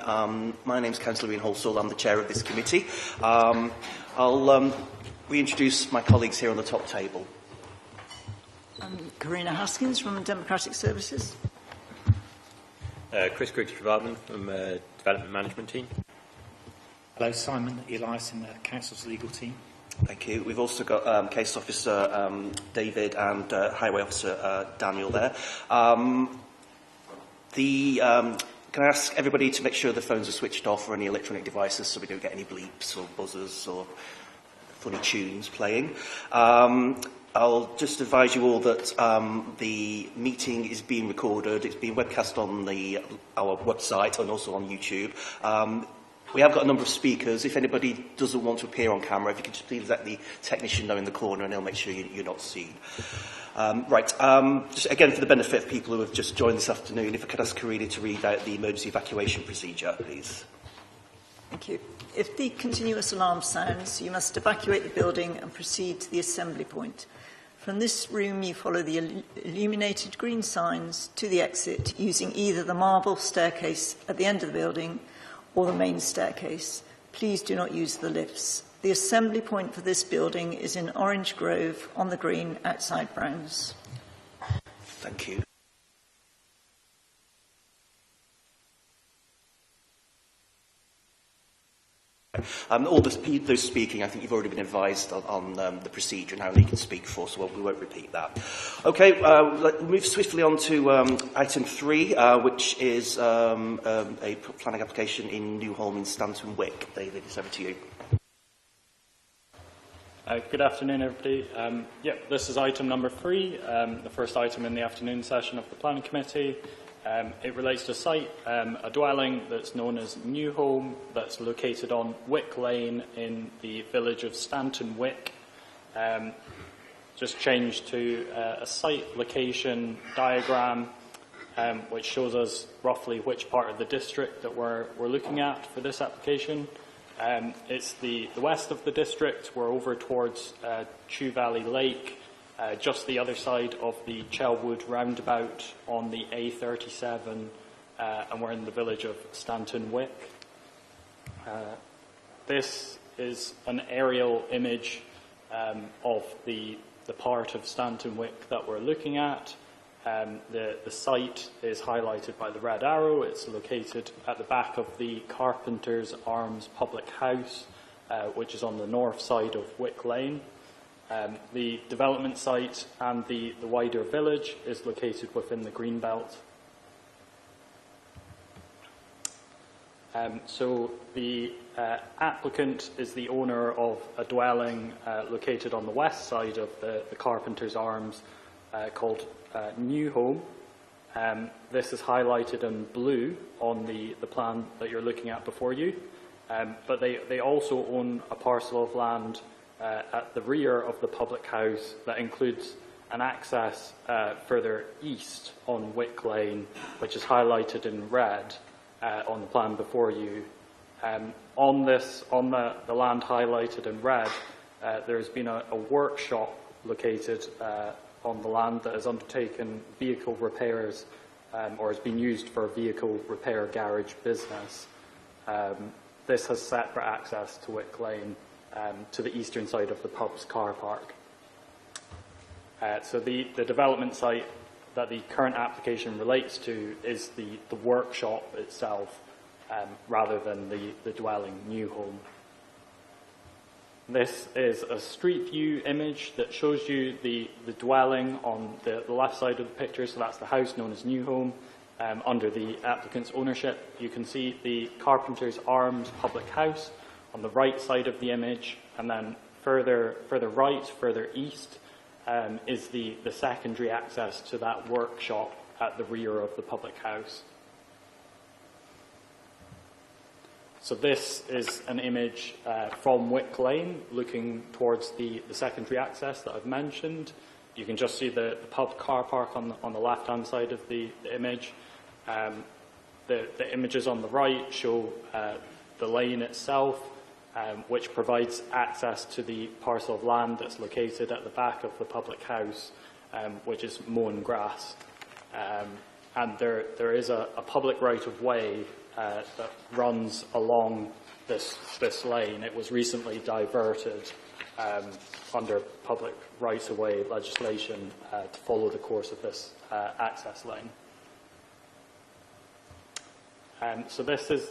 my name's Councillor Ian Halsall, I'm the chair of this committee. I'll reintroduce my colleagues here on the top table. Karina Haskins from Democratic Services. Chris Griggs-Trevarthen from Development Management Team. Hello, Simon Elias in the Council's legal team. Thank you. We've also got Case Officer David and Highway Officer Daniel there. Can I ask everybody to make sure the phones are switched off or any electronic devices so we don't get any bleeps or buzzers or funny tunes playing? I'll just advise you all that the meeting is being recorded. It's being webcast on our website and also on YouTube. We have got a number of speakers. If anybody doesn't want to appear on camera, if you could just please let the technician know in the corner and they'll make sure you're not seen. Just again, for the benefit of people who have just joined this afternoon, if I could ask Karina to read out the emergency evacuation procedure, please. Thank you. If the continuous alarm sounds, you must evacuate the building and proceed to the assembly point. From this room, you follow the illuminated green signs to the exit using either the marble staircase at the end of the building or the main staircase. Please do not use the lifts. The assembly point for this building is in Orange Grove on the green outside Browns. Thank you. All those speaking, I think you've already been advised on the procedure and how you can speak for, so we won't repeat that. Okay, we'll move swiftly on to item 3, which is a planning application in Newholme in Stanton Wick. David, it's over to you. Good afternoon, everybody. This is item number 3, the first item in the afternoon session of the Planning Committee. It relates to a site, a dwelling that's known as Newholme, that's located on Wick Lane in the village of Stanton Wick. Just changed to a site location diagram, which shows us roughly which part of the district that we're looking at for this application. It's the west of the district. We're over towards Chew Valley Lake, just the other side of the Chelwood roundabout on the A37, and we're in the village of Stanton Wick. This is an aerial image of the part of Stanton Wick that we're looking at. The site is highlighted by the red arrow. It's located at the back of the Carpenter's Arms public house, which is on the north side of Wick Lane. The development site and the wider village is located within the Greenbelt. So the applicant is the owner of a dwelling located on the west side of the Carpenter's Arms called Newholme. This is highlighted in blue on the plan that you're looking at before you. But they also own a parcel of land at the rear of the public house that includes an access further east on Wick Lane, which is highlighted in red on the plan before you. On the land highlighted in red, there has been a workshop located on the land that has undertaken vehicle repairs or has been used for a vehicle repair garage business. This has separate access to Wick Lane to the eastern side of the pub's car park. So the development site that the current application relates to is the workshop itself rather than the dwelling Newholme. This is a street view image that shows you the dwelling on the left side of the picture, so that's the house known as Newholme. Under the applicant's ownership, you can see the Carpenter's Arms public house on the right side of the image, and then further right, further east, is the secondary access to that workshop at the rear of the public house. So this is an image from Wick Lane looking towards the secondary access that I've mentioned. You can just see the pub car park on the left-hand side of the image. The images on the right show the lane itself, which provides access to the parcel of land that's located at the back of the public house, which is mown grass. And there is a public right-of-way that runs along this lane. It was recently diverted under public right-of-way legislation to follow the course of this access lane. So this is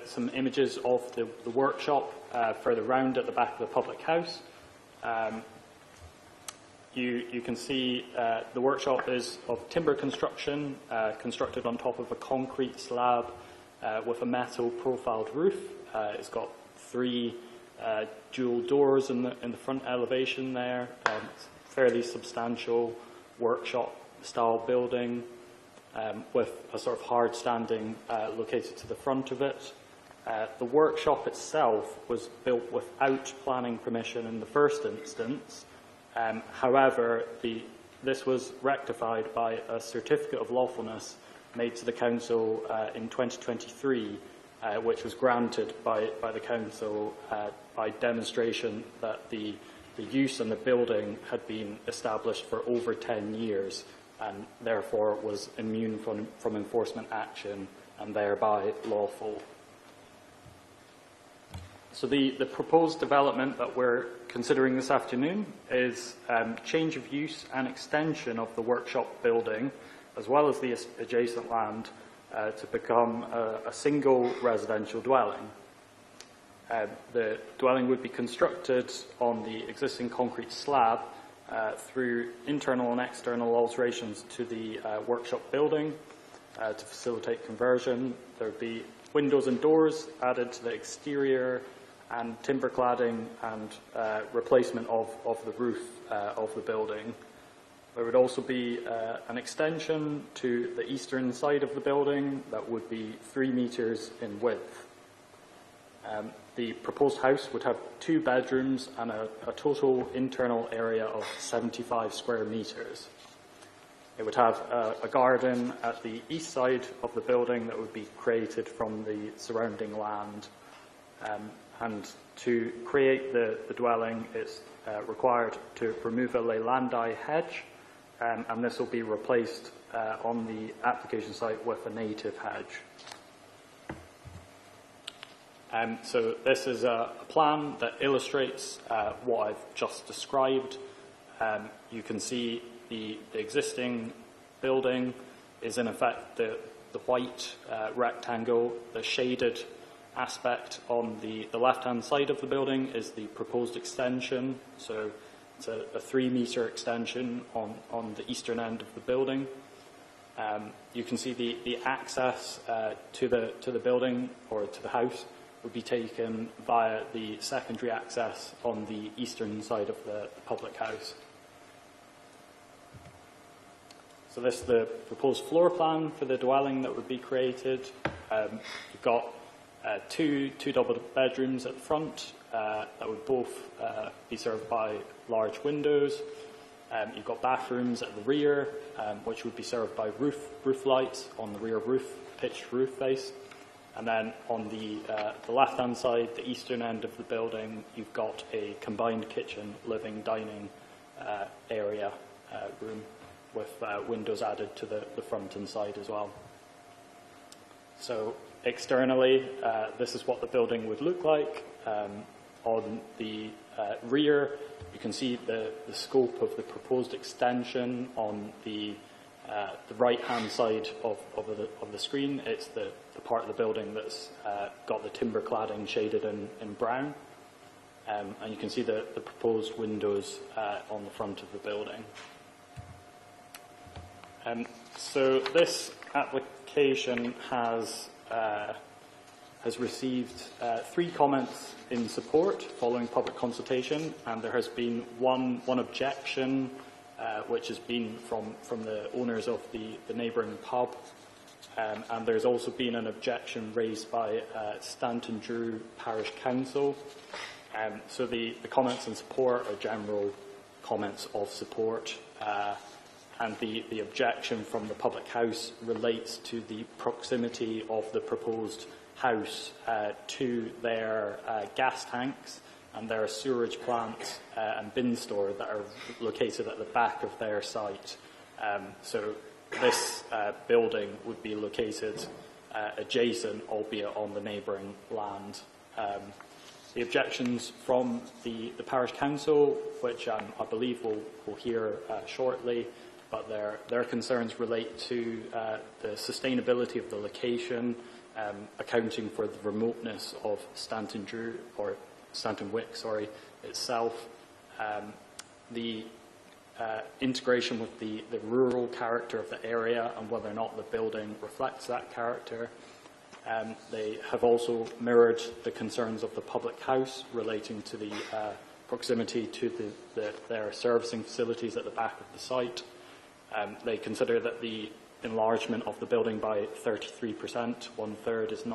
some images of the workshop further round at the back of the public house. You can see the workshop is of timber construction, constructed on top of a concrete slab with a metal profiled roof. It's got 3 dual doors in the front elevation there. It's a fairly substantial workshop style building with a sort of hard standing located to the front of it. The workshop itself was built without planning permission in the first instance. However, this was rectified by a certificate of lawfulness made to the council in 2023, which was granted by the council by demonstration that the use and the building had been established for over 10 years and therefore was immune from enforcement action and thereby lawful. So the proposed development that we're considering this afternoon is change of use and extension of the workshop building, as well as the adjacent land, to become a single residential dwelling. The dwelling would be constructed on the existing concrete slab through internal and external alterations to the workshop building to facilitate conversion. There would be windows and doors added to the exterior and timber cladding and replacement of the roof of the building. There would also be an extension to the eastern side of the building that would be 3 metres in width. The proposed house would have 2 bedrooms and a total internal area of 75 square metres. It would have a garden at the east side of the building that would be created from the surrounding land. And to create the dwelling, it's required to remove a Leylandii hedge, and this will be replaced on the application site with a native hedge. So this is a plan that illustrates what I've just described. You can see the existing building is in effect the white rectangle. The shaded aspect on the left-hand side of the building is the proposed extension. So it's a 3-metre extension on the eastern end of the building. You can see the access to the building or to the house would be taken via the secondary access on the eastern side of the public house. So this is the proposed floor plan for the dwelling that would be created. You've got 2 double bedrooms at the front that would both be served by large windows. You've got bathrooms at the rear, which would be served by roof lights on the rear roof, pitched roof face. And then on the left-hand side, the eastern end of the building, you've got a combined kitchen, living, dining area room with windows added to the front and side as well. So externally, this is what the building would look like. On the rear, you can see the scope of the proposed extension on the right-hand side of the screen. It's the part of the building that's got the timber cladding shaded in brown. And you can see the proposed windows on the front of the building. So this application has received 3 comments in support following public consultation, and there has been one objection which has been from the owners of the neighbouring pub, and there's also been an objection raised by Stanton Drew Parish Council. So the comments in support are general comments of support, and the objection from the public house relates to the proximity of the proposed house to their gas tanks and their sewerage plant and bin store that are located at the back of their site. So this building would be located adjacent, albeit on the neighbouring land. The objections from the Parish Council, which I believe we'll hear shortly, but their concerns relate to the sustainability of the location, accounting for the remoteness of Stanton Wick, itself, the integration with the rural character of the area and whether or not the building reflects that character. They have also mirrored the concerns of the public house relating to the proximity to their servicing facilities at the back of the site. They consider that the enlargement of the building by 33%, 1/3, is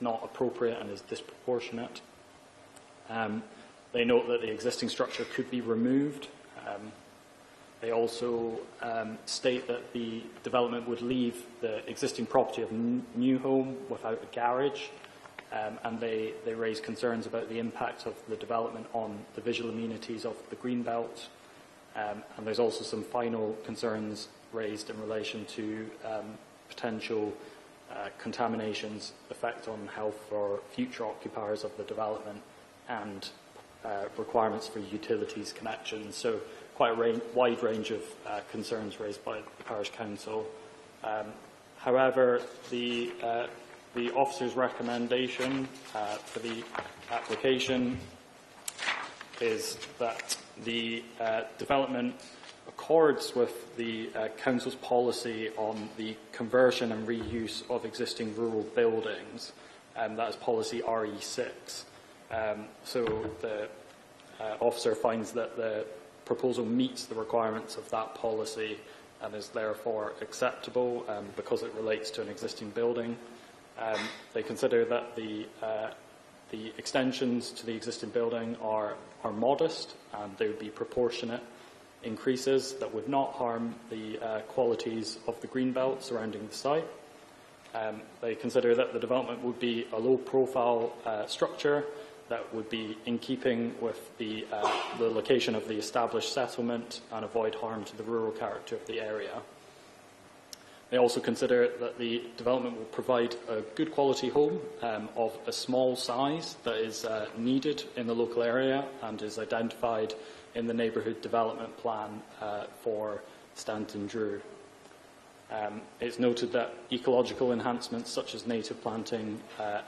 not appropriate and is disproportionate. They note that the existing structure could be removed. They also state that the development would leave the existing property of New Home without a garage, and they raise concerns about the impact of the development on the visual amenities of the Greenbelt. And there's also some final concerns raised in relation to potential contaminations, effect on health for future occupiers of the development, and requirements for utilities connections. So quite a wide range of concerns raised by the Parish Council. However, the officer's recommendation for the application is that the development accords with the Council's policy on the conversion and reuse of existing rural buildings, and that is policy RE6. So the officer finds that the proposal meets the requirements of that policy and is therefore acceptable because it relates to an existing building. They consider that the extensions to the existing building are modest and they would be proportionate increases that would not harm the qualities of the greenbelt surrounding the site. They consider that the development would be a low-profile structure that would be in keeping with the location of the established settlement and avoid harm to the rural character of the area. They also consider that the development will provide a good quality home of a small size that is needed in the local area and is identified in the neighbourhood development plan for Stanton Drew. It's noted that ecological enhancements such as native planting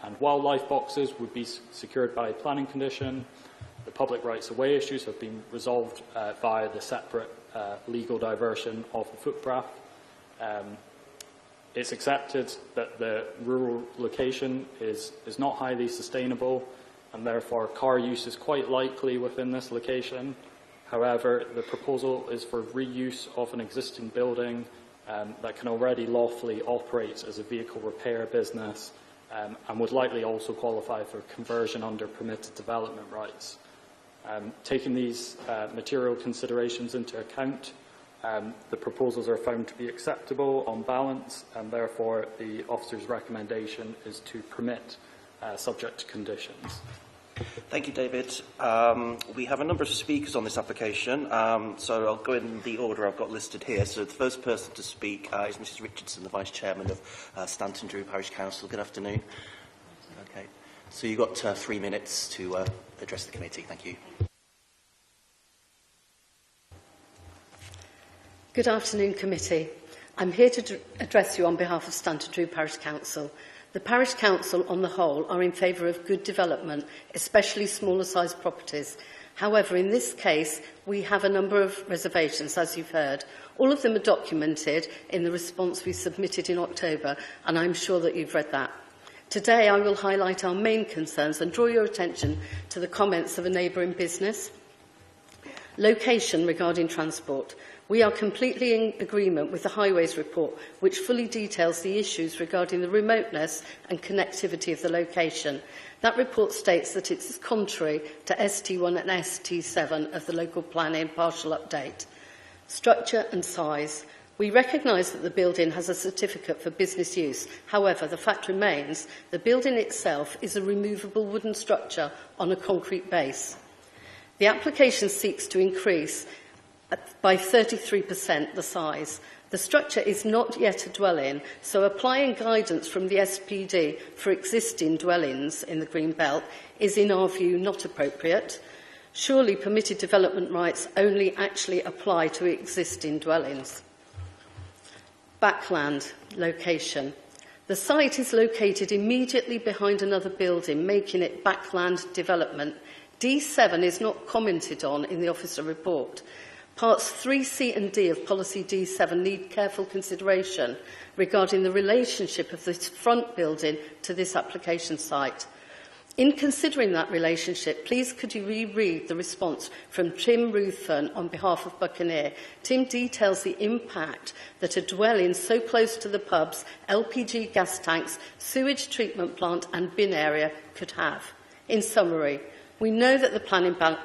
and wildlife boxes would be secured by planning condition. The public rights of way issues have been resolved via the separate legal diversion of the footpath. It's accepted that the rural location is not highly sustainable and therefore car use is quite likely within this location. However, the proposal is for reuse of an existing building that can already lawfully operate as a vehicle repair business and would likely also qualify for conversion under permitted development rights. Taking these material considerations into account, the proposals are found to be acceptable on balance, and therefore the officer's recommendation is to permit subject to conditions. Thank you, David. We have a number of speakers on this application, so I'll go in the order I've got listed here. So the first person to speak is Mrs Richardson, the Vice Chairman of Stanton Drew Parish Council. Good afternoon. Okay. So you've got 3 minutes to address the committee. Thank you. Good afternoon, committee. I'm here to address you on behalf of Stanton Drew Parish Council. The Parish Council, on the whole, are in favour of good development, especially smaller sized properties. However, in this case, we have a number of reservations, as you've heard. All of them are documented in the response we submitted in October, and I'm sure that you've read that. Today, I will highlight our main concerns and draw your attention to the comments of a neighbouring business. Location regarding transport. We are completely in agreement with the Highways report, which fully details the issues regarding the remoteness and connectivity of the location. That report states that it is contrary to ST1 and ST7 of the local planning partial update. Structure and size. We recognise that the building has a certificate for business use. However, the fact remains the building itself is a removable wooden structure on a concrete base. The application seeks to increase by 33% the size. The structure is not yet a dwelling, so applying guidance from the SPD for existing dwellings in the Green Belt is, in our view, not appropriate. Surely permitted development rights only actually apply to existing dwellings. Backland location. The site is located immediately behind another building, making it backland development. D7 is not commented on in the officer report. Parts 3C and D of Policy D7 need careful consideration regarding the relationship of this front building to this application site. In considering that relationship, please could you reread the response from Tim Ruthven on behalf of Buccaneer. Tim details the impact that a dwelling so close to the pubs, LPG gas tanks, sewage treatment plant and bin area could have. In summary, we know that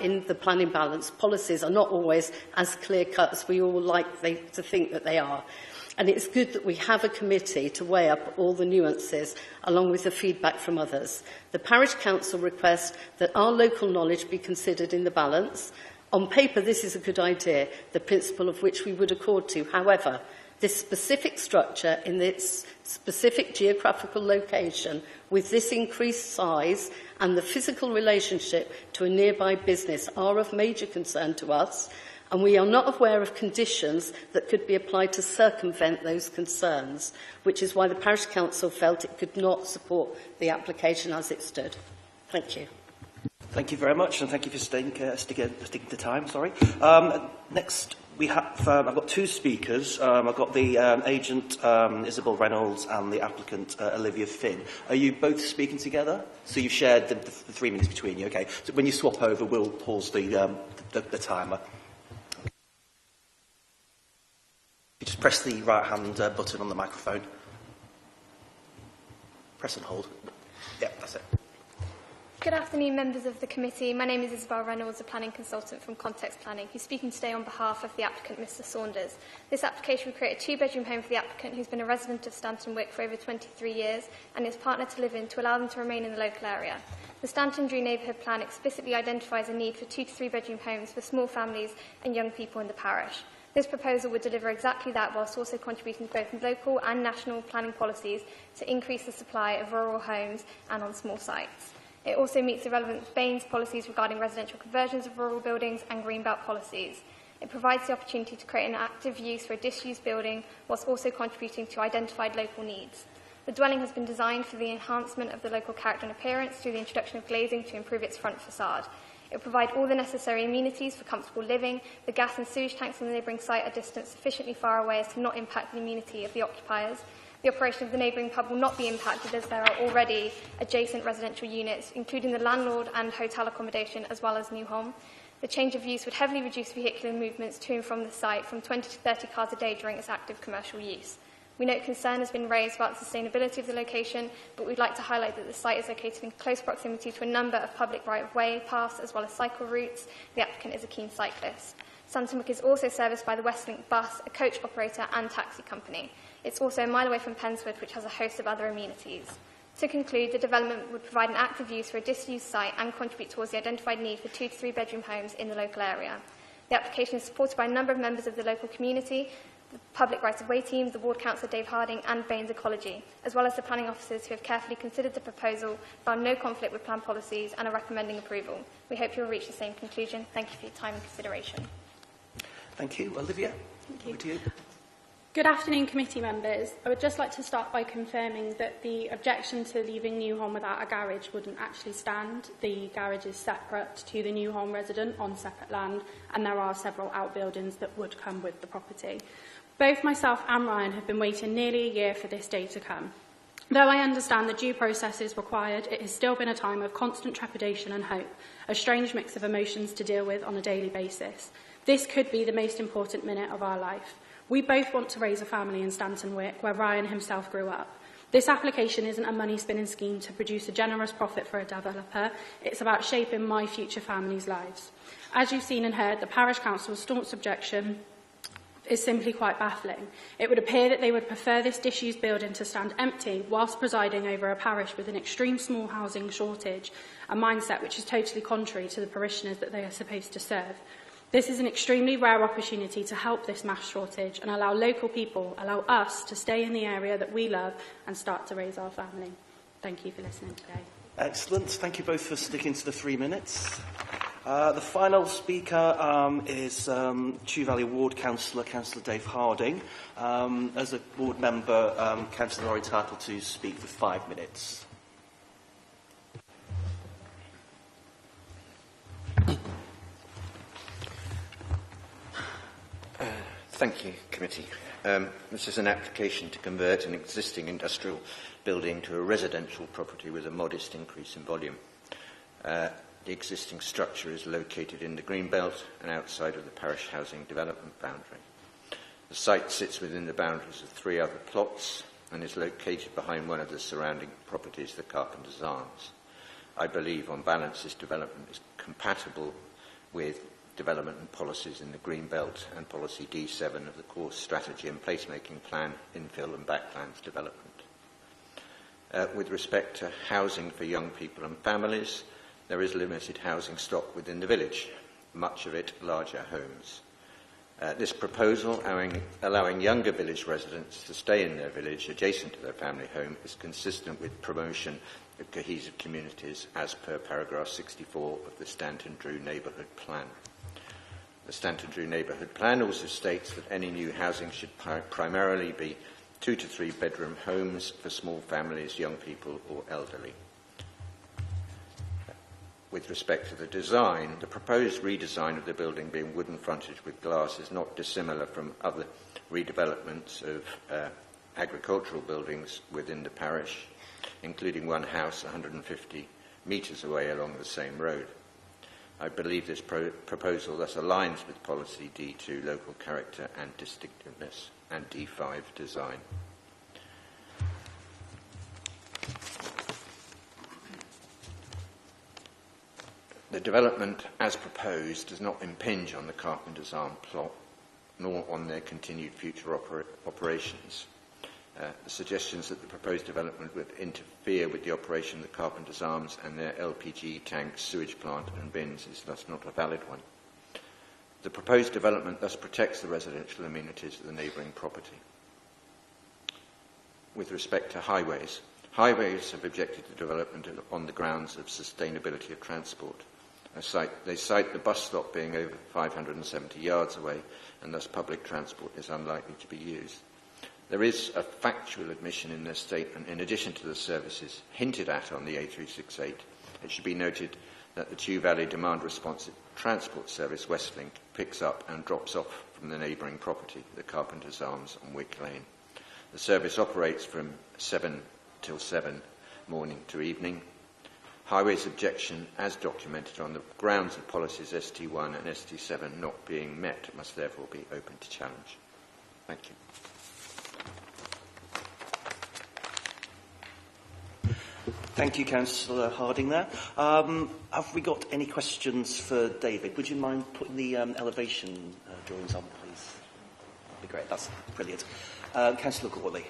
in the planning balance, policies are not always as clear-cut as we all like to think that they are. And it's good that we have a committee to weigh up all the nuances, along with the feedback from others. The Parish Council requests that our local knowledge be considered in the balance. On paper, this is a good idea, the principle of which we would accord to. However, this specific structure in its specific geographical location, with this increased size and the physical relationship to a nearby business, are of major concern to us, and we are not aware of conditions that could be applied to circumvent those concerns, which is why the Parish Council felt it could not support the application as it stood. Thank you. Thank you very much, and thank you for sticking to time. Next, we have, I've got two speakers. I've got the agent, Isabel Reynolds, and the applicant, Olivia Finn. Are you both speaking together? So you've shared the 3 minutes between you, okay. So when you swap over, we'll pause the timer. You just press the right-hand button on the microphone. Press and hold. Yeah, that's it. Good afternoon, members of the committee. My name is Isabel Reynolds, a planning consultant from Context Planning, who's speaking today on behalf of the applicant, Mr Saunders. This application would create a two-bedroom home for the applicant, who's been a resident of Stanton Wick for over 23 years, and his partner to live in, to allow them to remain in the local area. The Stanton Drew neighbourhood plan explicitly identifies a need for 2 to 3 bedroom homes for small families and young people in the parish. This proposal would deliver exactly that, whilst also contributing to both local and national planning policies to increase the supply of rural homes and on small sites. It also meets the relevant Baines policies regarding residential conversions of rural buildings and greenbelt policies. It provides the opportunity to create an active use for a disused building, whilst also contributing to identified local needs. The dwelling has been designed for the enhancement of the local character and appearance through the introduction of glazing to improve its front facade. It will provide all the necessary amenities for comfortable living. The gas and sewage tanks on the neighbouring site are distanced sufficiently far away as to not impact the amenity of the occupiers. The operation of the neighbouring pub will not be impacted, as there are already adjacent residential units, including the landlord and hotel accommodation, as well as New Home. The change of use would heavily reduce vehicular movements to and from the site from 20 to 30 cars a day during its active commercial use. We note concern has been raised about the sustainability of the location, but we'd like to highlight that the site is located in close proximity to a number of public right-of-way paths as well as cycle routes. The applicant is a keen cyclist. Stanton Wick is also serviced by the Westlink bus, a coach operator and taxi company. It's also a mile away from Penswood, which has a host of other amenities. To conclude, the development would provide an active use for a disused site and contribute towards the identified need for 2 to 3 bedroom homes in the local area. The application is supported by a number of members of the local community, the Public Rights of Way team, the Ward Councillor Dave Harding and Baines Ecology, as well as the planning officers who have carefully considered the proposal, found no conflict with plan policies and are recommending approval. We hope you will reach the same conclusion. Thank you for your time and consideration. Thank you. Olivia, over to you. Good afternoon, committee members. I would just like to start by confirming that the objection to leaving New Home without a garage wouldn't actually stand. The garage is separate to the New Home resident on separate land, and there are several outbuildings that would come with the property. Both myself and Ryan have been waiting nearly a year for this day to come. Though I understand the due process is required, it has still been a time of constant trepidation and hope, a strange mix of emotions to deal with on a daily basis. This could be the most important minute of our life. We both want to raise a family in Stanton Wick, where Ryan himself grew up. This application isn't a money-spinning scheme to produce a generous profit for a developer. It's about shaping my future family's lives. As you've seen and heard, the Parish Council's staunch objection is simply quite baffling. It would appear that they would prefer this disused building to stand empty whilst presiding over a parish with an extreme small housing shortage, a mindset which is totally contrary to the parishioners that they are supposed to serve. This is an extremely rare opportunity to help this mass shortage and allow local people, allow us to stay in the area that we love and start to raise our family. Thank you for listening today. Excellent. Thank you both for sticking to the 3 minutes. The final speaker is Chew Valley Ward Councillor, Councillor Dave Harding. As a ward member, Councillor are entitled to speak for 5 minutes. Thank you, Committee. This is an application to convert an existing industrial building to a residential property with a modest increase in volume. The existing structure is located in the Greenbelt and outside of the parish housing development boundary. The site sits within the boundaries of 3 other plots and is located behind one of the surrounding properties, the Carpenter's Arms. I believe, on balance, this development is compatible with development and policies in the Greenbelt and Policy D7 of the Core Strategy and Placemaking Plan, Infill and Backlands Development. With respect to housing for young people and families, there is limited housing stock within the village, much of it larger homes. This proposal, allowing younger village residents to stay in their village adjacent to their family home, is consistent with promotion of cohesive communities as per paragraph 64 of the Stanton Drew Neighbourhood Plan. The Stanton Drew Neighbourhood Plan also states that any new housing should primarily be 2 to 3 bedroom homes for small families, young people or elderly. With respect to the design, the proposed redesign of the building being wooden frontage with glass is not dissimilar from other redevelopments of agricultural buildings within the parish, including one house 150 metres away along the same road. I believe this proposal thus aligns with Policy D2, local character and distinctiveness, and D5, design. The development, as proposed, does not impinge on the Carpenter's Arm plot, nor on their continued future operations. The suggestions that the proposed development would interfere with the operation of the Carpenter's Arms and their LPG tanks, sewage plant and bins is thus not a valid one. The proposed development thus protects the residential amenities of the neighbouring property. With respect to highways, highways have objected to development on the grounds of sustainability of transport. They cite the bus stop being over 570 yards away, and thus public transport is unlikely to be used. There is a factual admission in their statement, in addition to the services hinted at on the A368. It should be noted that the Chew Valley Demand Responsive Transport Service, Westlink, picks up and drops off from the neighbouring property, the Carpenter's Arms on Wick Lane. The service operates from 7 till 7 morning to evening. Highways objection, as documented on the grounds of policies ST1 and ST7 not being met, must therefore be open to challenge. Thank you. Thank you, Councillor Harding there. Have we got any questions for David? Would you mind putting the elevation drawings on, please? That'd be great. That's brilliant. Councillor Gorley.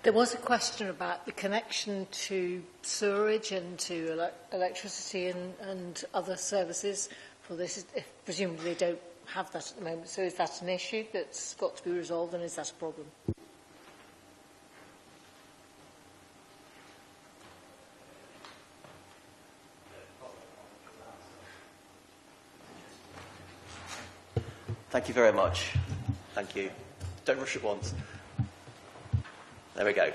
There was a question about the connection to sewerage and to electricity and other services for this. Presumably they don't have that at the moment. So is that an issue that's got to be resolved, and is that a problem? Thank you very much. Thank you. Don't rush at once. There we go.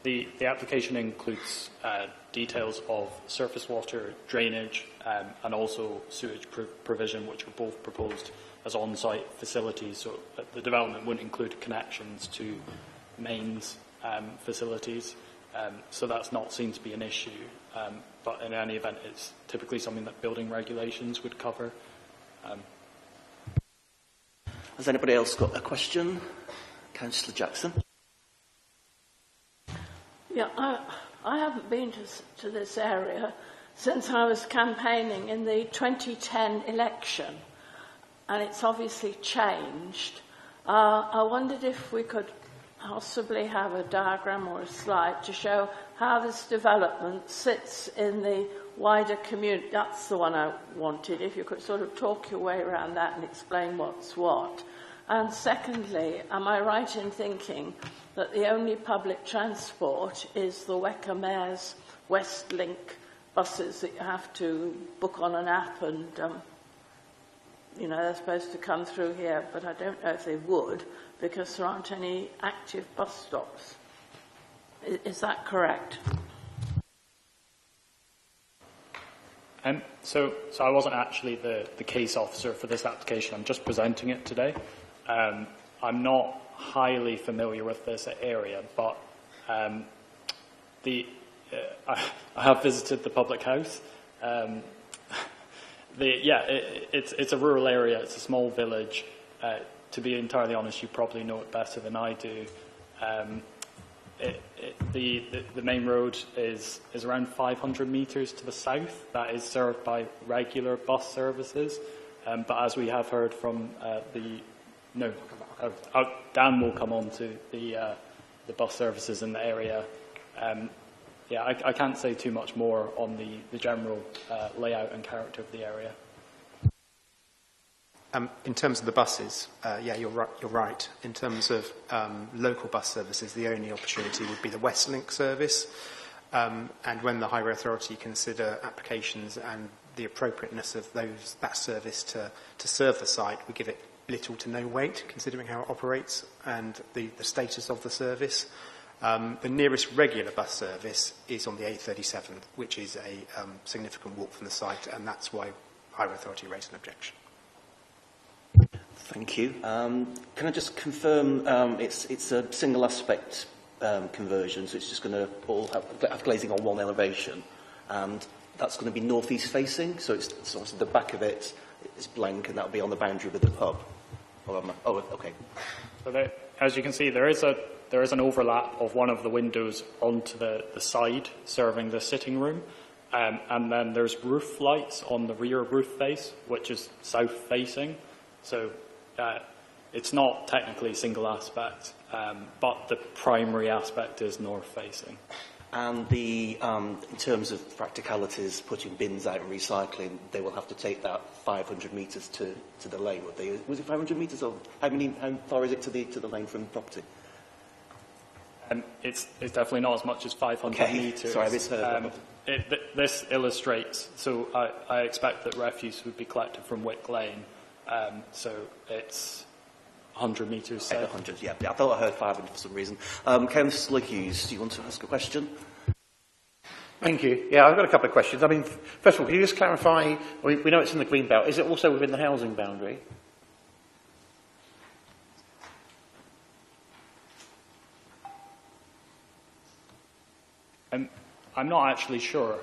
The application includes details of surface water, drainage, and also sewage provision, which are both proposed as on-site facilities. So the development wouldn't include connections to mains facilities. So that's not seen to be an issue. But in any event, it's typically something that building regulations would cover. Has anybody else got a question? Councillor Jackson. Yeah, I haven't been to this area, since I was campaigning in the 2010 election, and it's obviously changed. I wondered if we could possibly have a diagram or a slide to show how this development sits in the wider community. That's the one I wanted, if you could sort of talk your way around that and explain what's what. And secondly, am I right in thinking that the only public transport is the Wecker Mayor's Westlink buses that you have to book on an app and, they're supposed to come through here, but I don't know if they would because there aren't any active bus stops. Is that correct? So I wasn't actually the case officer for this application. I'm just presenting it today. I'm not highly familiar with this area, but I have visited the public house. It's a rural area. It's a small village. To be entirely honest, you probably know it better than I do. The main road is around 500 metres to the south. That is served by regular bus services. But as we have heard from Dan will come on to the bus services in the area. I can't say too much more on the general layout and character of the area. In terms of the buses, you're right. In terms of local bus services, the only opportunity would be the Westlink service. And when the Highway Authority consider applications and the appropriateness of that service to serve the site, we give it little to no weight, considering how it operates and the status of the service. The nearest regular bus service is on the A37, which is a significant walk from the site, and that's why Highway Authority raised an objection. Thank you. Can I just confirm it's a single aspect conversion, so it's just going to all have glazing on one elevation, and that's going to be northeast facing, so it's obviously the back of it is blank, and that'll be on the boundary with the pub. Okay. So as you can see, there is an overlap of one of the windows onto the side serving the sitting room, and then there's roof lights on the rear roof face, which is south facing. So it's not technically single aspect, but the primary aspect is north facing. And in terms of practicalities, putting bins out and recycling, they will have to take that 500 metres to the lane, would they? Was it 500 metres, or how far is it to the lane from the property? It's definitely not as much as 500 metres. Sorry, I misheard. This illustrates, so I expect that refuse would be collected from Wick Lane, so it's 100 metres south. 100, yeah. I thought I heard 500 for some reason. Councillor Hughes, do you want to ask a question? Thank you. Yeah, I've got a couple of questions. I mean, first of all, can you just clarify, we know it's in the green belt, is it also within the housing boundary? I'm not actually sure.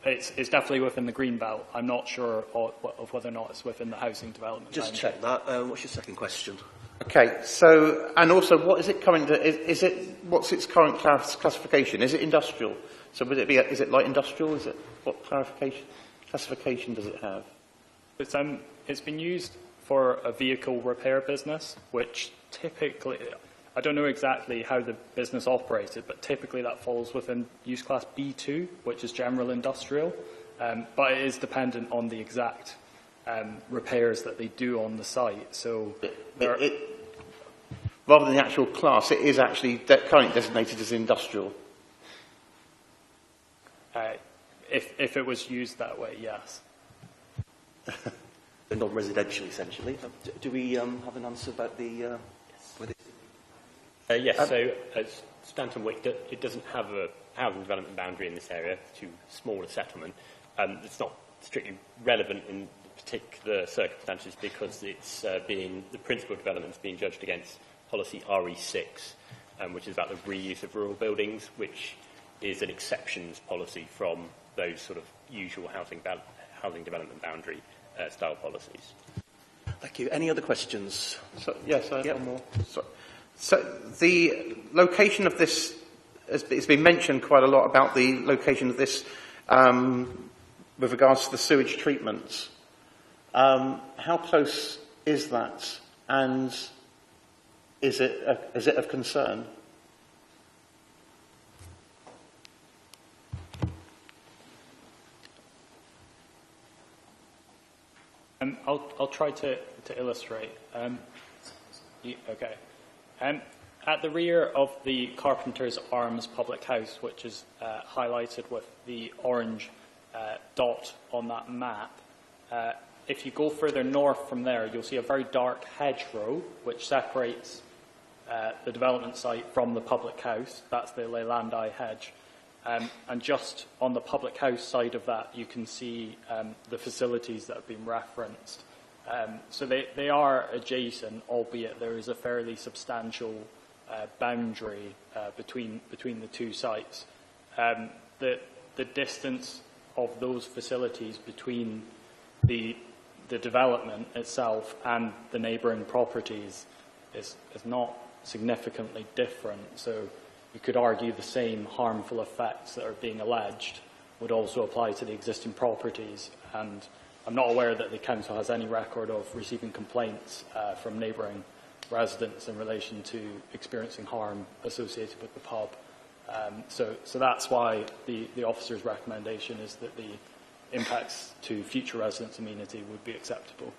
It's definitely within the green belt. I'm not sure of whether or not it's within the housing development. Just check that. What's your second question? Okay, so, and also, what is it coming to, what's its current classification? Is it industrial? So would it be, is it light industrial? What classification does it have? It's been used for a vehicle repair business, which typically, I don't know exactly how the business operated, but typically that falls within use class B2, which is general industrial, but it is dependent on the exact repairs that they do on the site. So rather than the actual class, it is actually currently designated as industrial. If it was used that way, yes. Non-residential, essentially. Do we have an answer about the... Yes, so Stanton Wick, it doesn't have a housing development boundary in this area. It's too small a settlement. It's not strictly relevant in particular circumstances because it's the principal development is being judged against policy RE6, which is about the reuse of rural buildings, which is an exceptions policy from those sort of usual housing development boundary style policies. Thank you. Any other questions? Yes, I have one more. So the location of this, it's been mentioned quite a lot about the location of this With regards to the sewage treatments, how close is that, and is it of concern? I'll try to illustrate. Okay. At the rear of the Carpenter's Arms public house, which is highlighted with the orange dot on that map, if you go further north from there, you'll see a very dark hedgerow which separates the development site from the public house. That's the Leylandi hedge. And just on the public house side of that, you can see the facilities that have been referenced. So they are adjacent, albeit there is a fairly substantial boundary between the two sites. The distance of those facilities between the development itself and the neighbouring properties is not significantly different. So you could argue the same harmful effects that are being alleged would also apply to the existing properties. And I'm not aware that the council has any record of receiving complaints from neighbouring residents in relation to experiencing harm associated with the pub. So that's why the officer's recommendation is that the impacts to future residents' amenity would be acceptable.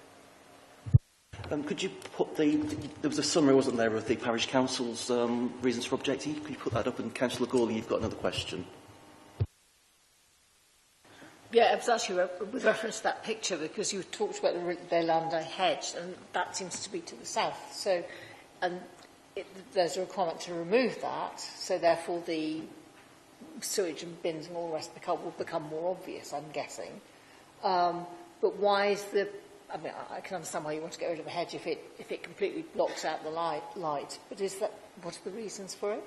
Could you put there was a summary, wasn't there, of the parish council's reasons for objecting? Could you put that up? And Councillor Gawley, you've got another question. Yeah, it was actually with reference to that picture, because you talked about the Leylandi hedge, and that seems to be to the south. So, and there's a requirement to remove that, so therefore the sewage and bins and all the rest will become more obvious, I'm guessing. But why is the... I mean, I can understand why you want to get rid of a hedge if it completely blocks out the light. But what are the reasons for it?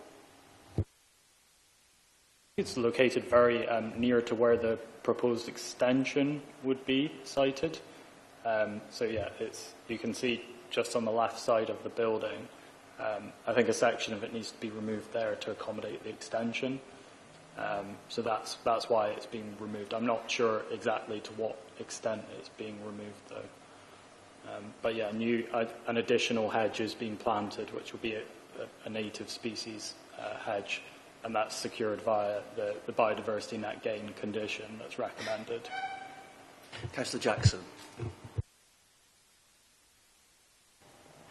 It's located very near to where the proposed extension would be sited. So yeah, you can see just on the left side of the building. I think a section of it needs to be removed there to accommodate the extension. So that's why it's being removed. I'm not sure exactly to what extent it's being removed, though. But yeah, an additional hedge is being planted, which will be a native species hedge, and that's secured via the biodiversity net gain condition that's recommended. Councillor Jackson.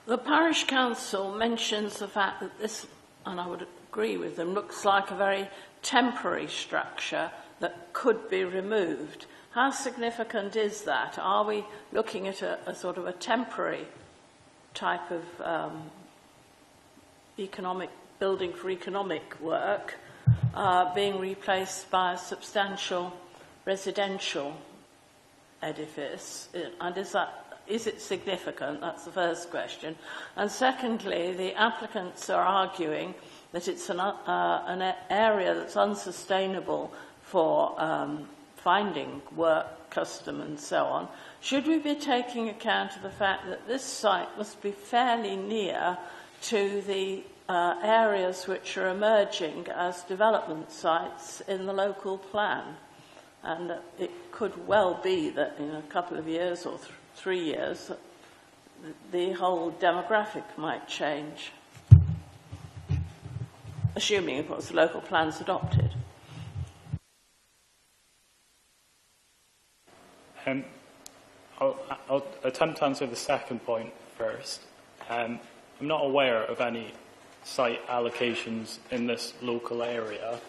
The parish council mentions the fact that this, and I would agree with them, looks like a very temporary structure that could be removed. How significant is that? Are we looking at a sort of a temporary type of economic building for economic work being replaced by a substantial residential edifice? And is it significant? That's the first question. And secondly, the applicants are arguing that it's an area that's unsustainable for finding work, custom and so on. Should we be taking account of the fact that this site must be fairly near to the areas which are emerging as development sites in the local plan? And it could well be that in a couple of years or 3 years, the whole demographic might change, assuming, of course, the local plan's adopted. I'll attempt to answer the second point first. I'm not aware of any site allocations in this local area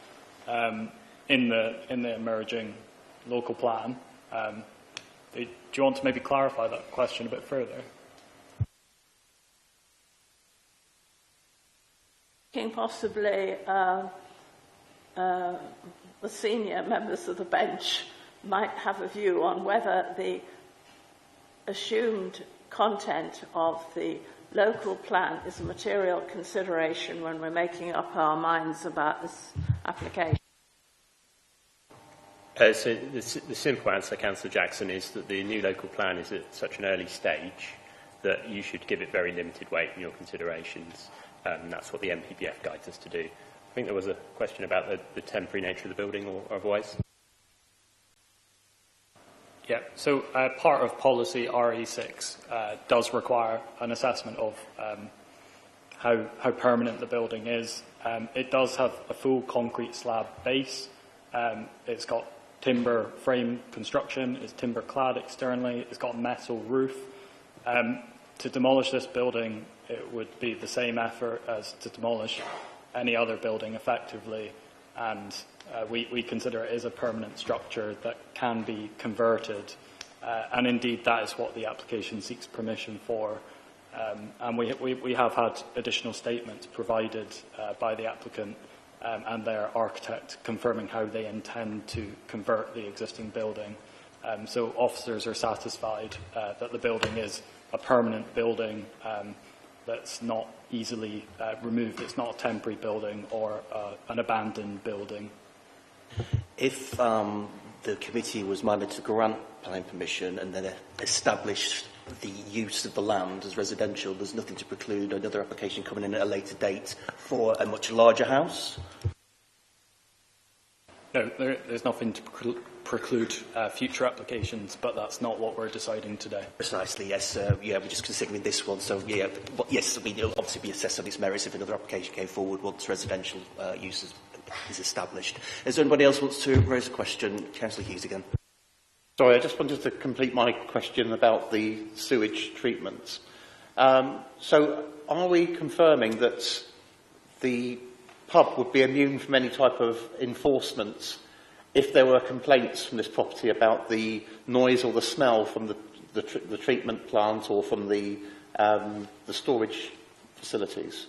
in the emerging local plan. Do you want to maybe clarify that question a bit further? Possibly the senior members of the bench might have a view on whether the assumed content of the local plan is a material consideration when we're making up our minds about this application. So the simple answer, Councillor Jackson, is that the new local plan is at such an early stage that you should give it very limited weight in your considerations. That's what the MPBF guides us to do. I think there was a question about the temporary nature of the building or otherwise. Yeah, so part of policy RE6 does require an assessment of how permanent the building is. It does have a full concrete slab base. It's got timber frame construction, it's timber clad externally, it's got a metal roof. To demolish this building, it would be the same effort as to demolish any other building effectively, and we consider it is a permanent structure that can be converted, and indeed that is what the application seeks permission for. And we have had additional statements provided by the applicant and their architect confirming how they intend to convert the existing building. So officers are satisfied that the building is a permanent building that's not easily removed. It's not a temporary building or an abandoned building. If the committee was minded to grant planning permission and then establish the use of the land as residential, there's nothing to preclude another application coming in at a later date for a much larger house? No, there's nothing to preclude future applications, but that's not what we're deciding today. Precisely, yes. Yeah, we're just considering this one. So, yeah, but yes, we will obviously be assessed on its merits if another application came forward once residential use is established. Is there anybody else who wants to raise a question? Councillor Hughes again. Sorry, I just wanted to complete my question about the sewage treatments. So are we confirming that the pub would be immune from any type of enforcement if there were complaints from this property about the noise or the smell from the treatment plant or from the storage facilities?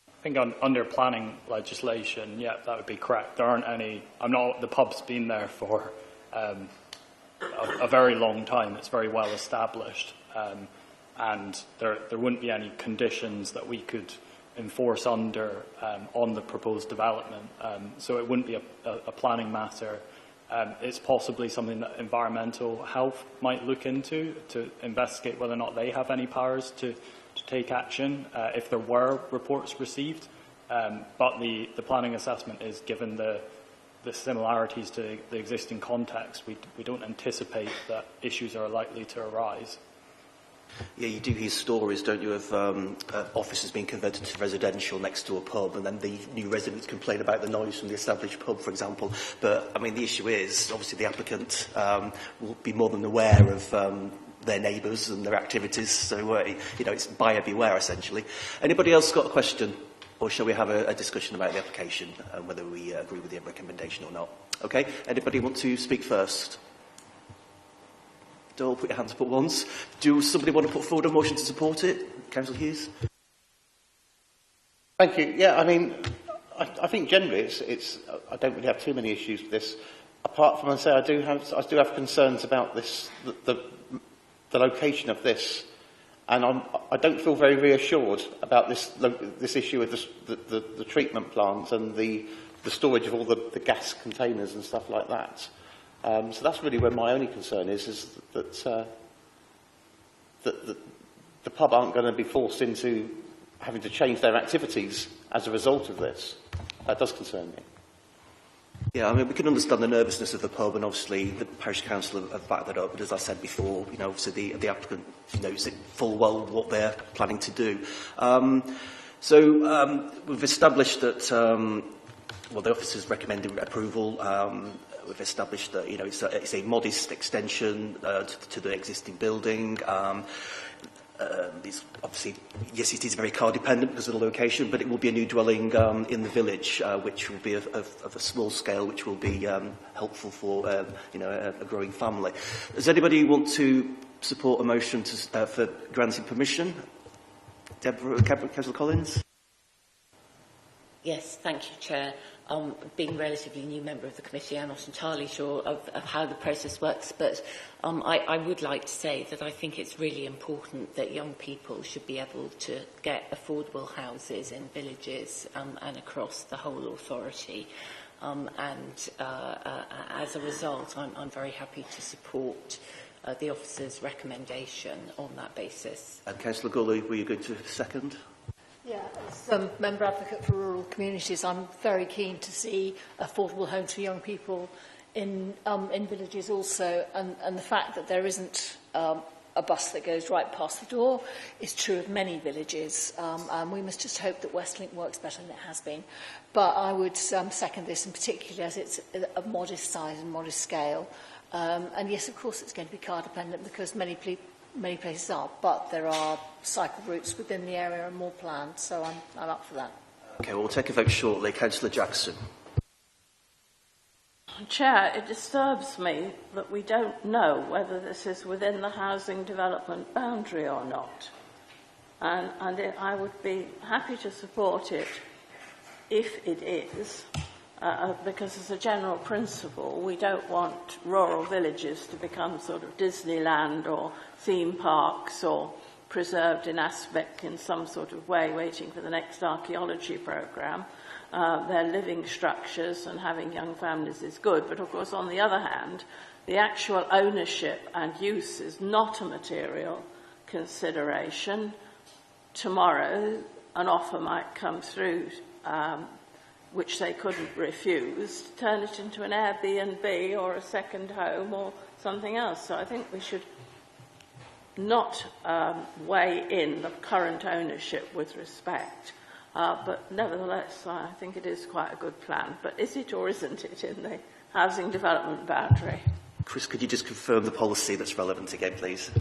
I think under planning legislation, yeah, that would be correct. There aren't any. The pub's been there for a very long time. It's very well established, and there wouldn't be any conditions that we could enforce under on the proposed development. So it wouldn't be a planning matter. It's possibly something that environmental health might look into to investigate whether or not they have any powers to take action if there were reports received. But the planning assessment is given the similarities to the existing context. We don't anticipate that issues are likely to arise. Yeah, you do hear stories, don't you, of offices being converted to residential next to a pub, and then the new residents complain about the noise from the established pub, for example. But, I mean, the issue is, obviously, the applicant will be more than aware of their neighbours and their activities, so, you know, it's buyer beware, essentially. Anybody else got a question? Or shall we have a discussion about the application and whether we agree with the recommendation or not? Okay, anybody want to speak first? Don't put your hands up at once. Do somebody want to put forward a motion to support it? Councillor Hughes? Thank you. Yeah, I mean, I think generally I don't really have too many issues with this. Apart from, I say, I do have concerns about this, the location of this, and I don't feel very reassured about this issue of the treatment plant and the storage of all the gas containers and stuff like that. So that's really where my only concern is that the pub aren't going to be forced into having to change their activities as a result of this. That does concern me. Yeah, I mean, we can understand the nervousness of the pub, and obviously the parish council have backed that up. But as I said before, you know, obviously the applicant knows it full well what they're planning to do. We've established that the office is recommending approval. We've established that, you know, it's a modest extension to the existing building. Obviously, yes, it is very car dependent because of the location, but it will be a new dwelling in the village, which will be of a small scale, which will be helpful for a growing family. Does anybody want to support a motion for granting permission? Councillor Collins. Yes, thank you, Chair. Being a relatively new member of the committee, I'm not entirely sure of how the process works, but I would like to say that I think it's really important that young people should be able to get affordable houses in villages and across the whole authority. As a result, I'm very happy to support the officer's recommendation on that basis. And Councillor Gully, were you going to second? Yeah, as Member Advocate for Rural Communities, I'm very keen to see affordable homes for young people in villages also, and the fact that there isn't a bus that goes right past the door is true of many villages, and we must just hope that Westlink works better than it has been. But I would second this, in particular as it's a modest size and modest scale. And yes, of course, it's going to be car dependent because many places are, but there are cycle routes within the area and more planned, so I'm up for that. Okay, well, we'll take a vote shortly. Councillor Jackson. Chair, it disturbs me that we don't know whether this is within the housing development boundary or not. And I would be happy to support it if it is, because as a general principle, we don't want rural villages to become sort of Disneyland or theme parks or preserved in aspect in some sort of way, waiting for the next archaeology programme. Their living structures and having young families is good, but of course on the other hand the actual ownership and use is not a material consideration. Tomorrow an offer might come through which they couldn't refuse, to turn it into an Airbnb or a second home or something else. So I think we should not weigh in the current ownership with respect. But nevertheless, I think it is quite a good plan. But is it or isn't it in the housing development boundary? Chris, could you just confirm the policy that's relevant again, please?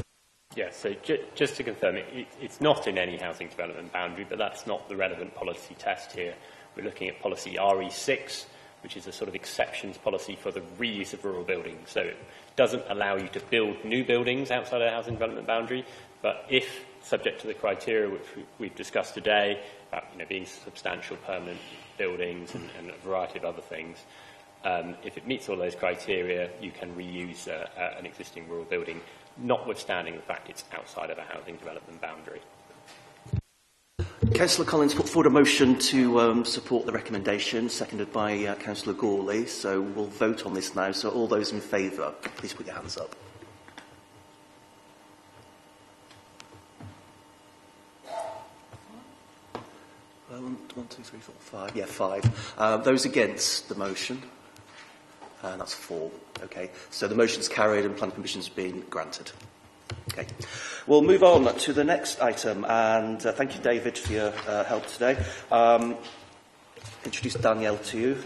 Yeah, so just to confirm, it's not in any housing development boundary, but that's not the relevant policy test here. We're looking at policy RE6, which is a sort of exceptions policy for the reuse of rural buildings. So it doesn't allow you to build new buildings outside a housing development boundary, but if, subject to the criteria which we've discussed today, about being substantial permanent buildings and a variety of other things, if it meets all those criteria, you can reuse an existing rural building, notwithstanding the fact it's outside of a housing development boundary. Councillor Collins put forward a motion to support the recommendation, seconded by Councillor Gawley. So we'll vote on this now. So all those in favour, please put your hands up. One, two, three, four, five. Yeah, five. Those against the motion? That's 4. Okay. So the motion's carried and planning permission's been granted. Okay. We'll move on to the next item, and thank you, David, for your help today. Introduce Danielle to you,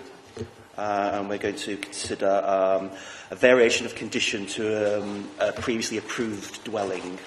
and we're going to consider a variation of condition to a previously approved dwelling.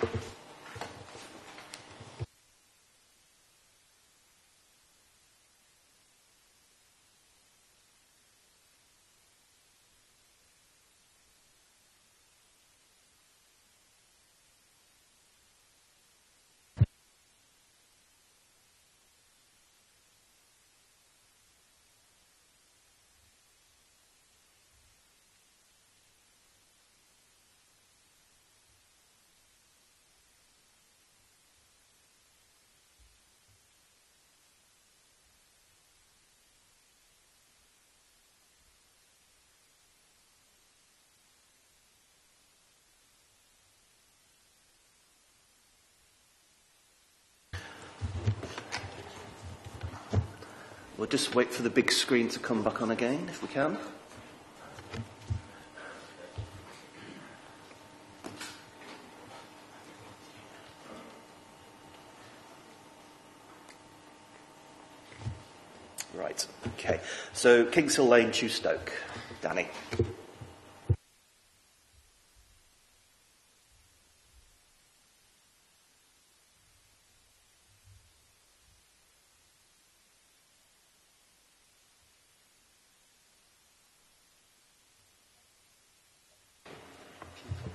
We'll just wait for the big screen to come back on again, if we can. Right, okay. So, Kings Hill Lane, Chewstoke. Danny.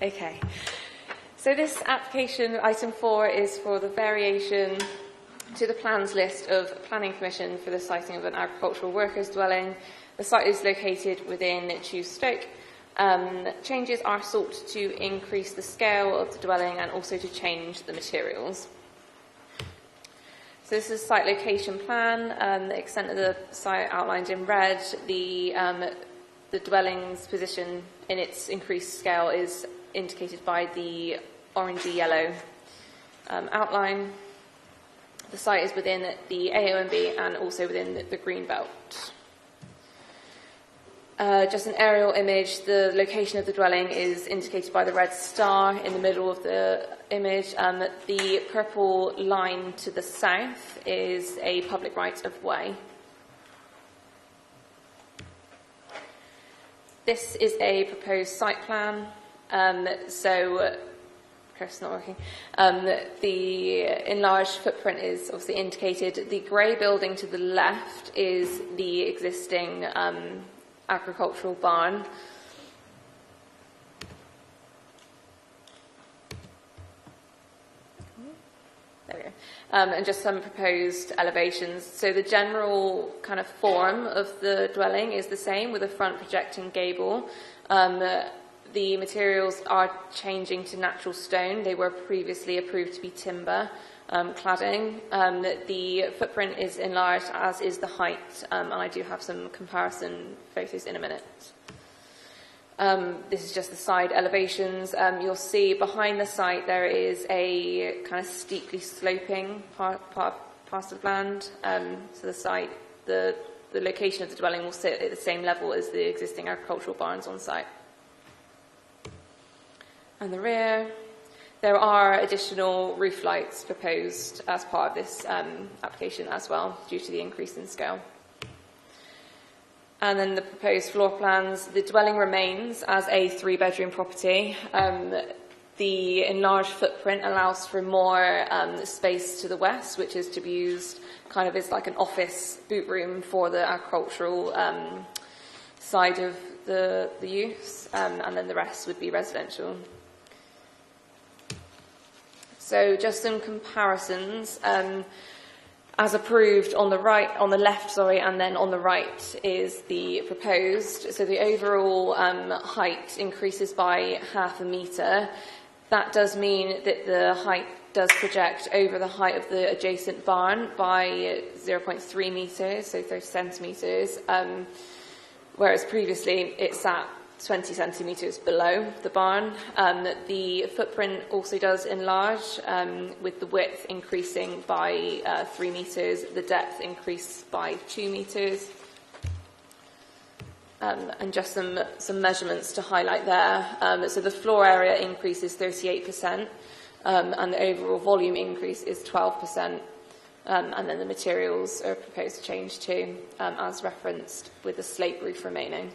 Okay, so this application, item 4, is for the variation to the plans list of planning permission for the siting of an agricultural workers' dwelling. The site is located within Chewstoke. Changes are sought to increase the scale of the dwelling and also to change the materials. So this is a site location plan. The extent of the site outlined in red. The dwelling's position in its increased scale is indicated by the orangey yellow outline. the site is within the AONB and also within the green belt. Just an aerial image, the location of the dwelling is indicated by the red star in the middle of the image. The purple line to the south is a public right of way. This is a proposed site plan. Cursor not working. The enlarged footprint is obviously indicated. The grey building to the left is the existing agricultural barn. There we go. And just some proposed elevations. So the general kind of form of the dwelling is the same, with a front projecting gable. The materials are changing to natural stone. They were previously approved to be timber cladding. The footprint is enlarged, as is the height, and I do have some comparison photos in a minute. This is just the side elevations. You'll see behind the site there is a kind of steeply sloping parcel of land. So the site, the location of the dwelling will sit at the same level as the existing agricultural barns on site. And the rear, there are additional roof lights proposed as part of this application as well, due to the increase in scale. And then the proposed floor plans, the dwelling remains as a 3-bedroom property. The enlarged footprint allows for more space to the west, which is to be used kind of as like an office boot room for the agricultural side of the use, and then the rest would be residential. So just some comparisons. As approved on the right, on the left, and then on the right is the proposed. So the overall height increases by ½ metre. That does mean that the height does project over the height of the adjacent barn by 0.3 metres, so 30 centimetres, whereas previously it sat 20 centimetres below the barn. The footprint also does enlarge, with the width increasing by 3 metres, the depth increased by 2 metres. And just some measurements to highlight there. So the floor area increase is 38%, and the overall volume increase is 12%. And then the materials are proposed to change too, as referenced, with the slate roof remaining.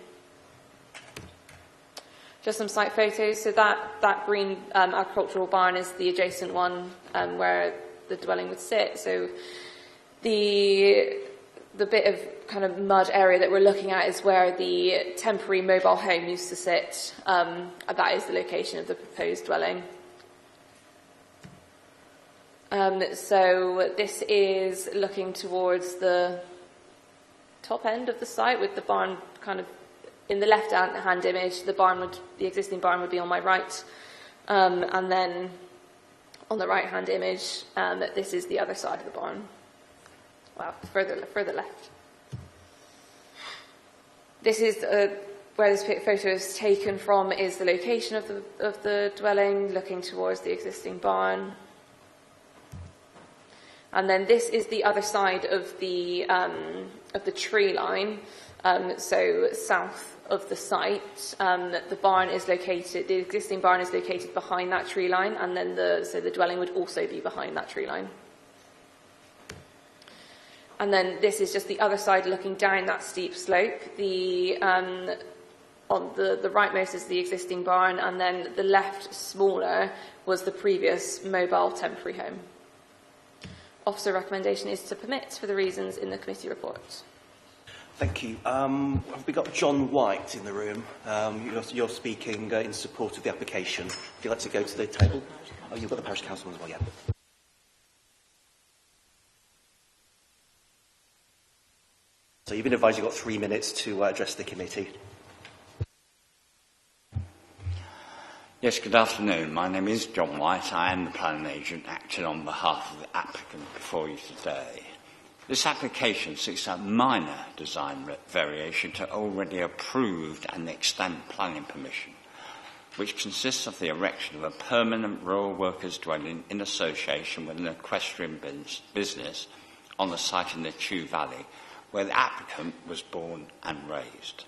Just some site photos. So that green agricultural barn is the adjacent one where the dwelling would sit. So the bit of kind of mud area that we're looking at is where the temporary mobile home used to sit. That is the location of the proposed dwelling. So this is looking towards the top end of the site, with the barn kind of in the left-hand image. The existing barn would be on my right, and then on the right-hand image, this is the other side of the barn. Wow, further left. This is where this photo is taken from. Is the location of the dwelling, looking towards the existing barn. And then this is the other side of the tree line, so south of the site. The barn is located. The existing barn is located behind that tree line, and then the dwelling would also be behind that tree line. And then this is just the other side, looking down that steep slope. On the rightmost is the existing barn, and then the left, smaller, was the previous mobile temporary home. Officer recommendation is to permit for the reasons in the committee report. Thank you. Have we got John White in the room? You're speaking in support of the application. Would you like to go to the table? Oh, you've got the parish councilman as well, yeah. So you've been advised you've got 3 minutes to address the committee. Yes, good afternoon. My name is John White. I am the planning agent acting on behalf of the applicant before you today. This application seeks a minor design variation to already approved and extant planning permission. which consists of the erection of a permanent rural workers' dwelling in association with an equestrian business on the site in the Chew Valley, where the applicant was born and raised.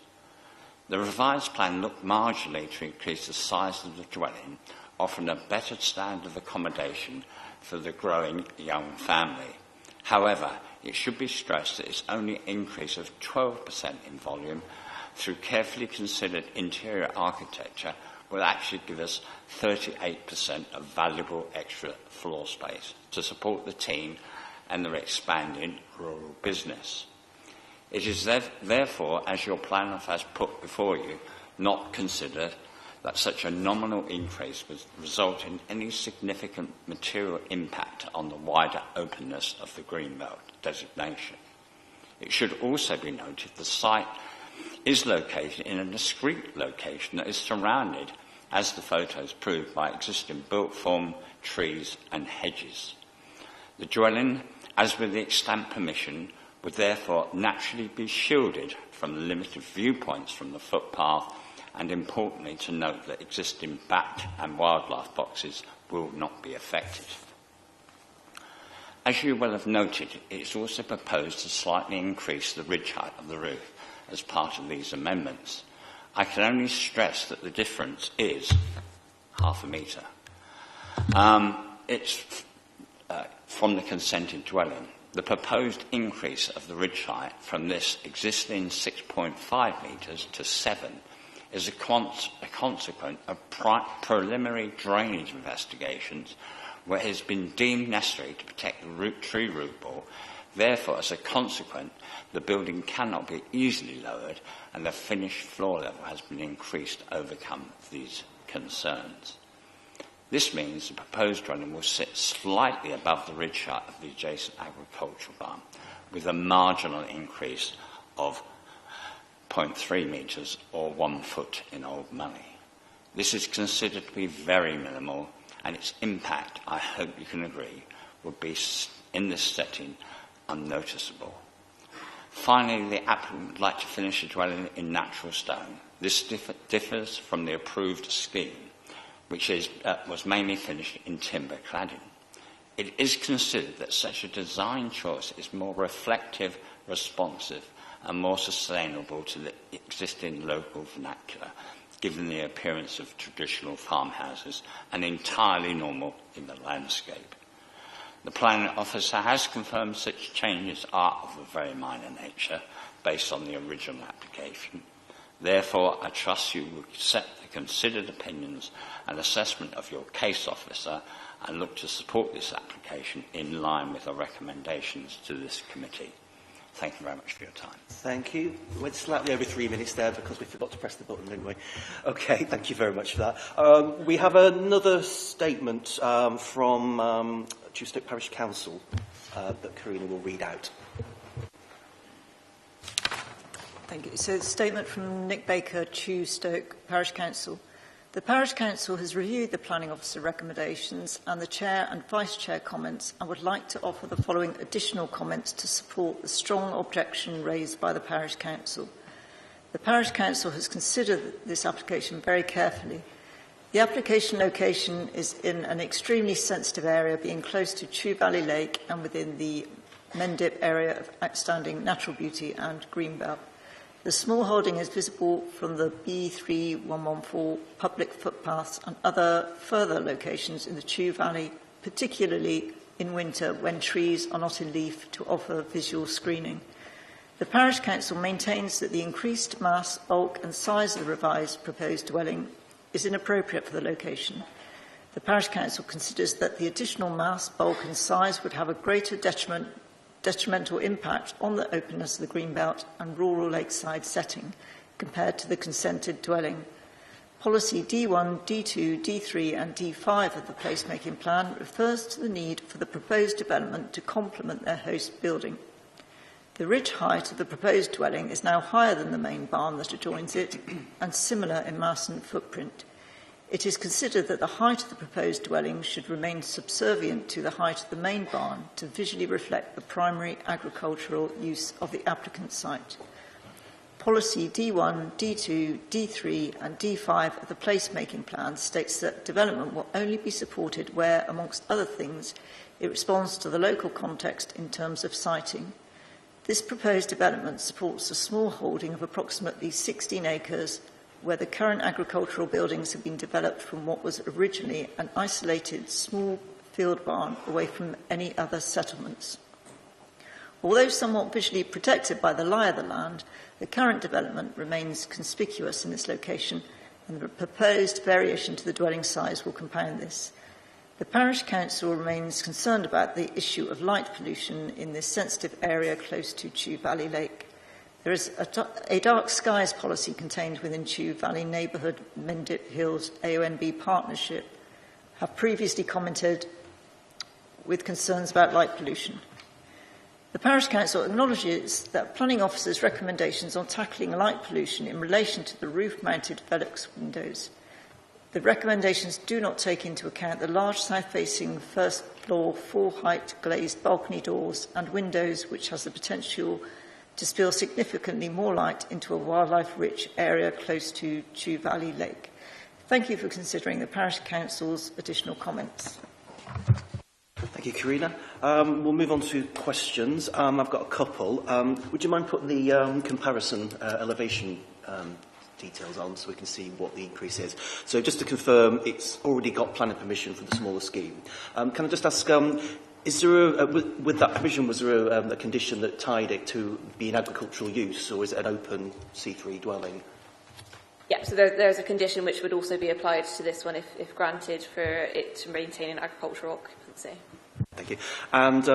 The revised plan looked marginally to increase the size of the dwelling, offering a better standard of accommodation for the growing young family. However, it should be stressed that its only increase of 12% in volume through carefully considered interior architecture will actually give us 38% of valuable extra floor space to support the team and their expanding rural business. It is therefore, as your planner has put before you, not considered that such a nominal increase would result in any significant material impact on the wider openness of the Greenbelt designation. It should also be noted the site is located in a discrete location that is surrounded, as the photos prove, by existing built form, trees and hedges. The dwelling, as with the extant permission, would therefore naturally be shielded from the limited viewpoints from the footpath, and importantly to note that existing bat and wildlife boxes will not be affected. As you will have noted, it is also proposed to slightly increase the ridge height of the roof as part of these amendments. I can only stress that the difference is half a metre. It's from the consented dwelling. The proposed increase of the ridge height from this existing 6.5 metres to 7 is a consequence of preliminary drainage investigations where it has been deemed necessary to protect the tree root ball. Therefore, as a consequence, the building cannot be easily lowered and the finished floor level has been increased to overcome these concerns. This means the proposed dwelling will sit slightly above the ridge height of the adjacent agricultural farm, with a marginal increase of 0.3 metres or 1 foot in old money. This is considered to be very minimal, and its impact, I hope you can agree, would be in this setting unnoticeable. Finally, the applicant would like to finish the dwelling in natural stone. This differs from the approved scheme, which was mainly finished in timber cladding. It is considered that such a design choice is more reflective, responsive, and more sustainable to the existing local vernacular, given the appearance of traditional farmhouses, and entirely normal in the landscape. The planning officer has confirmed such changes are of a very minor nature, based on the original application. Therefore, I trust you will accept the considered opinions and assessment of your case officer and look to support this application in line with the recommendations to this committee. Thank you very much for your time. Thank you. We went slightly over 3 minutes there because we forgot to press the button, didn't we? Okay, thank you very much for that. We have another statement from Chewstoke Parish Council that Karina will read out. Thank you. So, a statement from Nick Baker, Chewstoke Parish Council. The Parish Council has reviewed the Planning Officer recommendations and the Chair and Vice Chair comments and would like to offer the following additional comments to support the strong objection raised by the Parish Council. The Parish Council has considered this application very carefully. The application location is in an extremely sensitive area, being close to Chew Valley Lake and within the Mendip area of outstanding natural beauty and greenbelt. The small holding is visible from the B3114 public footpaths and other further locations in the Chew Valley, particularly in winter when trees are not in leaf to offer visual screening. The Parish Council maintains that the increased mass, bulk and size of the revised proposed dwelling is inappropriate for the location. The Parish Council considers that the additional mass, bulk and size would have a greater detrimental impact on the openness of the Greenbelt and rural lakeside setting compared to the consented dwelling. Policy D1, D2, D3 and D5 of the placemaking plan refers to the need for the proposed development to complement their host building. The ridge height of the proposed dwelling is now higher than the main barn that adjoins it and similar in mass and footprint. It is considered that the height of the proposed dwelling should remain subservient to the height of the main barn to visually reflect the primary agricultural use of the applicant site. Policy D1, D2, D3 and D5 of the placemaking plan states that development will only be supported where, amongst other things, it responds to the local context in terms of siting. This proposed development supports a small holding of approximately 16 acres where the current agricultural buildings have been developed from what was originally an isolated small field barn away from any other settlements. Although somewhat visually protected by the lie of the land, the current development remains conspicuous in this location, and the proposed variation to the dwelling size will compound this. The Parish Council remains concerned about the issue of light pollution in this sensitive area close to Chew Valley Lake. There is a dark skies policy contained within Chew Valley Neighbourhood Mendip Hills AONB partnership, have previously commented with concerns about light pollution. The Parish Council acknowledges that planning officers' recommendations on tackling light pollution in relation to the roof-mounted Velux windows. The recommendations do not take into account the large south-facing first-floor, full-height glazed balcony doors and windows, which has the potential to spill significantly more light into a wildlife-rich area close to Chew Valley Lake. Thank you for considering the Parish Council's additional comments. Thank you, Karina. We'll move on to questions. I've got a couple. Would you mind putting the comparison elevation details on so we can see what the increase is? So just to confirm, it's already got planning permission for the smaller scheme. Can I just ask, is there with that permission, was there a condition that tied it to being agricultural use, or is it an open C3 dwelling? Yeah, so there's a condition which would also be applied to this one if granted for it to maintain an agricultural occupancy. Thank you. And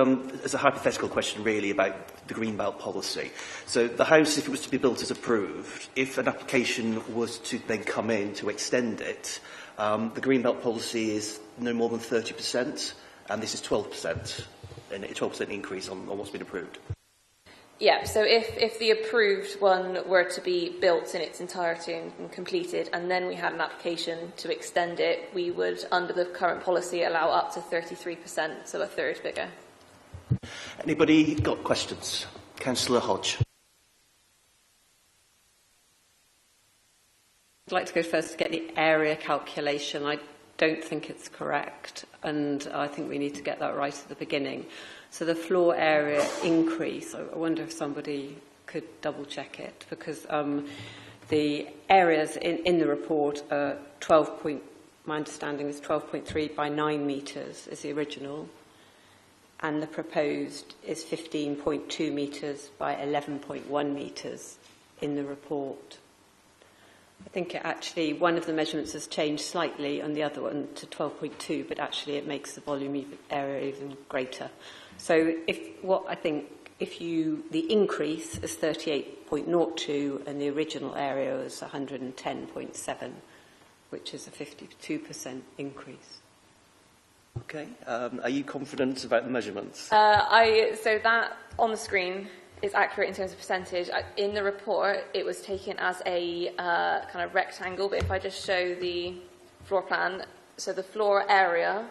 as a hypothetical question really about the Greenbelt policy. So the house, if it was to be built as approved, if an application was to then come in to extend it, the Greenbelt policy is no more than 30%, and this is 12%, and a 12% increase on what's been approved. Yeah, so if the approved one were to be built in its entirety and completed, and then we had an application to extend it, we would, under the current policy, allow up to 33%, so a third bigger. Anybody got questions? Councillor Hodge. I'd like to go first to get the area calculation. I don't think it's correct, and I think we need to get that right at the beginning. So the floor area increase, I wonder if somebody could double check it, because the areas in the report are my understanding is 12.3 by 9 metres is the original, and the proposed is 15.2 metres by 11.1 metres in the report. I think one of the measurements has changed slightly on the other one to 12.2, but actually it makes the volume area even greater. So the increase is 38.02 and the original area is 110.7, which is a 52% increase. Okay. Are you confident about the measurements? So that on the screen is accurate in terms of percentage. In the report, it was taken as a kind of rectangle, but if I just show the floor plan, so the floor area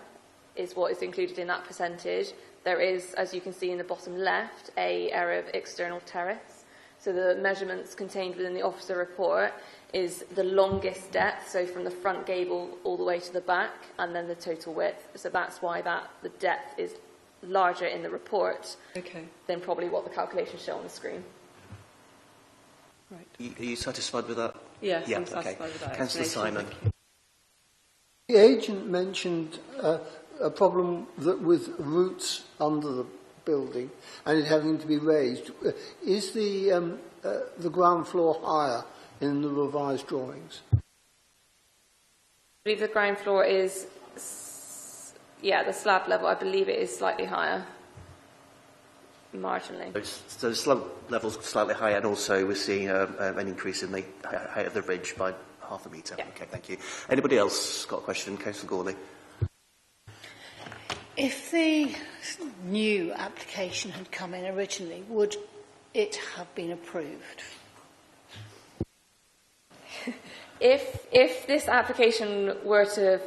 is what is included in that percentage. There is, as you can see in the bottom left, an area of external terrace. So the measurements contained within the officer report is the longest depth, so from the front gable all the way to the back, and then the total width. So that's why the depth is larger in the report than probably what the calculations show on the screen. Right. Are you satisfied with that? Yes, I'm satisfied with that. Councillor Simon. The agent mentioned a problem with roots under the building and it having to be raised. Is the ground floor higher in the revised drawings? I believe the ground floor is, the slab level, I believe it is slightly higher, marginally. So the slab level's slightly higher, and also we're seeing an increase in the height of the ridge by half a metre. Yeah. Okay, thank you. Anybody else got a question? Councillor Gawley. If the new application had come in originally, would it have been approved? If this application were to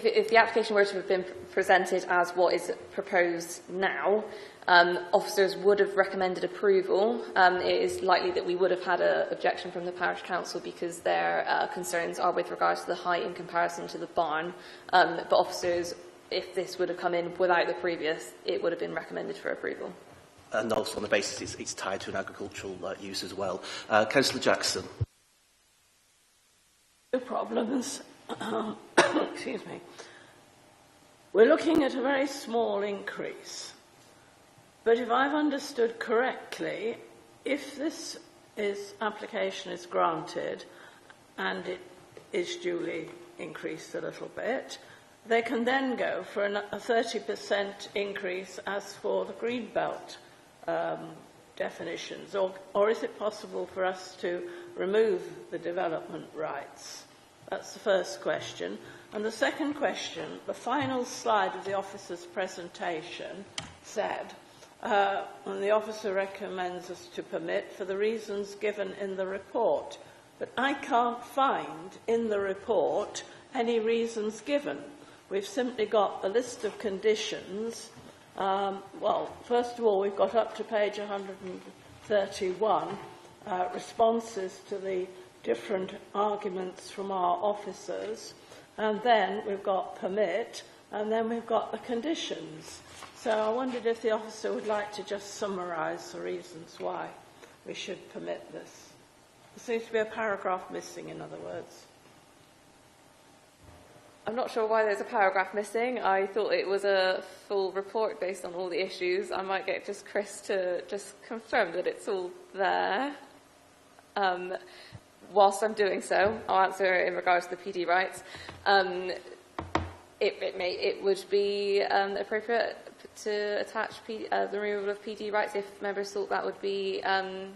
if the application were to have been presented as what is proposed now, officers would have recommended approval. It is likely that we would have had an objection from the parish council because their concerns are with regards to the height in comparison to the barn. But officers, if this would have come in without the previous, it would have been recommended for approval. And also on the basis it's tied to an agricultural use as well. Councillor Jackson. The problems, excuse me, we're looking at a very small increase. But if I've understood correctly, if this application is granted and it is duly increased a little bit, they can then go for a 30% increase as for the Greenbelt definitions, or is it possible for us to remove the development rights? That's the first question. And the second question, the final slide of the officer's presentation said, and the officer recommends us to permit for the reasons given in the report. But I can't find in the report any reasons given. We've simply got a list of conditions. Well, first of all, we've got up to page 131 responses to the different arguments from our officers, and then we've got permit, and then we've got the conditions. So I wondered if the officer would like to just summarise the reasons why we should permit this. There seems to be a paragraph missing, in other words. I'm not sure why there's a paragraph missing. I thought it was a full report based on all the issues. I might get just Chris to just confirm that it's all there. Whilst I'm doing so, I'll answer in regards to the PD rights. It would be appropriate to attach the removal of PD rights if members thought that would be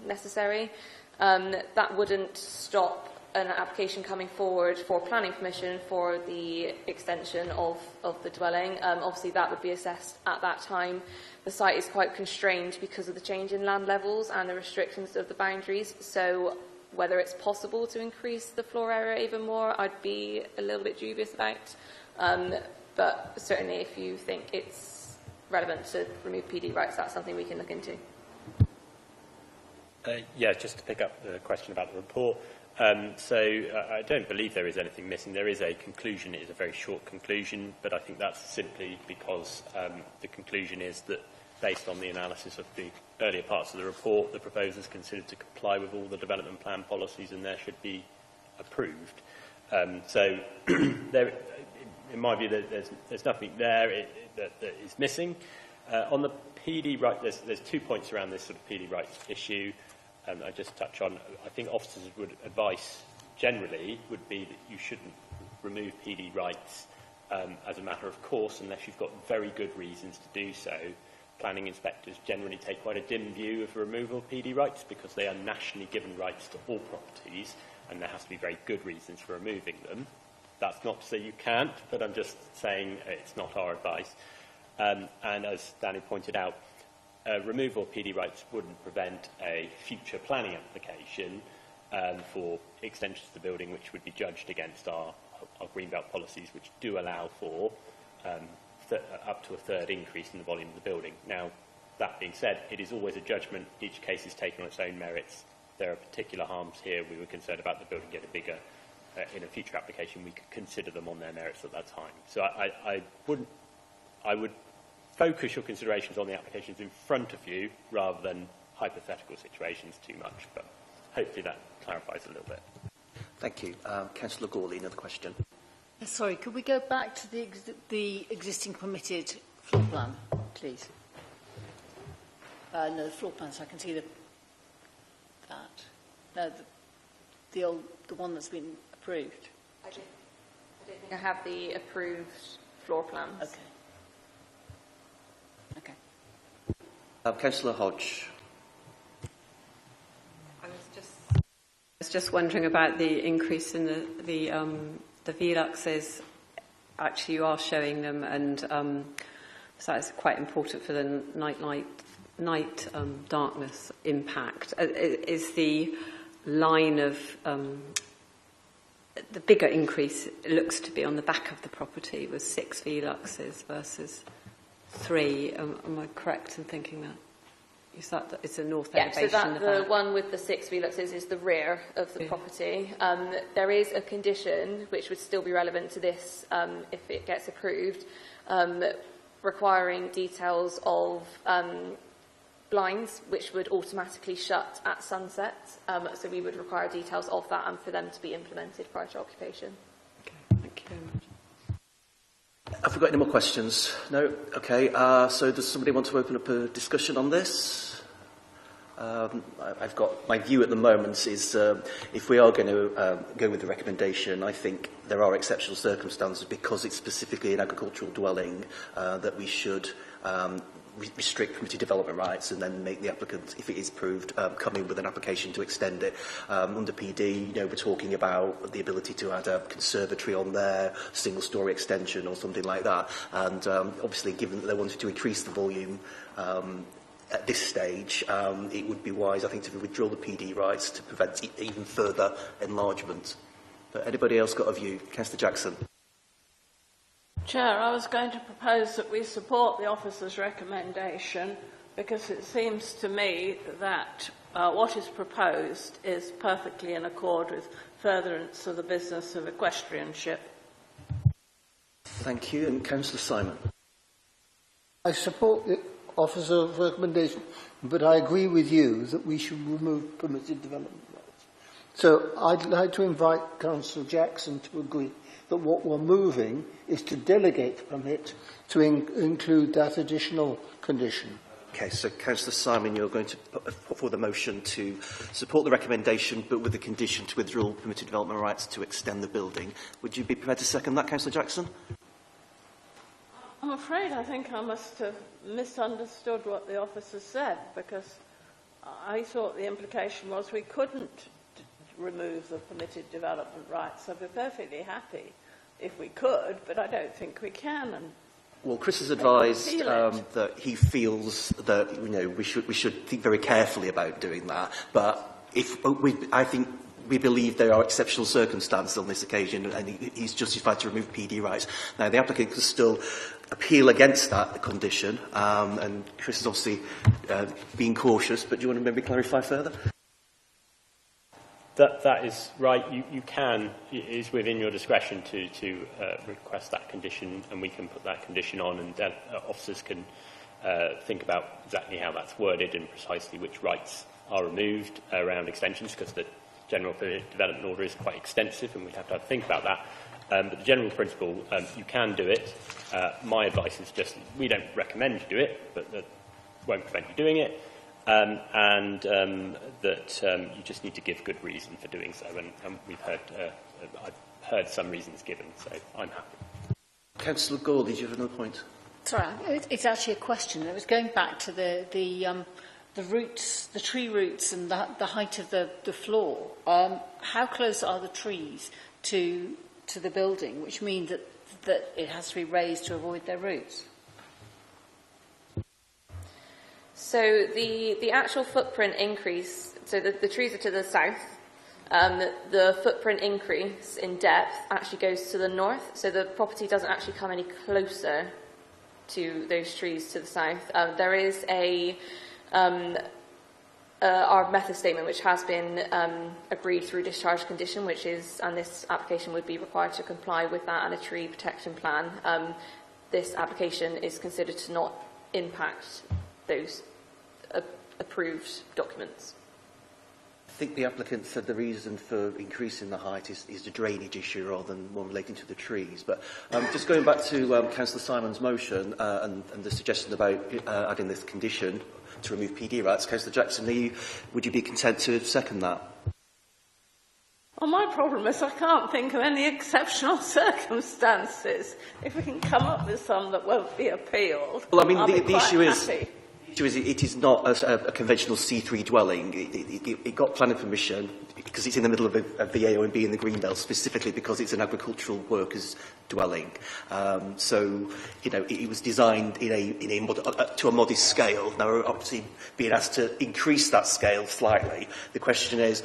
necessary. That wouldn't stop an application coming forward for planning permission for the extension of the dwelling. Obviously, that would be assessed at that time. The site is quite constrained because of the change in land levels and the restrictions of the boundaries. So whether it's possible to increase the floor area even more, I'd be a little bit dubious about. But certainly, if you think it's relevant to remove PD rights, that's something we can look into. Yeah, just to pick up the question about the report. I don't believe there is anything missing. There is a conclusion. It is a very short conclusion, but I think that's simply because the conclusion is that, based on the analysis of the earlier parts of the report, the proposal is considered to comply with all the development plan policies and there should be approved. There, in my view, there's nothing there that is missing. On the PD right, there's 2 points around this sort of PD rights issue. I just touch on, I think officers would advise generally would be that you shouldn't remove PD rights as a matter of course unless you've got very good reasons to do so. Planning inspectors generally take quite a dim view of the removal of PD rights because they are nationally given rights to all properties and there has to be very good reasons for removing them. That's not to say you can't, but I'm just saying it's not our advice. And as Danny pointed out, removal of PD rights wouldn't prevent a future planning application for extensions to the building which would be judged against our Greenbelt policies, which do allow for up to a third increase in the volume of the building. Now, that being said, it is always a judgment. Each case is taken on its own merits. There are particular harms here. We were concerned about the building getting bigger. In a future application, we could consider them on their merits at that time. So I would focus your considerations on the applications in front of you rather than hypothetical situations too much, but hopefully that clarifies a little bit. Thank you. Councillor Gawley, another question. Sorry, could we go back to the existing permitted floor plan, please? No, the floor plan, so I can see that. No, the one that's been approved. I don't think I have the approved floor plans. Okay. Councillor Hodge. I was just wondering about the increase in the veluxes. Actually, you are showing them, and so it's quite important for the night darkness impact. Is the line of the bigger increase looks to be on the back of the property was 6 Veluxes versus 3. Am I correct in thinking that? Is that it's a north elevation? So the one with the 6 Veluxes is the rear of the property. There is a condition which would still be relevant to this if it gets approved, requiring details of blinds which would automatically shut at sunset. So we would require details of that and for them to be implemented prior to occupation. Okay, thank you very much. Have we got any more questions? No? Okay. So does somebody want to open up a discussion on this? I've got my view at the moment is if we are going to go with the recommendation, I think there are exceptional circumstances because it's specifically an agricultural dwelling that we should restrict permitted development rights and then make the applicant, if it is approved, come in with an application to extend it. Under PD, we're talking about the ability to add a conservatory on there, single-storey extension or something like that. And obviously, given that they wanted to increase the volume at this stage, it would be wise, I think, to withdraw the PD rights to prevent even further enlargement. But anybody else got a view? Councillor Jackson. Chair, I was going to propose that we support the officer's recommendation because it seems to me that what is proposed is perfectly in accord with furtherance of the business of equestrianship. Thank you. And Councillor Simon. I support the officer's recommendation, but I agree with you that we should remove permitted development rights. So I'd like to invite Councillor Jackson to agree that what we're moving is to delegate the permit to include that additional condition. Okay, so Councillor Simon, you're going to put forward a motion to support the recommendation, but with the condition to withdraw permitted development rights to extend the building. Would you be prepared to second that, Councillor Jackson? I'm afraid I think I must have misunderstood what the officer said, because I thought the implication was we couldn't remove the permitted development rights. I'd be perfectly happy if we could, but I don't think we can. And well, Chris has advised that he feels that we should think very carefully about doing that. But I think we believe there are exceptional circumstances on this occasion, and he's justified to remove PD rights. Now, the applicant can still appeal against that condition, and Chris is obviously being cautious. But do you want to maybe clarify further? That is right. You can. It is within your discretion to request that condition, and we can put that condition on, and then officers can think about exactly how that's worded and precisely which rights are removed around extensions, because the general development order is quite extensive, and we'd have to think about that. But the general principle, you can do it. My advice is just we don't recommend you do it, but that won't prevent you doing it. And that you just need to give good reason for doing so, and I've heard some reasons given, so I'm happy. Councillor Gore, did you have another point? Sorry, it's actually a question. It was going back to the roots, the tree roots, and the height of the floor. How close are the trees to the building, which mean that it has to be raised to avoid their roots? So the actual footprint increase, so the trees are to the south, the footprint increase in depth actually goes to the north, so the property doesn't actually come any closer to those trees to the south. There is our method statement which has been agreed through discharge condition, which is, and this application would be required to comply with that, and a tree protection plan. This application is considered to not impact those approved documents. I think the applicant said the reason for increasing the height is the drainage issue rather than one relating to the trees. But just going back to Councillor Simon's motion and the suggestion about adding this condition to remove PD rights, Councillor Jackson, would you be content to second that? Well, my problem is I can't think of any exceptional circumstances. If we can come up with some that won't be appealed, well, I mean, I'll the be quite issue is. happy. It is not a conventional C3 dwelling. It got planning permission because it's in the middle of the AONB in the Greenbelt, specifically because it's an agricultural workers' dwelling. So, it was designed to a modest scale. Now, we're obviously being asked to increase that scale slightly. The question is,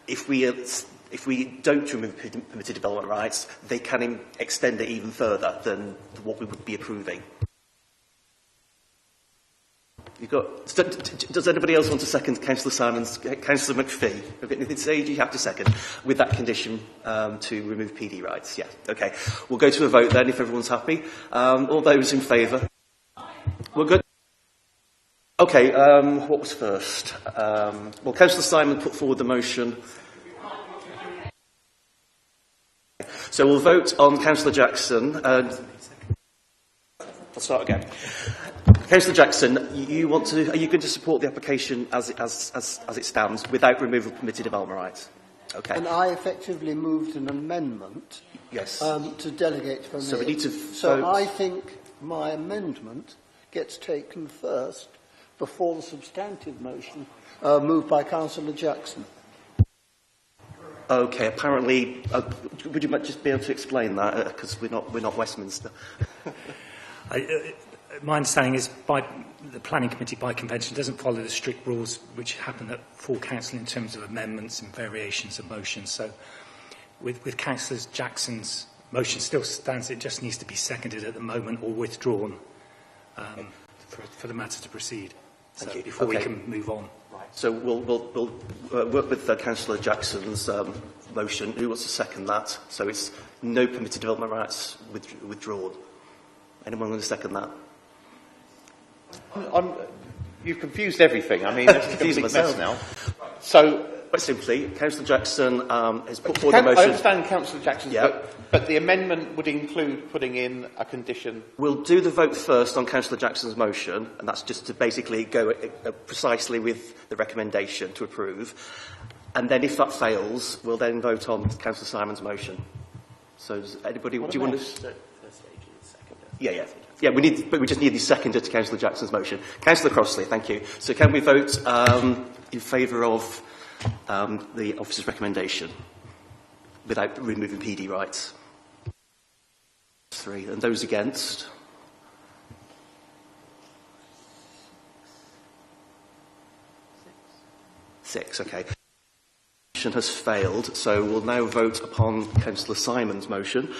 if we if we don't remove permitted development rights, they can extend it even further than what we would be approving. Does anybody else want to second Councillor Simons, Councillor McPhee? Have you got anything to say? Do you have to second? With that condition to remove PD rights? Yeah. Okay. We'll go to a vote then if everyone's happy. All those in favour? We're good. Okay. What was first? Well, Councillor Simon put forward the motion. So we'll vote on Councillor Jackson. I'll start again. Councillor Jackson, are you going to support the application as it stands without removal of permitted development rights? Okay. And I effectively moved an amendment to delegate from So we need to So vote. I think my amendment gets taken first before the substantive motion moved by Councillor Jackson. Okay. Apparently, would you just be able to explain that because we're not Westminster. My understanding is the Planning Committee, by convention, doesn't follow the strict rules which happen at full council in terms of amendments and variations of motions. So with Councillor Jackson's motion still stands, it just needs to be seconded at the moment or withdrawn for the matter to proceed. So before we can move on. Right. So we'll work with Councillor Jackson's motion. Who wants to second that? So it's no permitted development rights withdrawn. Anyone going to second that? You've confused everything. I mean, it's a complete mess now. So, quite simply, Councillor Jackson has put forward a motion. I understand Councillor Jackson's, but the amendment would include putting in a condition. We'll do the vote first on Councillor Jackson's motion, and that's just to basically go precisely with the recommendation to approve. And then, if that fails, we'll then vote on Councillor Simon's motion. So, does anybody? Do you want to? Yeah, but we just need the seconder to Councillor Jackson's motion. Councillor Crossley, thank you. So can we vote in favour of the officer's recommendation without removing PD rights? 3. And those against? 6, okay. The motion has failed, so we'll now vote upon Councillor Simon's motion.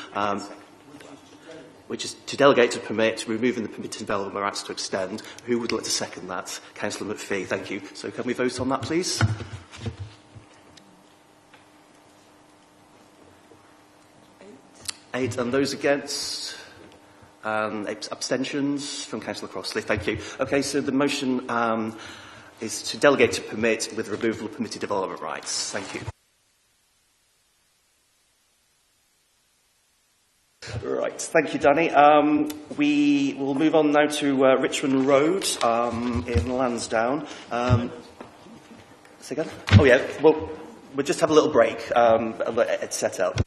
Which is to delegate to permit, removing the permitted development rights to extend. Who would like to second that? Councillor McPhee, thank you. So can we vote on that, please? 8, and those against? Abstentions from Councillor Crossley, thank you. Okay, so the motion is to delegate to permit with removal of permitted development rights. Thank you. Right, thank you, Danny. We will move on now to Richmond Road in Lansdowne. Say again? Oh, yeah, well, we'll just have a little break. It's set out.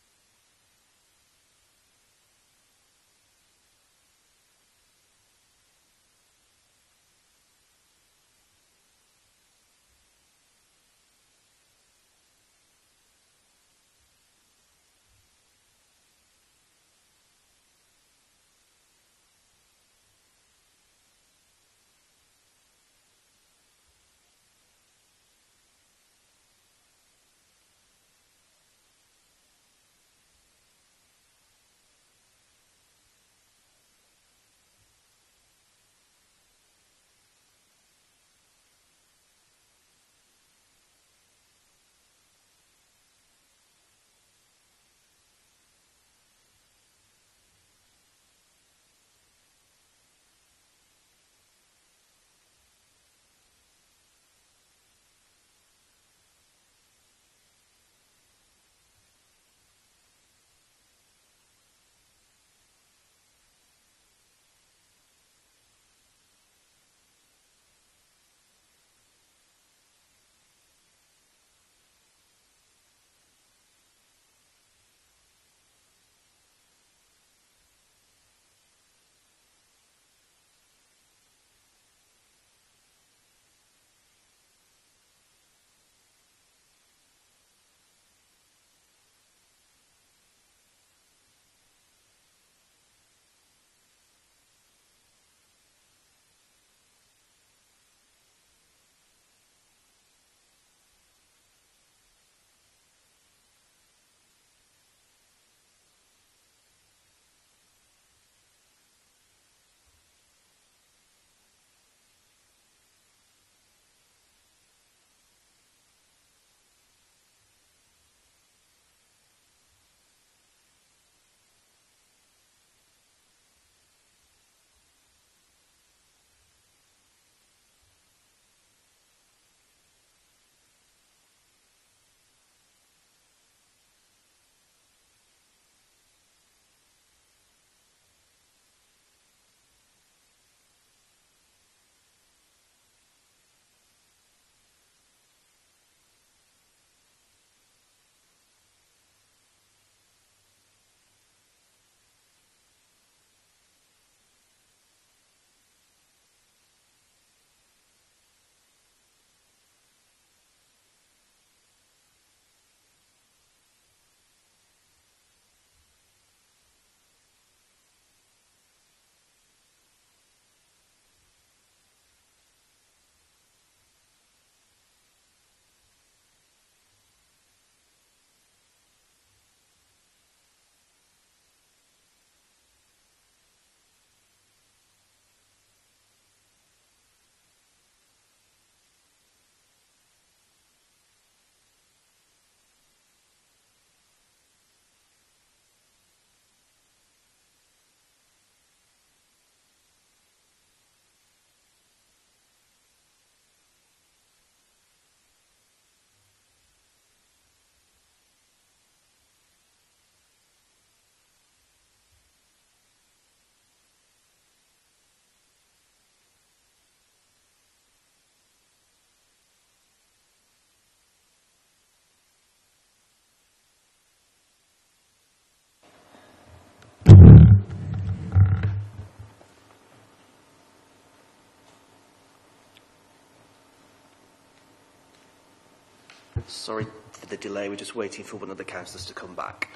Sorry for the delay. We're just waiting for one of the councillors to come back.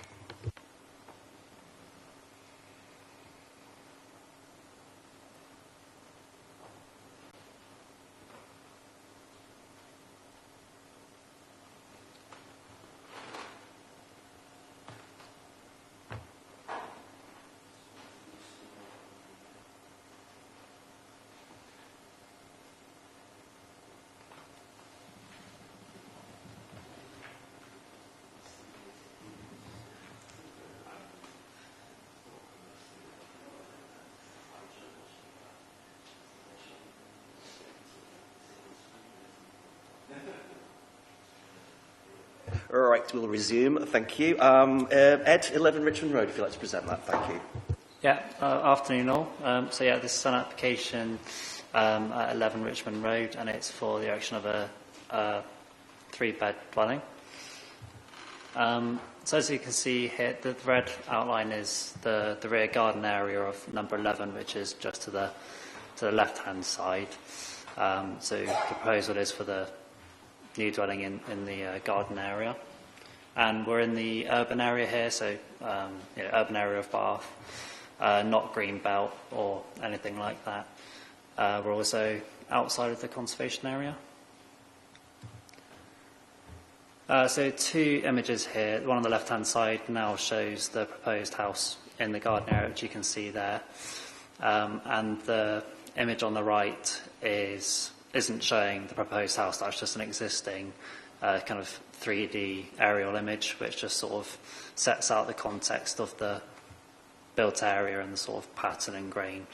All right, we'll resume. Thank you. Ed, 11 Richmond Road, if you'd like to present that. Thank you. Yeah, afternoon all. So yeah, this is an application at 11 Richmond Road, and it's for the erection of a 3-bed dwelling. So as you can see here, the red outline is the rear garden area of number 11, which is just to the left-hand side. So the proposal is for the new dwelling in the garden area. And we're in the urban area here, so urban area of Bath, not green belt or anything like that. We're also outside of the conservation area. So 2 images here. The one on the left-hand side now shows the proposed house in the garden area, which you can see there. And the image on the right isn't showing the proposed house. That's just an existing kind of 3D aerial image, which just sort of sets out the context of the built area and the sort of pattern and grain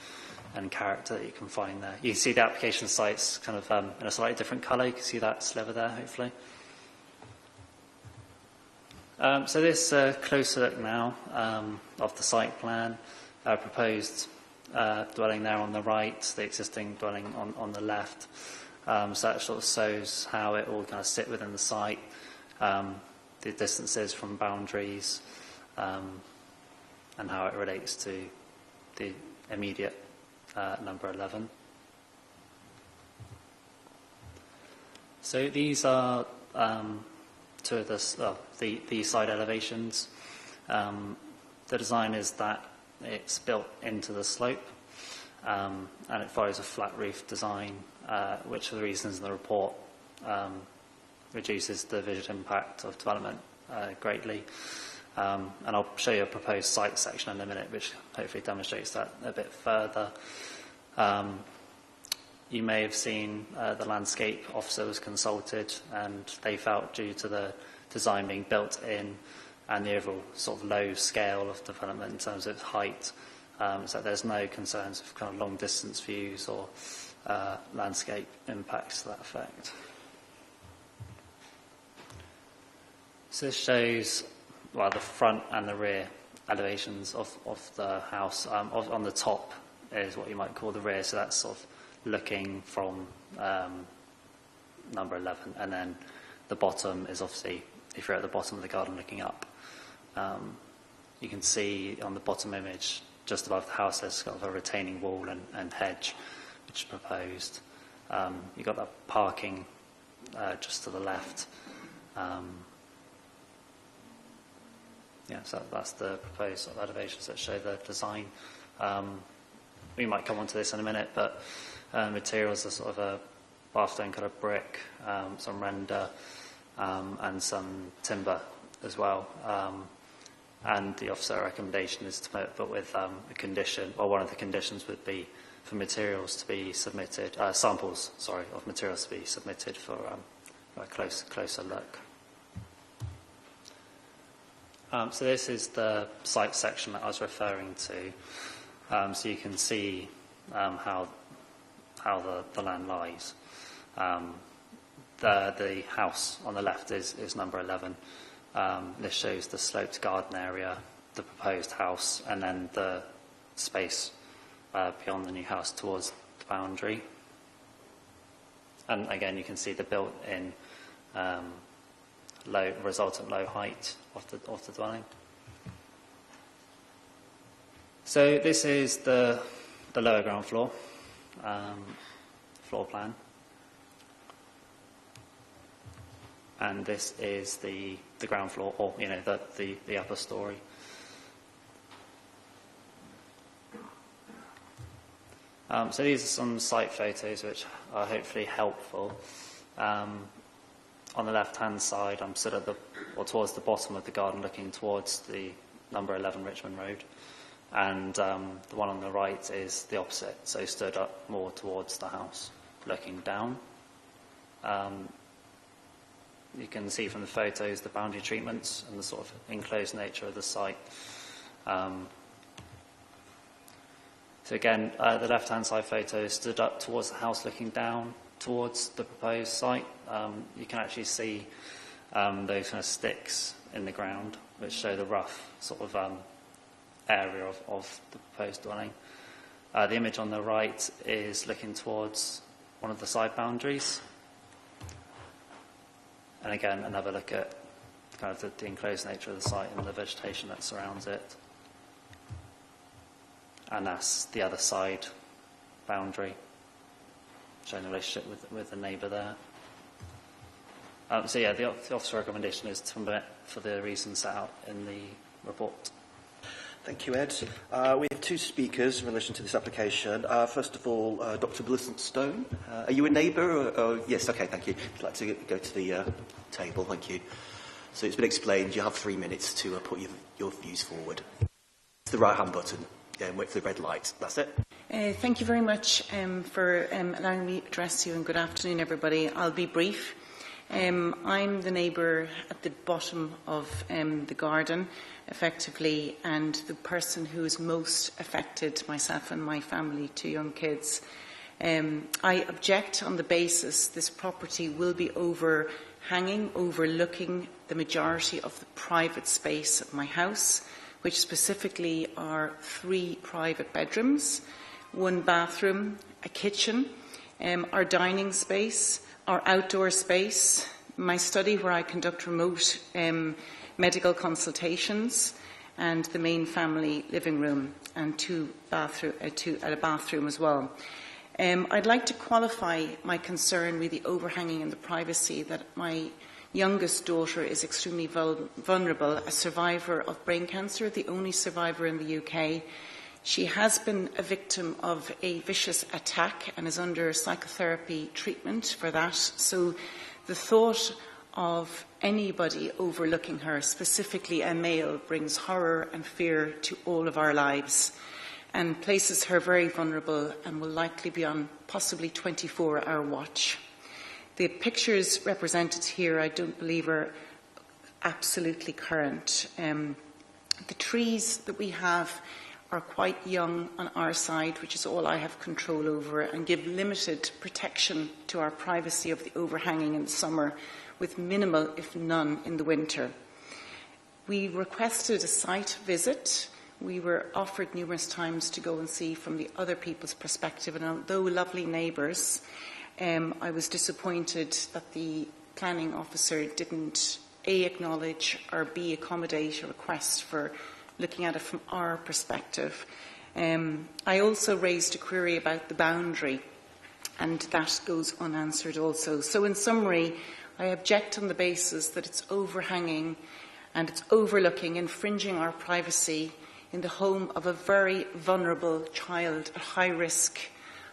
and character that you can find there. You can see the application site's kind of in a slightly different colour. You can see that sliver there, hopefully. So this closer look now of the site plan, proposed dwelling there on the right, the existing dwelling on the left. So that sort of shows how it all kind of sit within the site, the distances from boundaries, and how it relates to the immediate number 11. So these are two of the side elevations. The design is that it's built into the slope, and it follows a flat roof design, which for the reasons in the report reduces the visual impact of development greatly. And I'll show you a proposed site section in a minute, which hopefully demonstrates that a bit further. You may have seen the landscape officer was consulted, and they felt due to the design being built in and the overall sort of low scale of development in terms of height, so there's no concerns of kind of long distance views or landscape impacts to that effect. So this shows the front and the rear elevations of the house. On the top is what you might call the rear, so that's sort of looking from number 11, and then the bottom is obviously, if you're at the bottom of the garden looking up, you can see on the bottom image just above the house there's got a retaining wall and hedge which is proposed. You've got that parking just to the left. So that's the proposed sort of elevations that show the design. We might come on to this in a minute, but materials are sort of a Bathstone kind of brick, some render, and some timber as well. And the officer recommendation is to put with a condition, or one of the conditions would be for materials to be submitted, samples, of materials to be submitted for a closer look. So this is the site section that I was referring to. So you can see how the land lies. The house on the left is number 11. This shows the sloped garden area, the proposed house, and then the space beyond the new house towards the boundary. And again, you can see the built-in resultant low height of the dwelling. So this is the lower ground floor floor plan. and this is the ground floor, or the upper story. So these are some site photos which are hopefully helpful. On the left-hand side, I'm stood towards the bottom of the garden, looking towards the number 11 Richmond Road, and the one on the right is the opposite, so stood up more towards the house, looking down. You can see from the photos the boundary treatments and the sort of enclosed nature of the site. So again, the left-hand side photo stood up towards the house, looking down towards the proposed site. You can actually see those kind of sticks in the ground, which show the rough sort of area of the proposed dwelling. The image on the right is looking towards one of the side boundaries. And again, another look at kind of the enclosed nature of the site and the vegetation that surrounds it. And that's the other side boundary, showing the relationship with the neighbour there. So yeah, the officer's recommendation is to permit for the reasons set out in the report. Thank you, Ed. We have two speakers in relation to this application. First of all, Dr. Millicent Stone. Are you a neighbour? Yes, okay, thank you. If you'd like to go to the table, thank you. So it's been explained, you have 3 minutes to put your views forward. It's the right-hand button. Yeah, and wait for the red light. That's it. Thank you very much for allowing me to address you, and good afternoon, everybody. I'll be brief. I'm the neighbour at the bottom of the garden, effectively, and the person who is most affected, myself and my family, 2 young kids. I object on the basis this property will be overhanging, overlooking the majority of the private space of my house, which specifically are 3 private bedrooms, 1 bathroom, a kitchen, our dining space, our outdoor space, my study where I conduct remote medical consultations, and the main family living room, and a bathroom as well. I'd like to qualify my concern with the overhanging and the privacy that my youngest daughter is extremely vulnerable, a survivor of brain cancer, the only survivor in the UK. She has been a victim of a vicious attack and is under psychotherapy treatment for that. So the thought of anybody overlooking her, specifically a male, brings horror and fear to all of our lives and places her very vulnerable and will likely be on possibly 24-hour watch. The pictures represented here, I don't believe, are absolutely current. The trees that we have are quite young on our side, which is all I have control over, and give limited protection to our privacy of the overhanging in the summer, with minimal, if none, in the winter. We requested a site visit. We were offered numerous times to go and see from the other people's perspective, and although lovely neighbours, I was disappointed that the planning officer didn't A, acknowledge, or B, accommodate a request for looking at it from our perspective. I also raised a query about the boundary, and that goes unanswered also. So in summary, I object on the basis that it's overhanging and it's overlooking, infringing our privacy in the home of a very vulnerable child at high risk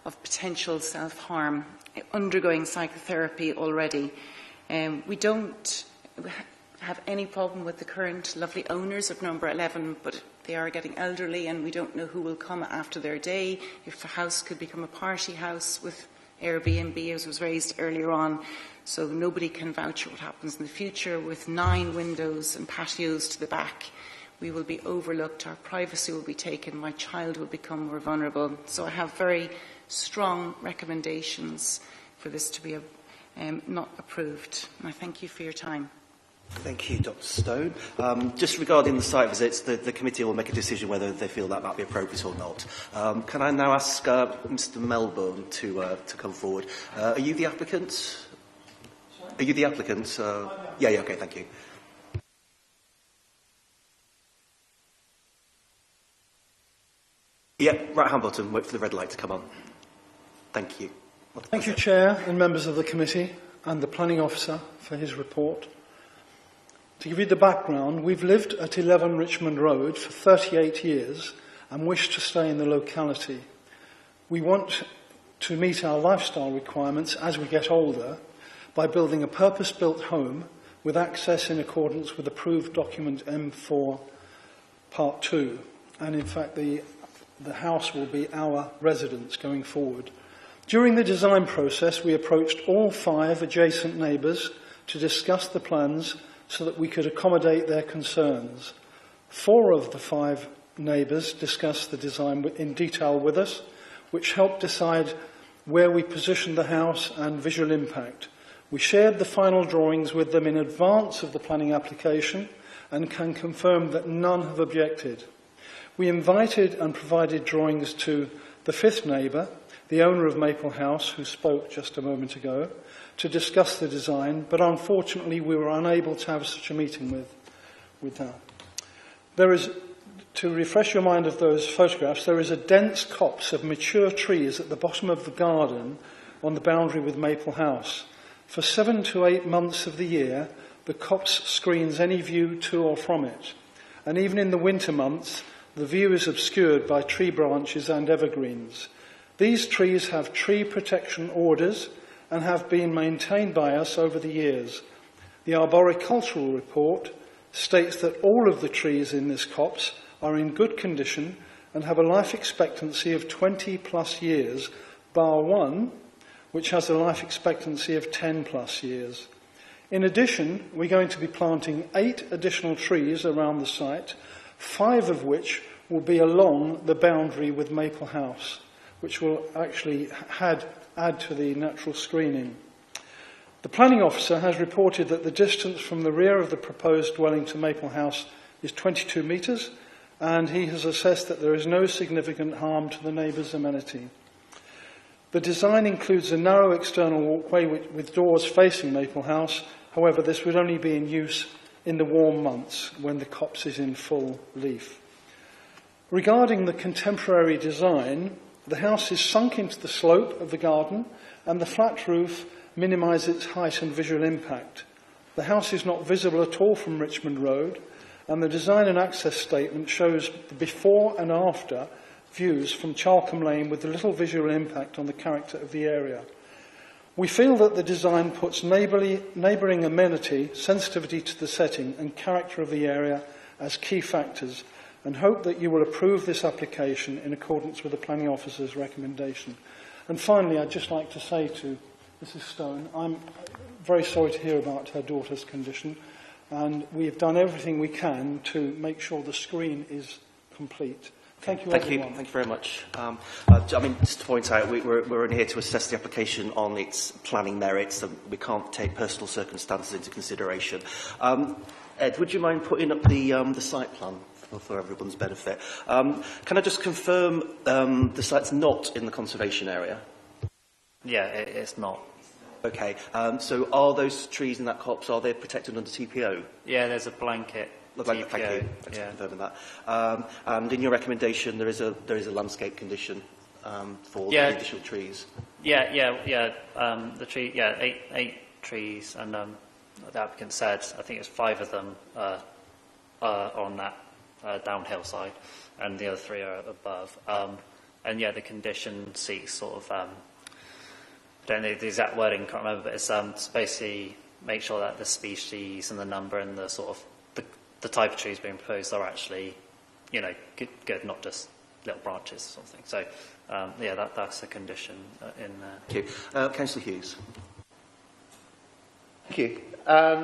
of potential self-harm, undergoing psychotherapy already. We don't have any problem with the current lovely owners of number 11, but they are getting elderly and we don't know who will come after their day, if the house could become a party house with Airbnb, as was raised earlier on. So nobody can vouch for what happens in the future. With 9 windows and patios to the back, we will be overlooked, our privacy will be taken, my child will become more vulnerable. So I have very strong recommendations for this to be not approved. And I thank you for your time. Thank you, Dr. Stone. Just regarding the site visits, the committee will make a decision whether they feel that might be appropriate or not. Can I now ask Mr. Melbourne to come forward? Are you the applicant? Sorry? Are you the applicant? Yeah, okay, thank you. Yeah, right-hand button, wait for the red light to come on. Thank you. Thank you, Chair and members of the committee. and the Planning Officer for his report. To give you the background, we've lived at 11 Richmond Road for 38 years and wish to stay in the locality. We want to meet our lifestyle requirements as we get older by building a purpose-built home with access in accordance with approved document M4 Part 2. And in fact, the house will be our residence going forward. During the design process, we approached all 5 adjacent neighbours to discuss the plans so that we could accommodate their concerns. 4 of the 5 neighbours discussed the design in detail with us, which helped decide where we positioned the house and visual impact. We shared the final drawings with them in advance of the planning application and can confirm that none have objected. We invited and provided drawings to the 5th neighbour, the owner of Maple House, who spoke just a moment ago, to discuss the design, but unfortunately we were unable to have such a meeting with her. There is, to refresh your mind of those photographs, there is a dense copse of mature trees at the bottom of the garden on the boundary with Maple House. For 7 to 8 months of the year, the copse screens any view to or from it. And even in the winter months, the view is obscured by tree branches and evergreens. These trees have tree protection orders and have been maintained by us over the years. The arboricultural report states that all of the trees in this copse are in good condition and have a life expectancy of 20 plus years, bar one, which has a life expectancy of 10 plus years. In addition, we're going to be planting 8 additional trees around the site, 5 of which will be along the boundary with Maple House, which will actually add to the natural screening. The Planning Officer has reported that the distance from the rear of the proposed dwelling to Maple House is 22 metres, and he has assessed that there is no significant harm to the neighbour's amenity. The design includes a narrow external walkway with doors facing Maple House. However, this would only be in use in the warm months when the copse is in full leaf. Regarding the contemporary design, the house is sunk into the slope of the garden and the flat roof minimises its height and visual impact. The house is not visible at all from Richmond Road, and the design and access statement shows the before and after views from Charlcombe Lane with little visual impact on the character of the area. We feel that the design puts neighbouring amenity, sensitivity to the setting and character of the area as key factors, and hope that you will approve this application in accordance with the Planning Officer's recommendation. And finally, I'd just like to say to Mrs Stone, I'm very sorry to hear about her daughter's condition, and we have done everything we can to make sure the screen is complete. Thank you, everyone. Thank you very much. Just to point out, we're in here to assess the application on its planning merits, and we can't take personal circumstances into consideration. Ed, would you mind putting up the site plan for everyone's benefit? Can I just confirm the site's not in the conservation area? Yeah, it's not. Okay. So are those trees in that copse, are they protected under TPO? Yeah, there's a blanket. Thank you. Thanks for confirming that. And in your recommendation, there is a landscape condition for the additional trees. The tree, 8 trees, and the applicant said I think it's 5 of them on that downhill side, and the other 3 are above. The condition seeks sort of I don't know the exact wording, can't remember, but it's basically make sure that the species and the number and the sort of the type of trees being proposed are actually, good, not just little branches or something. So, that's a condition in there. Thank you. Councillor Hughes. Thank you.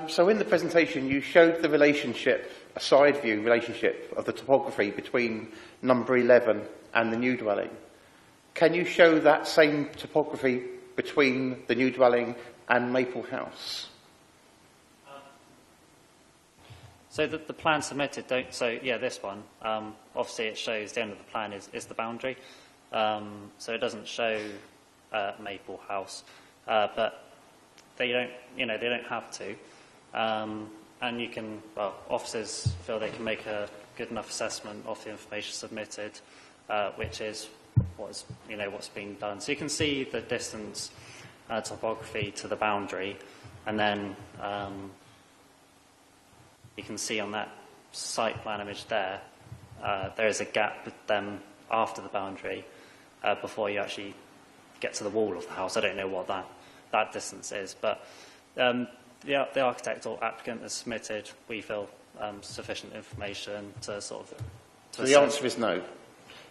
So in the presentation, you showed the relationship, a side view relationship of the topography between number 11 and the new dwelling. Can you show that same topography between the new dwelling and Maple House? So the plan submitted, this one, obviously it shows the end of the plan is the boundary. So it doesn't show Maple House, but they don't have to. And you can, officers feel they can make a good enough assessment of the information submitted, which is what's being done. So you can see the distance topography to the boundary, and then you can see on that site plan image there, there is a gap with them after the boundary before you actually get to the wall of the house. I don't know what that distance is, but the architect or applicant has submitted, we feel, sufficient information to sort of... So the answer is no.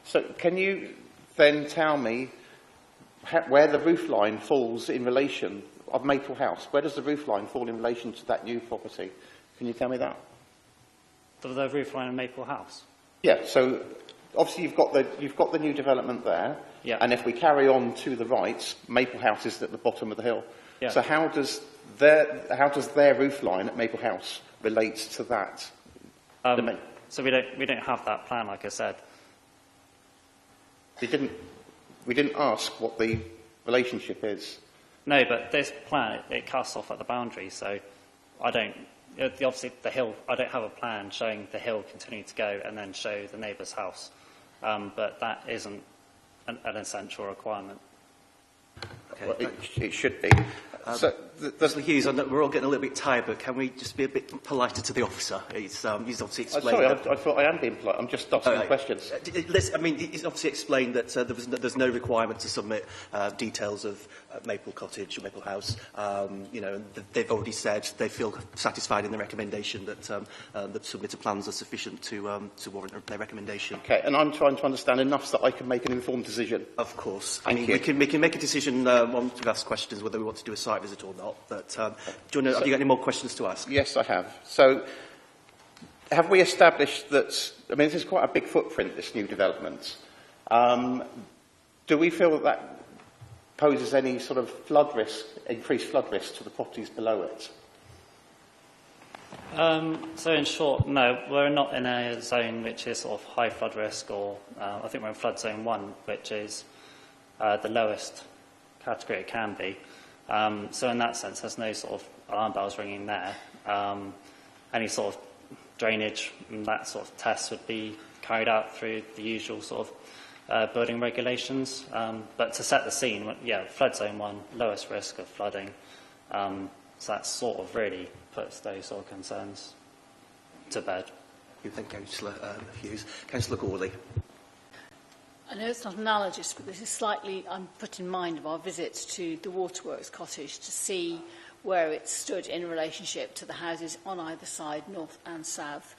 So can you then tell me where the roof line falls in relation of Maple House? Where does the roof line fall in relation to that new property? Can you tell me that? The roof line of Maple House? Yeah, so obviously you've got the new development there, yeah. And if we carry on to the right, Maple House is at the bottom of the hill. Yeah. So how does their roof line at Maple House relate to that? So we don't have that plan, like I said. We didn't ask what the relationship is. No, but this plan, it casts off at the boundary, so I don't... Obviously, the hill, I don't have a plan showing the hill continuing to go and then show the neighbour's house. But that isn't an essential requirement. Okay. Well, it should be. Mr Hughes, I know we're all getting a little bit tired, but can we just be a bit politer to the officer? He's obviously explained... sorry, I thought I am being polite. I'm just asking questions. I mean, he's obviously explained that there's no requirement to submit details of Maple Cottage or Maple House. You know, they've already said they feel satisfied in the recommendation that the submitted plans are sufficient to warrant their recommendation. Okay, and I'm trying to understand enough so that I can make an informed decision. Of course. Thank you. We can make a decision once we've asked questions whether we want to do a site visit or not. But have you got any more questions to ask? Yes, I have. So, have we established that? I mean, this is quite a big footprint, this new development. Do we feel that poses any sort of flood risk, increased flood risk to the properties below it? So in short, no, we're not in a zone which is sort of high flood risk, or I think we're in flood zone 1, which is the lowest category it can be. So in that sense, there's no sort of alarm bells ringing there. Any sort of drainage and that sort of test would be carried out through the usual sort of building regulations. But to set the scene, yeah, flood zone 1, lowest risk of flooding. So that sort of really puts those sort of concerns to bed. You think, Councillor Hughes. Councillor Gawley. I know it's not analogous, but this is slightly, I'm put in mind of our visits to the Waterworks cottage to see where it stood in relationship to the houses on either side, north and south.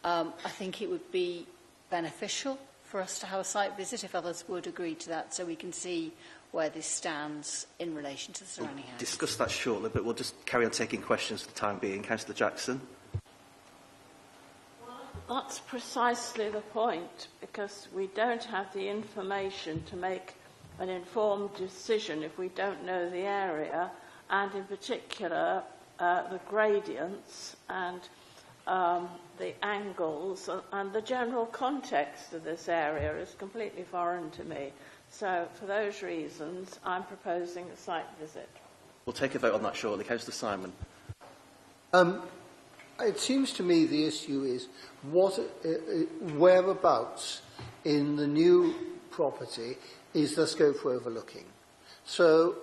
I think it would be beneficial for us to have a site visit, if others would agree to that, so we can see where this stands in relation to the surrounding houses. Discuss that shortly, but we'll just carry on taking questions for the time being. Councillor Jackson. That's precisely the point, because we don't have the information to make an informed decision if we don't know the area, and in particular the gradients and the angles and the general context of this area is completely foreign to me. So for those reasons, I'm proposing a site visit. We'll take a vote on that shortly. Councillor Simon. It seems to me the issue is whereabouts in the new property is there scope for overlooking. So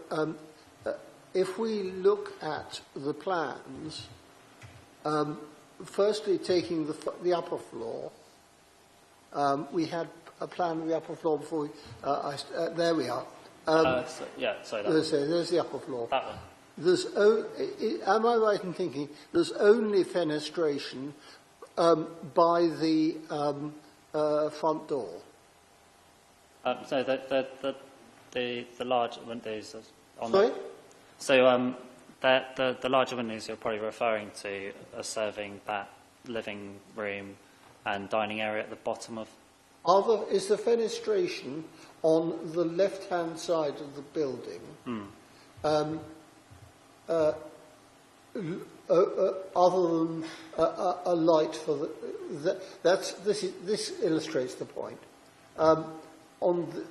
if we look at the plans, firstly taking the upper floor, we had a plan of the upper floor before we, there we are. There's the upper floor. That one. Am I right in thinking there's only fenestration by the front door? So the large windows on Sorry? So the larger windows you're probably referring to are serving that living room and dining area at the bottom of... Is the fenestration on the left-hand side of the building other than a light for this illustrates the point.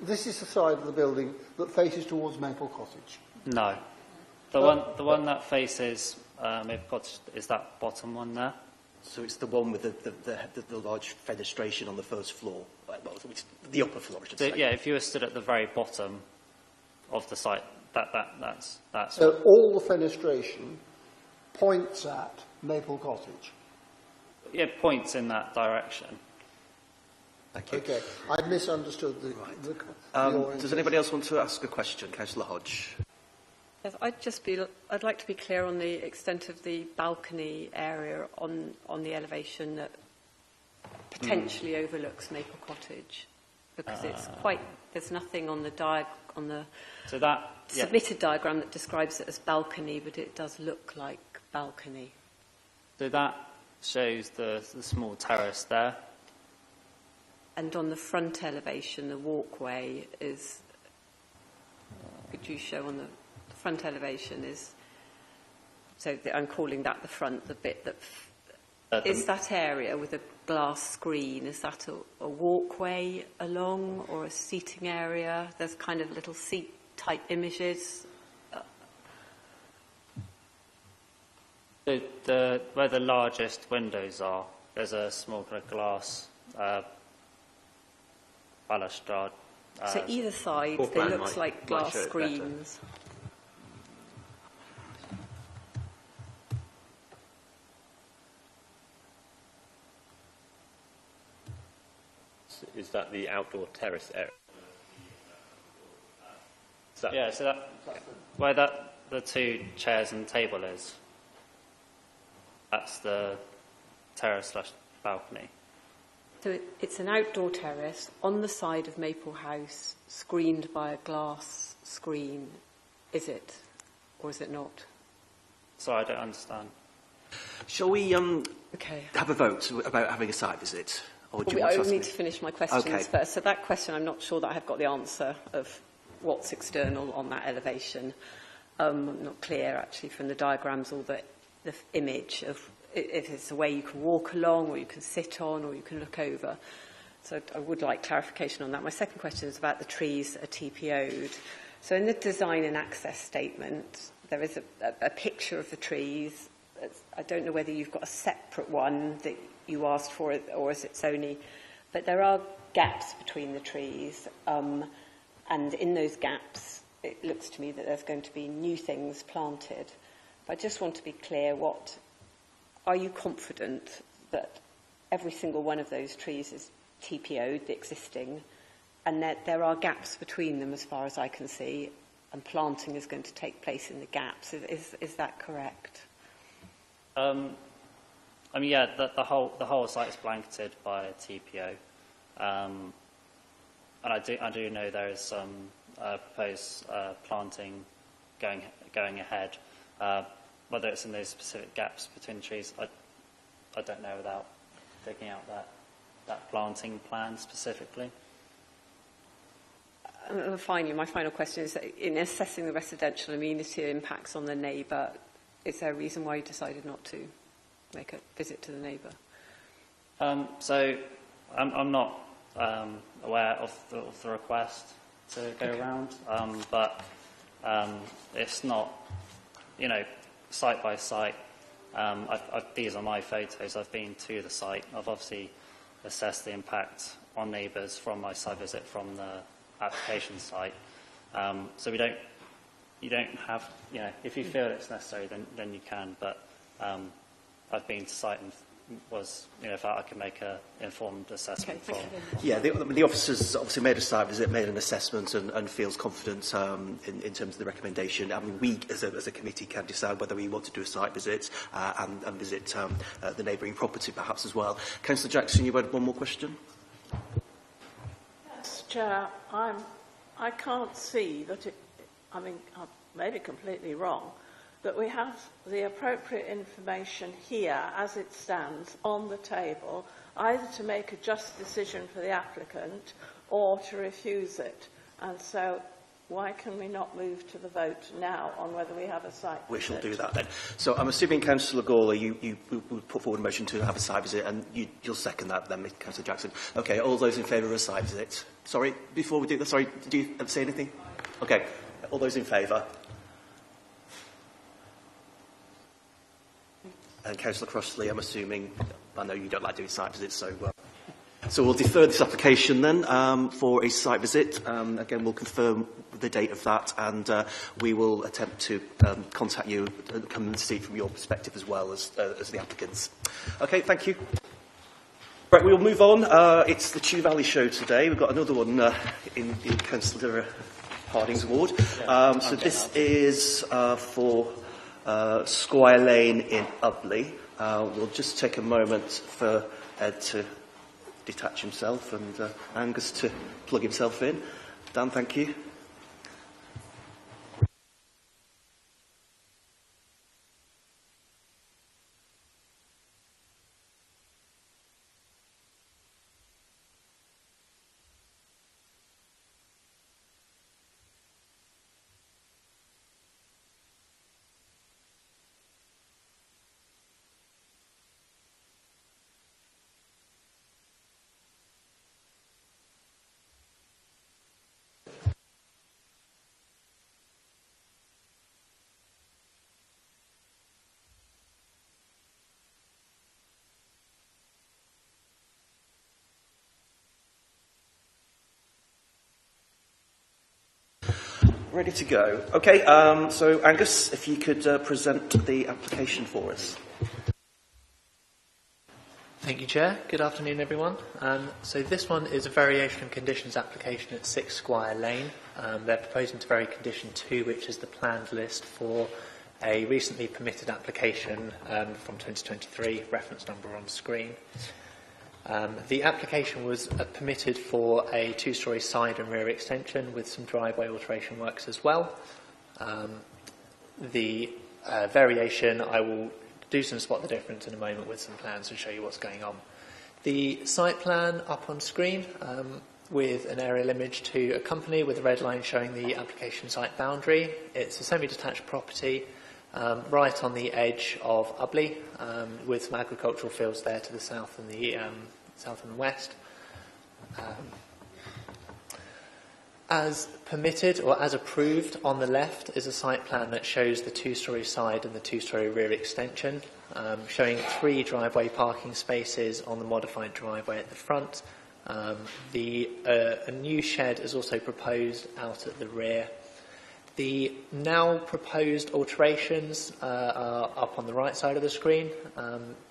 This is the side of the building that faces towards Maple Cottage. No. The one that faces Maple Cottage is that bottom one there. So it's the one with the large fenestration on the first floor, the upper floor, I should say. Yeah, if you were stood at the very bottom of the site, That's So all the fenestration points at Maple Cottage. yeah, points in that direction. Thank you. Okay, I misunderstood the Does anybody else want to ask a question? Councillor Hodge. Yes, I'd like to be clear on the extent of the balcony area on the elevation that potentially overlooks Maple Cottage, because it's quite. There's nothing on the so that submitted diagram that describes it as balcony, but it does look like balcony. So that shows the small terrace there. And on the front elevation, the walkway is. Could you show on the front elevation is? So I'm calling that the front, the bit that is that area with a glass screen. Is that a walkway along or a seating area? There's kind of little seat type images. Where the largest windows are, there's a small kind of glass balustrade. So either side, they look like glass screens. Is that the outdoor terrace area? Yeah, so that where the two chairs and table is, that's the terrace / balcony. So it's an outdoor terrace on the side of Maple House, screened by a glass screen. Is it, or is it not? Sorry, I don't understand. Shall we have a vote about having a site visit? Or do you want to ask I need me? to finish my questions first. So that question, I'm not sure that I've got the answer of what's external on that elevation. I'm not clear, actually, from the diagrams or the image of if it's a way you can walk along or you can sit on or you can look over. So I would like clarification on that. My second question is about the trees that are TPO'd. So in the design and access statement, there is a picture of the trees. I don't know whether you've got a separate one that you asked for or is it's only... But there are gaps between the trees, and in those gaps, it looks to me that there's going to be new things planted. But I just want to be clear, are you confident that every single one of those trees is TPO'd, the existing, and that there are gaps between them as far as I can see, and planting is going to take place in the gaps? Is that correct? I mean, yeah, the whole site is blanketed by a TPO, and I do know there is some proposed planting going ahead. Whether it's in those specific gaps between trees, I don't know without digging out that planting plan specifically. Finally, my final question is, in assessing the residential amenity impacts on the neighbour, is there a reason why you decided not to make a visit to the neighbour? So I'm not aware of the request to go around, but it's not, site by site. These are my photos. I've been to the site. I've obviously assessed the impact on neighbours from my site visit from the application site. So you don't have, if you feel it's necessary, then you can. But I've been to site and was, if I could make an informed assessment. Okay, yeah, the officers obviously made a site visit, made an assessment, and feels confident in terms of the recommendation. I mean, we as a committee can decide whether we want to do a site visit and visit the neighbouring property perhaps as well. Councillor Jackson, you had one more question? Yes, Chair. I can't see that I may be completely wrong, that we have the appropriate information here as it stands on the table, either to make a just decision for the applicant or to refuse it. And so why can we not move to the vote now on whether we have a site visit? We shall do that then. So I'm assuming, Councillor Gawler, you would put forward a motion to have a site visit, and you'll second that then, Councillor Jackson. Okay, all those in favour of a site visit? Sorry, before we do that, sorry, did you say anything? Okay, all those in favour? And Councillor Crossley, I'm assuming, I know you don't like doing site visits, so So we'll defer this application then for a site visit. Again, we'll confirm the date of that, and we will attempt to contact you and come and see it from your perspective as well as the applicants. Okay, thank you. Right, we'll move on. It's the Chew Valley show today. We've got another one in Councillor Harding's ward. So this is for Squire Lane in Ubley. We'll just take a moment for Ed to detach himself and Angus to plug himself in. Dan, thank you. Ready to go. Okay, so Angus, if you could present the application for us. Thank you, Chair. Good afternoon, everyone. So this one is a variation and conditions application at 6 Squire Lane. They're proposing to vary condition 2, which is the planned list for a recently permitted application from 2023, reference number on screen. The application was permitted for a 2-storey side and rear extension with some driveway alteration works as well. The variation, I will do some spot the difference in a moment with some plans to show you what's going on. The site plan up on screen with an aerial image to accompany with a red line showing the application site boundary. It's a semi-detached property right on the edge of Ubley with some agricultural fields there to the south and the west. As permitted or as approved on the left is a site plan that shows the 2-storey side and the 2-storey rear extension, showing 3 driveway parking spaces on the modified driveway at the front. A new shed is also proposed out at the rear. The now proposed alterations are up on the right side of the screen.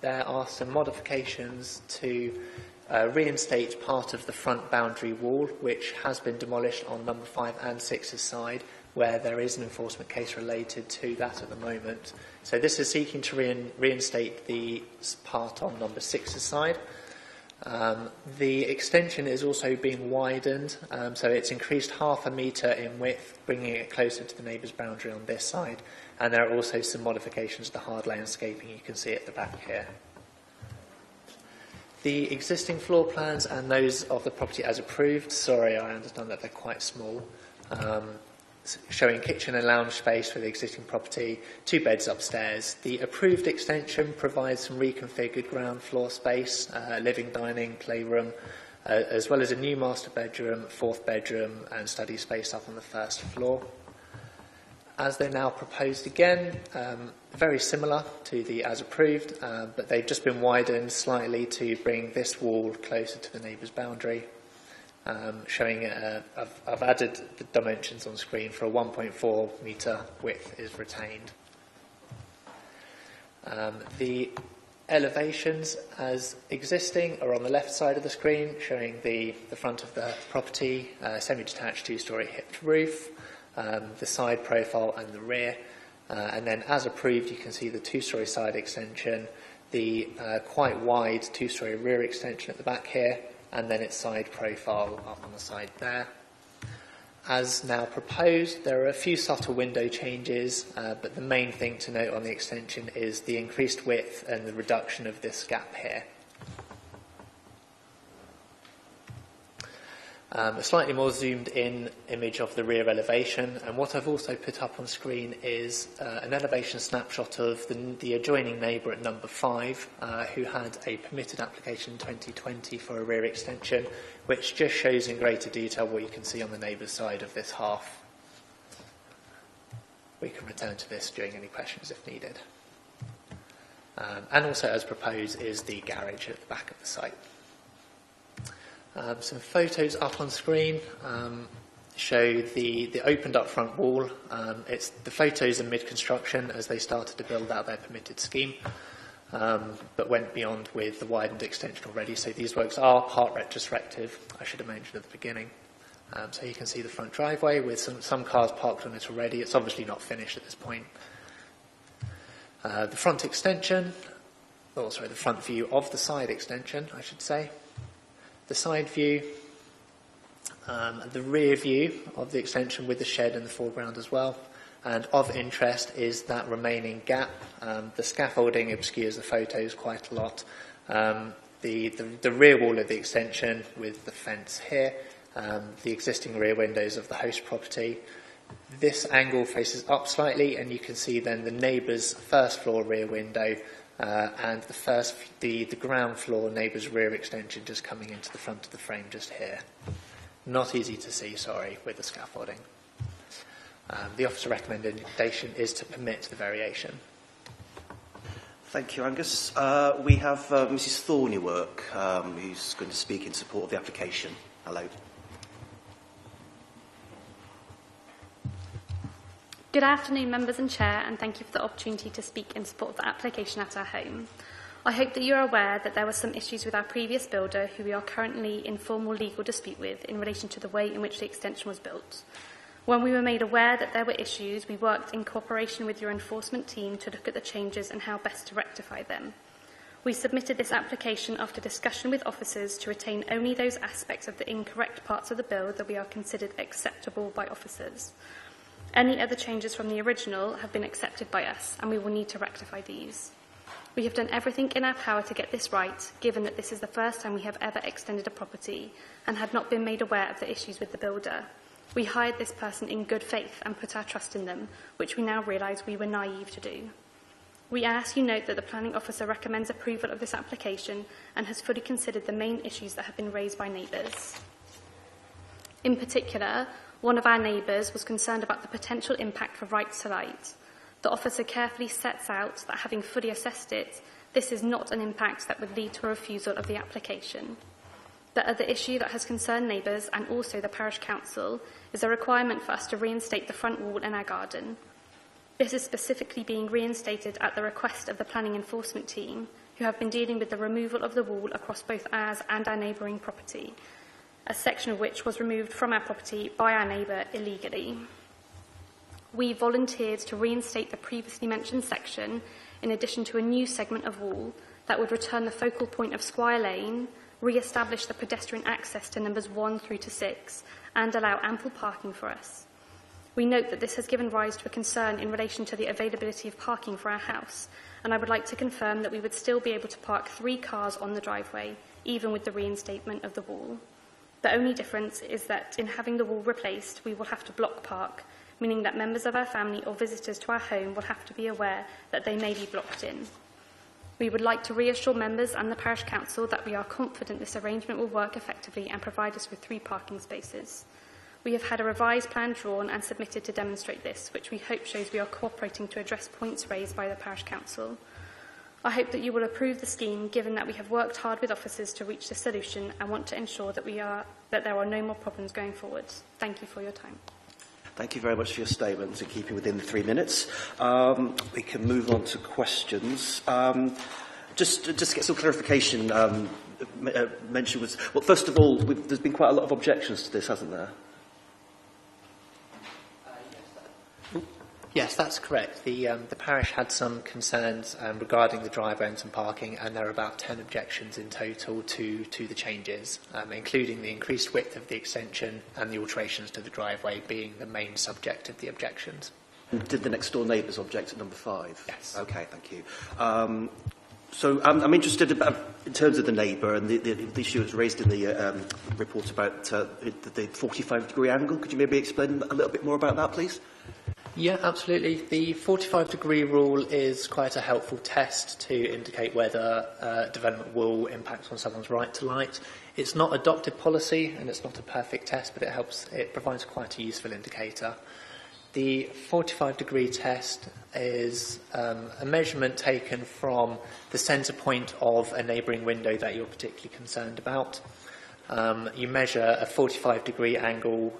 There are some modifications to reinstate part of the front boundary wall, which has been demolished on number 5 and 6's side, where there is an enforcement case related to that at the moment. So this is seeking to reinstate the part on number 6's side. The extension is also being widened, so it's increased half a metre in width, bringing it closer to the neighbour's boundary on this side. And there are also some modifications to the hard landscaping you can see at the back here. The existing floor plans and those of the property as approved, sorry, I understand that they're quite small, showing kitchen and lounge space for the existing property, 2 beds upstairs. The approved extension provides some reconfigured ground floor space, living, dining, playroom, as well as a new master bedroom, 4th bedroom and study space up on the 1st floor. As they're now proposed again, very similar to the as approved, but they've just been widened slightly to bring this wall closer to the neighbour's boundary. Showing I've added the dimensions on screen for a 1.4 metre width is retained. The elevations as existing are on the left side of the screen, showing the front of the property, semi-detached 2-storey hipped roof, the side profile and the rear. And then as approved, you can see the 2-storey side extension, the quite wide 2-storey rear extension at the back here, and then its side profile up on the side there. As now proposed, there are a few subtle window changes, but the main thing to note on the extension is the increased width and the reduction of this gap here. A slightly more zoomed in image of the rear elevation, and what I've also put up on screen is an elevation snapshot of the adjoining neighbour at number 5 who had a permitted application in 2020 for a rear extension, which just shows in greater detail what you can see on the neighbour's side of this half. We can return to this during any questions if needed. And also as proposed is the garage at the back of the site. Some photos up on screen show the opened up front wall. The photos are mid-construction as they started to build out their permitted scheme, but went beyond with the widened extension already. So these works are part retrospective, I should have mentioned at the beginning. So you can see the front driveway with some cars parked on it already. It's obviously not finished at this point. The front extension, the front view of the side extension, I should say. The side view, the rear view of the extension with the shed in the foreground as well. And of interest is that remaining gap. The scaffolding obscures the photos quite a lot. The rear wall of the extension with the fence here, the existing rear windows of the host property. This angle faces up slightly, and you can see then the neighbour's first floor rear window and the ground floor neighbour's rear extension just coming into the front of the frame just here. Not easy to see, sorry, with the scaffolding. The officer recommendation is to permit the variation. Thank you, Angus. We have Mrs Thornywork, who's going to speak in support of the application. Hello. Good afternoon, members and chair, and thank you for the opportunity to speak in support of the application at our home. I hope that you are aware that there were some issues with our previous builder, who we are currently in formal legal dispute with in relation to the way in which the extension was built. When we were made aware that there were issues, we worked in cooperation with your enforcement team to look at the changes and how best to rectify them. We submitted this application after discussion with officers to retain only those aspects of the incorrect parts of the bill that we are considered acceptable by officers. Any other changes from the original have been accepted by us, and we will need to rectify these. We have done everything in our power to get this right, given that this is the first time we have ever extended a property and had not been made aware of the issues with the builder. We hired this person in good faith and put our trust in them, which we now realise we were naive to do. We ask you note that the planning officer recommends approval of this application and has fully considered the main issues that have been raised by neighbours. In particular, one of our neighbours was concerned about the potential impact for rights to light. The officer carefully sets out that, having fully assessed it, this is not an impact that would lead to a refusal of the application. The other issue that has concerned neighbours and also the parish council is a requirement for us to reinstate the front wall in our garden. This is specifically being reinstated at the request of the planning enforcement team, who have been dealing with the removal of the wall across both ours and our neighbouring property, a section of which was removed from our property by our neighbour illegally. We volunteered to reinstate the previously mentioned section in addition to a new segment of wall that would return the focal point of Squire Lane, re-establish the pedestrian access to numbers 1 through to 6 and allow ample parking for us. We note that this has given rise to a concern in relation to the availability of parking for our house, and I would like to confirm that we would still be able to park 3 cars on the driveway, even with the reinstatement of the wall. The only difference is that in having the wall replaced, we will have to block park, meaning that members of our family or visitors to our home will have to be aware that they may be blocked in. We would like to reassure members and the parish council that we are confident this arrangement will work effectively and provide us with 3 parking spaces. We have had a revised plan drawn and submitted to demonstrate this, which we hope shows we are cooperating to address points raised by the parish council. I hope that you will approve the scheme, given that we have worked hard with officers to reach the solution and want to ensure that there are no more problems going forward. Thank you for your time. Thank you very much for your statements and keeping within the 3 minutes. We can move on to questions. Just to get some clarification, mention was, well, first of all, there's been quite a lot of objections to this, hasn't there? Yes, that's correct. The parish had some concerns regarding the driveway and some parking, and there are about 10 objections in total to the changes, including the increased width of the extension and the alterations to the driveway being the main subject of the objections. Did the next door neighbours object at number 5? Yes. Okay, thank you. So I'm interested about, in terms of the neighbour and the issue that's raised in the report about the 45-degree angle. Could you maybe explain a little bit more about that, please? Yeah, absolutely. The 45-degree rule is quite a helpful test to indicate whether development will impact on someone's right to light. It's not adopted policy and it's not a perfect test, but it provides quite a useful indicator. The 45-degree test is a measurement taken from the centre point of a neighbouring window that you're particularly concerned about. You measure a 45-degree angle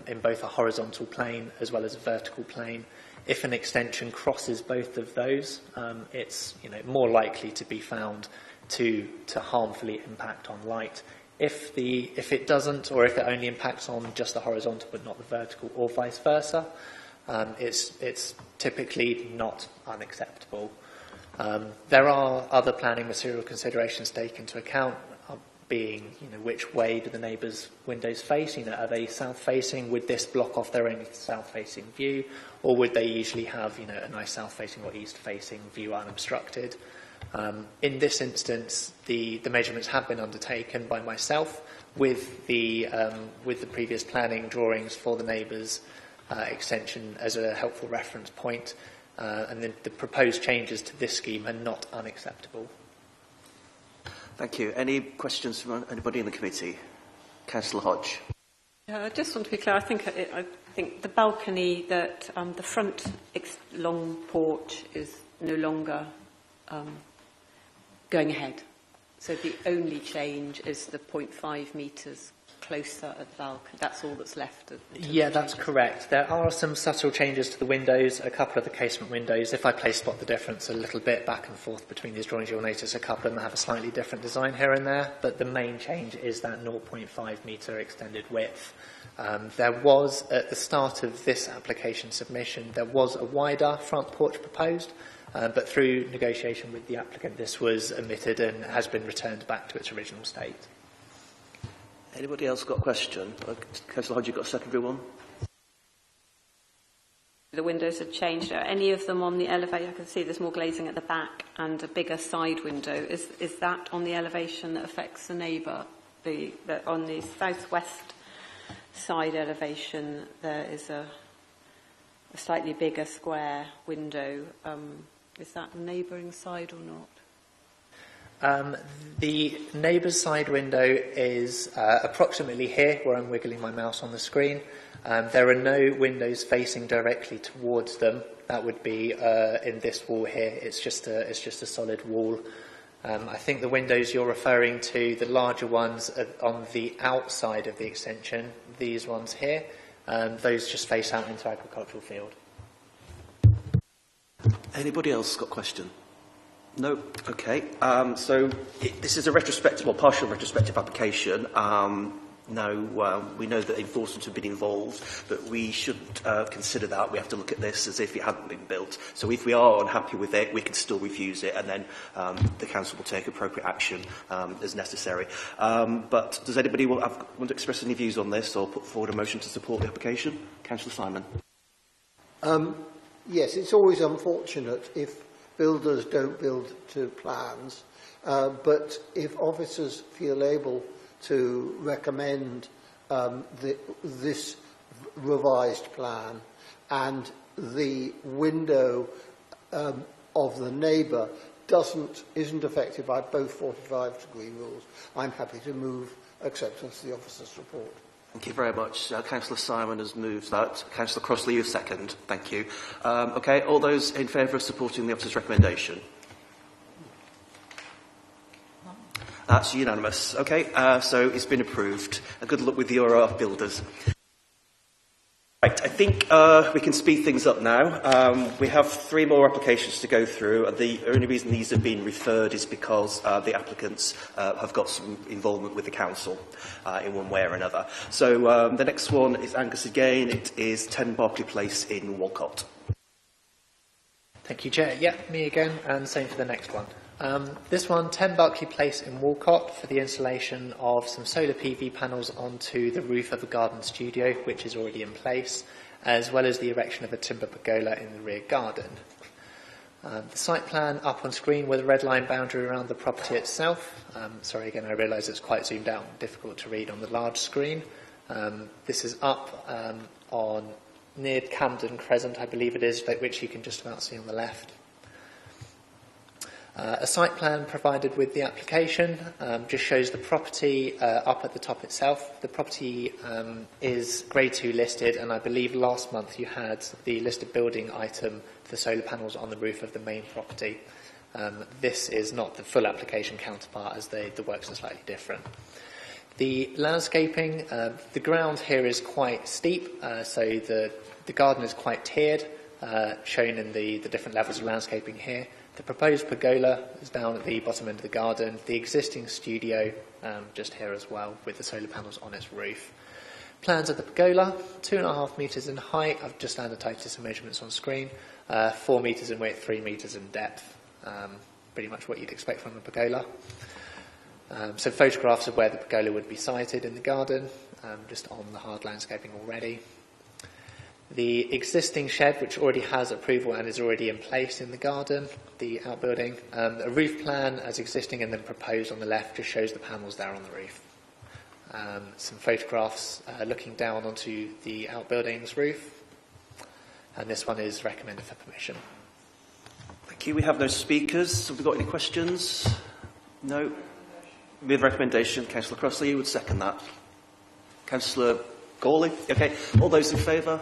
in both a horizontal plane as well as a vertical plane. If an extension crosses both of those, it's more likely to be found to harmfully impact on light. If it doesn't, or if it only impacts on just the horizontal but not the vertical, or vice versa, it's typically not unacceptable. There are other planning material considerations taken into account, being which way do the neighbours' windows face? Are they south-facing? Would this block off their only south-facing view, or would they usually have a nice south-facing or east-facing view unobstructed? In this instance, the measurements have been undertaken by myself with the previous planning drawings for the neighbours' extension as a helpful reference point, and the proposed changes to this scheme are not unacceptable. Thank you. Any questions from anybody in the committee? Councillor Hodge. I just want to be clear. I think the balcony, that the front long porch is no longer going ahead. So the only change is the 0.5 metres closer at the balcony. That's all that's left. Yeah, that's correct. There are some subtle changes to the windows, a couple of the casement windows. If I spot the difference a little bit back and forth between these drawings, you'll notice a couple of them have a slightly different design here and there, but the main change is that 0.5 metre extended width. There was, at the start of this application submission, there was a wider front porch proposed, but through negotiation with the applicant, this was omitted and has been returned back to its original state. Anybody else got a question? Councillor Hodge, you got a secondary one? The windows have changed. Are any of them on the elevator? I can see there's more glazing at the back and a bigger side window. Is that on the elevation that affects the neighbour? On the southwest side elevation, there is a slightly bigger square window. Is that the neighbouring side or not? The neighbour's side window is approximately here, where I'm wiggling my mouse on the screen. There are no windows facing directly towards them. That would be in this wall here. It's just a solid wall. I think the windows you're referring to, the larger ones, are on the outside of the extension. These ones here, those just face out into agricultural field. Anybody else got a question? No? Okay. This is a retrospective, or partial retrospective application. We know that enforcement have been involved, but we should consider that. We have to look at this as if it hadn't been built. So if we are unhappy with it, we can still refuse it, and then the council will take appropriate action as necessary. But does anybody want to express any views on this or put forward a motion to support the application? Councillor Simon. Yes, it's always unfortunate if builders don't build to plans, but if officers feel able to recommend this revised plan and the window of the neighbour isn't affected by both 45-degree rules, I'm happy to move acceptance of the officer's report. Thank you very much. Councillor Simon has moved that. Councillor Crossley, you second. Thank you. Okay, all those in favour of supporting the officer's recommendation? That's unanimous. Okay, so it's been approved. Good luck with your builders. Right, I think we can speed things up now. We have 3 more applications to go through, and the only reason these have been referred is because the applicants have got some involvement with the council in one way or another. So the next one is Angus again. It is 10 Berkeley Place in Walcott. Thank you, Chair. Yeah, me again, and same for the next one. This one, 10 Berkeley Place in Walcott, for the installation of some solar PV panels onto the roof of a garden studio, which is already in place, as well as the erection of a timber pergola in the rear garden. The site plan up on screen with a red line boundary around the property itself. Sorry, again, I realise it's quite zoomed out and difficult to read on the large screen. This is up on near Camden Crescent, I believe it is, which you can just about see on the left. A site plan provided with the application just shows the property up at the top itself. The property is Grade 2 listed, and I believe last month you had the listed building item for solar panels on the roof of the main property. This is not the full application counterpart, as the works are slightly different. The landscaping, the ground here is quite steep, so the garden is quite tiered, shown in the different levels of landscaping here. The proposed pergola is down at the bottom end of the garden. The existing studio just here as well, with the solar panels on its roof. Plans of the pergola, 2.5 metres in height. I've just annotated some measurements on screen. 4 metres in width, 3 metres in depth. Pretty much what you'd expect from a pergola. So photographs of where the pergola would be sited in the garden, just on the hard landscaping already. The existing shed, which already has approval and is already in place in the garden, the outbuilding. A roof plan as existing and then proposed on the left just shows the panels there on the roof. Some photographs looking down onto the outbuilding's roof. And this one is recommended for permission. Thank you. We have no speakers. Have we got any questions? No. With recommendation, Councillor Crossley, you would second that. Councillor Gawley? Okay. All those in favour?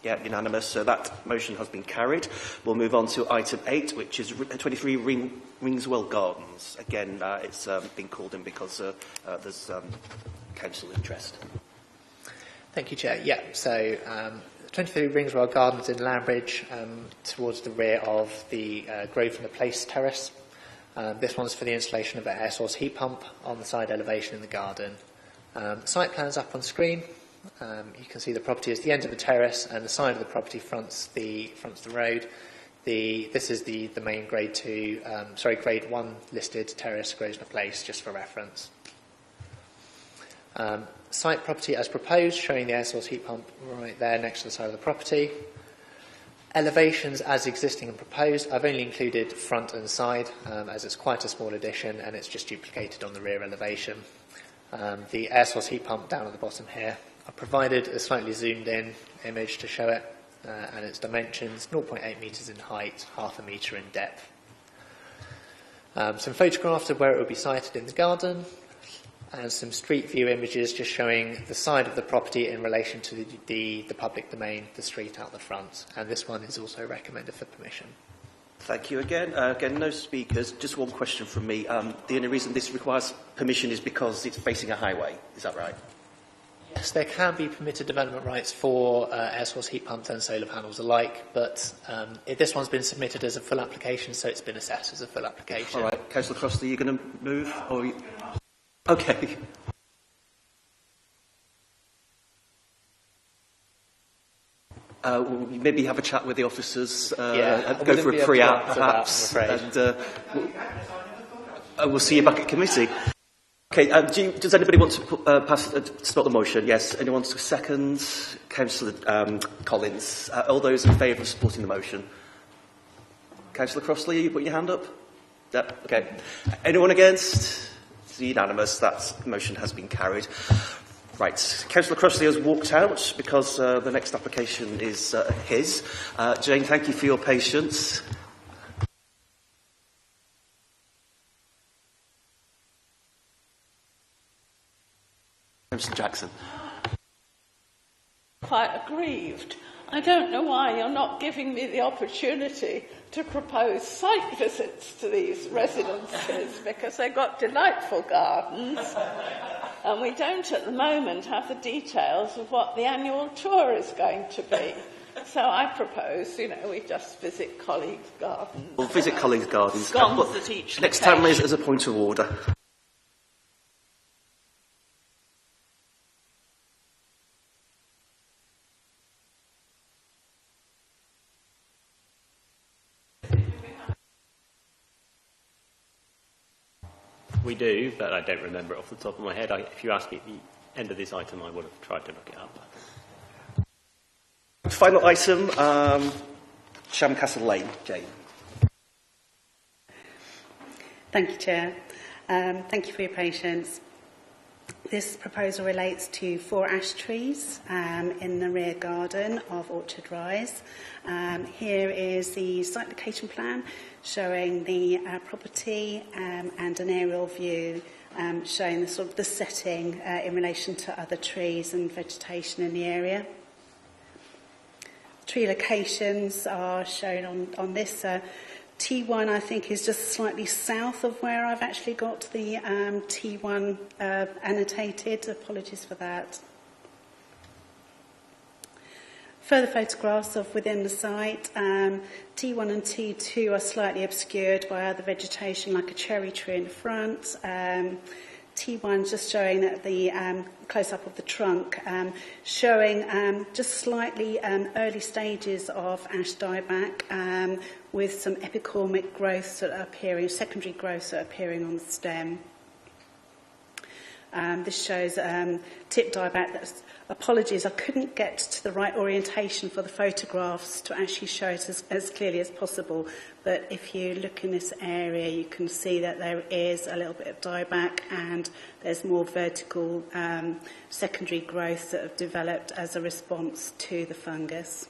Yeah, unanimous. So that motion has been carried. We'll move on to item 8, which is 23 Ringswell Gardens. Again, it's been called in because there's council interest. Thank you, Chair. Yeah, so 23 Ringswell Gardens in Lambridge, towards the rear of the Grosvenor Place terrace. This one's for the installation of an air source heat pump on the side elevation in the garden. Site plan's up on screen. You can see the property is the end of the terrace, and the side of the property fronts the road. This is the main grade 1 listed terrace, Grosvenor Place, just for reference. Site property as proposed, showing the air source heat pump right there next to the side of the property. Elevations as existing and proposed. I've only included front and side, as it's quite a small addition and it's just duplicated on the rear elevation. The air source heat pump down at the bottom here. I've provided a slightly zoomed in image to show it, and its dimensions, 0.8 metres in height, 0.5 metre in depth. Some photographs of where it will be sited in the garden, and some street view images just showing the side of the property in relation to the public domain, the street out the front. And this one is also recommended for permission. Thank you again. Again, no speakers. Just one question from me. The only reason this requires permission is because it's facing a highway. Is that right? Yes, there can be permitted development rights for air source heat pumps and solar panels alike, but this one's been submitted as a full application, so it's been assessed as a full application. All right. Councillor Crossley, are you going to move? Or you... Okay. We'll maybe have a chat with the officers, and go for a pre-app perhaps, and we'll see you back at committee. Okay, does anybody want to start the motion? Yes. Anyone to second? Councillor Collins. All those in favour of supporting the motion? Councillor Crossley, you put your hand up? Yep. Okay. Anyone against? It's unanimous. That motion has been carried. Right. Councillor Crossley has walked out because the next application is his. Jane, thank you for your patience. Mr. Jackson. Quite aggrieved. I don't know why you're not giving me the opportunity to propose site visits to these residences, because they've got delightful gardens, and we don't at the moment have the details of what the annual tour is going to be. So I propose, we just visit colleagues' gardens. We'll visit colleagues' gardens. Scones at each next time as a point of order. We do, but I don't remember it off the top of my head. If you ask me at the end of this item, I would have tried to look it up. Final item, Shamcastle Lane. Jane. Thank you, Chair. Thank you for your patience. This proposal relates to 4 ash trees in the rear garden of Orchard Rise. Here is the site location plan showing the property and an aerial view showing the setting in relation to other trees and vegetation in the area. Tree locations are shown on this. T1, I think, is just slightly south of where I've actually got the T1 annotated. Apologies for that. Further photographs of within the site. T1 and T2 are slightly obscured by other vegetation, like a cherry tree in the front. T1 just showing that the close-up of the trunk, showing just slightly early stages of ash dieback with some epicormic growths that are appearing, secondary growths that are appearing on the stem. This shows tip dieback. Apologies, I couldn't get to the right orientation for the photographs to actually show it as clearly as possible. But if you look in this area, you can see that there is a little bit of dieback and there's more vertical secondary growth that have developed as a response to the fungus.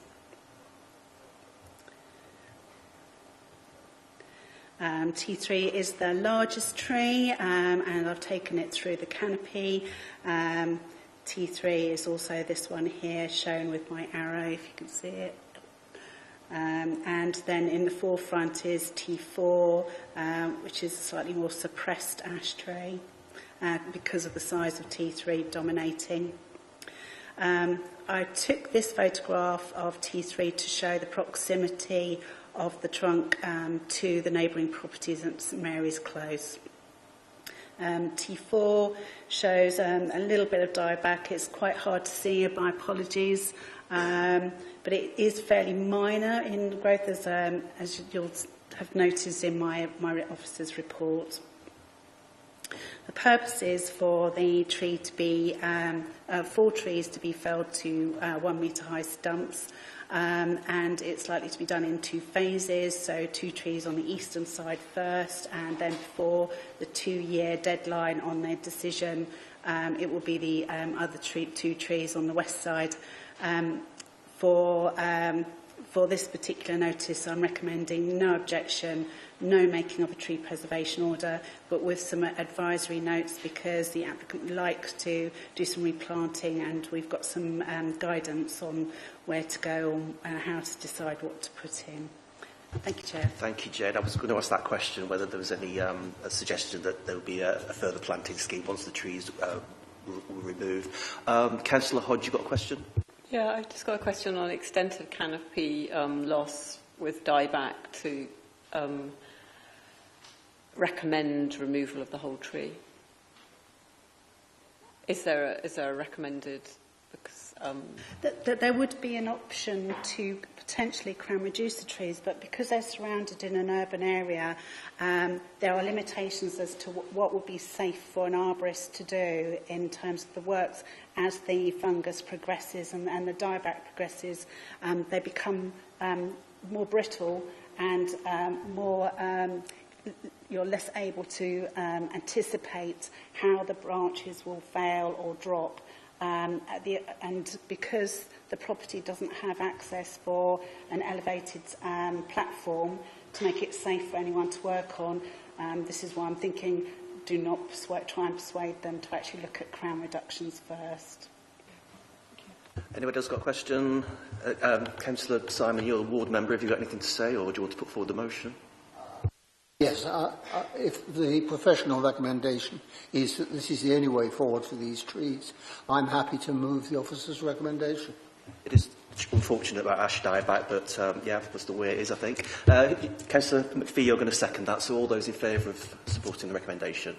T3 is the largest tree, and I've taken it through the canopy. T3 is also this one here, shown with my arrow, if you can see it. And then in the forefront is T4, which is a slightly more suppressed ash tree because of the size of T3 dominating. I took this photograph of T3 to show the proximity of the trunk to the neighbouring properties at St Mary's Close. T4 shows a little bit of dieback. It's quite hard to see, my apologies, but it is fairly minor in growth, as you'll have noticed in my officer's report. The purpose is for the tree to be, 4 trees to be felled to 1 metre high stumps, and it's likely to be done in 2 phases, so 2 trees on the eastern side first, and then before the 2-year deadline on their decision, it will be the other 2 trees on the west side. For this particular notice, I'm recommending no objection, no making of a tree preservation order, but with some advisory notes because the applicant would like to do some replanting and we've got some guidance on where to go and how to decide what to put in. Thank you, Chair. Thank you, Jane. I was going to ask that question, whether there was any a suggestion that there would be a further planting scheme once the trees were removed. Councillor Hodge, you've got a question? Yeah, I've just got a question on extent of canopy loss with dieback to recommend removal of the whole tree. Is there a recommended? Because that there would be an option to potentially crown reduce the trees, but because they're surrounded in an urban area, there are limitations as to what would be safe for an arborist to do in terms of the works. As the fungus progresses and the dieback progresses, they become more brittle and you're less able to anticipate how the branches will fail or drop. And because the property doesn't have access for an elevated platform to make it safe for anyone to work on, this is why I'm thinking do not try and persuade them to actually look at crown reductions first. Anybody else got a question? Councillor Simon, you're a ward member. Have you got anything to say, or do you want to put forward the motion? Yes, if the professional recommendation is that this is the only way forward for these trees, I'm happy to move the officer's recommendation. It is unfortunate about ash dieback, but yeah, that's the way it is, I think. Councillor McPhee, you're going to second that, so all those in favour of supporting the recommendation?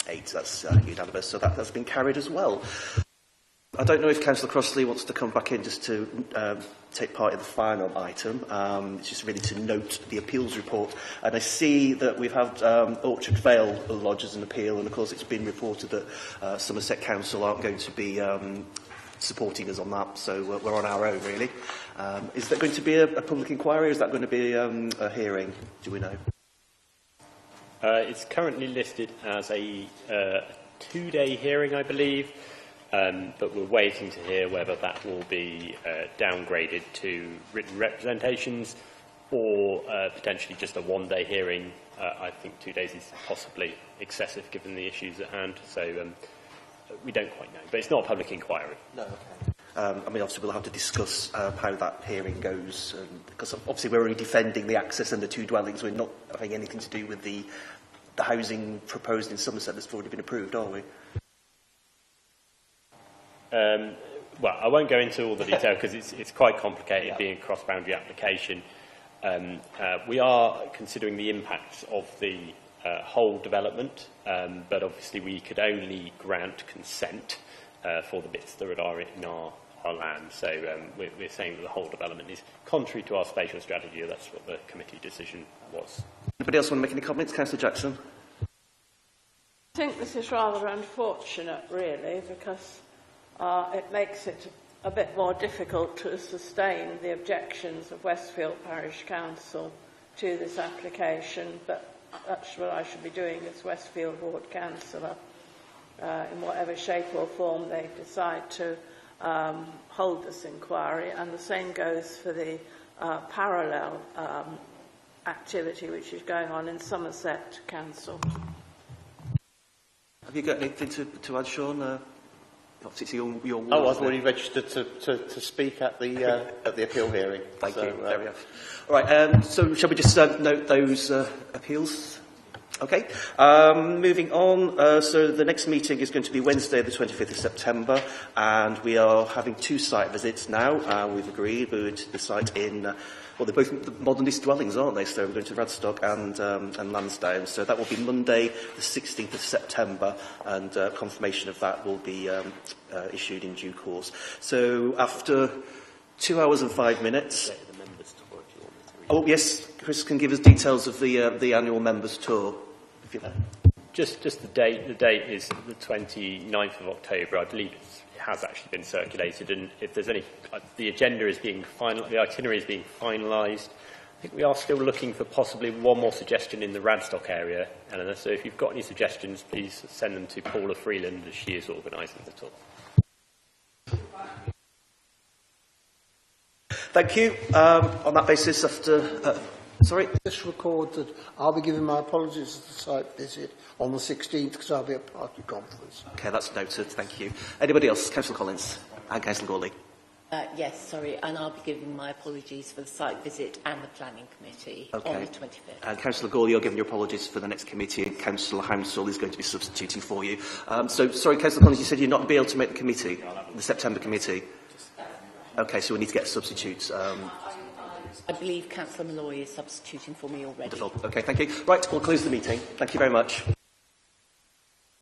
8, that's unanimous, so that's been carried as well. I don't know if Councillor Crossley wants to come back in just to take part in the final item. It's just really to note the appeals report. And I see that we've had Orchard Vale lodge as an appeal, and of course it's been reported that Somerset Council aren't going to be supporting us on that, so we're on our own, really. Is there going to be a public inquiry, or is that going to be a hearing? Do we know? It's currently listed as a 2-day hearing, I believe. But we're waiting to hear whether that will be downgraded to written representations or potentially just a 1-day hearing. I think 2 days is possibly excessive given the issues at hand, so we don't quite know. But it's not a public inquiry. No, okay. I mean, obviously, we'll have to discuss how that hearing goes, because obviously we're only defending the access and the two dwellings. We're not having anything to do with the housing proposed in Somerset that's already been approved, are we? Well, I won't go into all the detail because it's quite complicated being a cross-boundary application. We are considering the impacts of the whole development, but obviously we could only grant consent for the bits that are in our land. So we're saying that the whole development is contrary to our spatial strategy. That's what the committee decision was. Anybody else want to make any comments? Councillor Jackson. I think this is rather unfortunate, really, because it makes it a bit more difficult to sustain the objections of Westfield Parish Council to this application, but that's what I should be doing as Westfield Ward Councillor, in whatever shape or form they decide to hold this inquiry. And the same goes for the parallel activity which is going on in Somerset Council. Have you got anything to add, Sean? Obviously, your ward, I've already registered to speak at the appeal hearing. Thank you. There we are. All right. So, shall we just note those appeals? Okay. Moving on. So, the next meeting is going to be Wednesday, the 25th of September, and we are having 2 site visits now. We've agreed with the site in. Well, they're both modernist dwellings, aren't they? So we're going to Radstock and Lansdowne. So that will be Monday, the 16th of September, and confirmation of that will be issued in due course. So after 2 hours and 5 minutes... Oh, yes, Chris can give us details of the annual members' tour. If you know. Just the date. The date is the 29th of October. I believe it has actually been circulated, and if there's any, the agenda is being final, the itinerary is being finalised. I think we are still looking for possibly one more suggestion in the Radstock area, Eleanor. So if you've got any suggestions, please send them to Paula Freeland, as she is organising the tour. Thank you. On that basis, after... sorry? Just record that I'll be giving my apologies at the site visit on the 16th because I'll be at party conference. Okay, that's noted. Thank you. Anybody else? Councillor Collins and Councillor Gawley. Yes, sorry, and I'll be giving my apologies for the site visit and the planning committee on the 25th. And Councillor Gawley, you're giving your apologies for the next committee, and Councillor Hounsell is going to be substituting for you. So, sorry, Councillor Collins, you said you're not be able to make the committee, the September committee. Okay, so we need to get substitutes. I believe Councillor Malloy is substituting for me already. Wonderful. Okay, thank you. Right, we'll close the meeting. Thank you very much.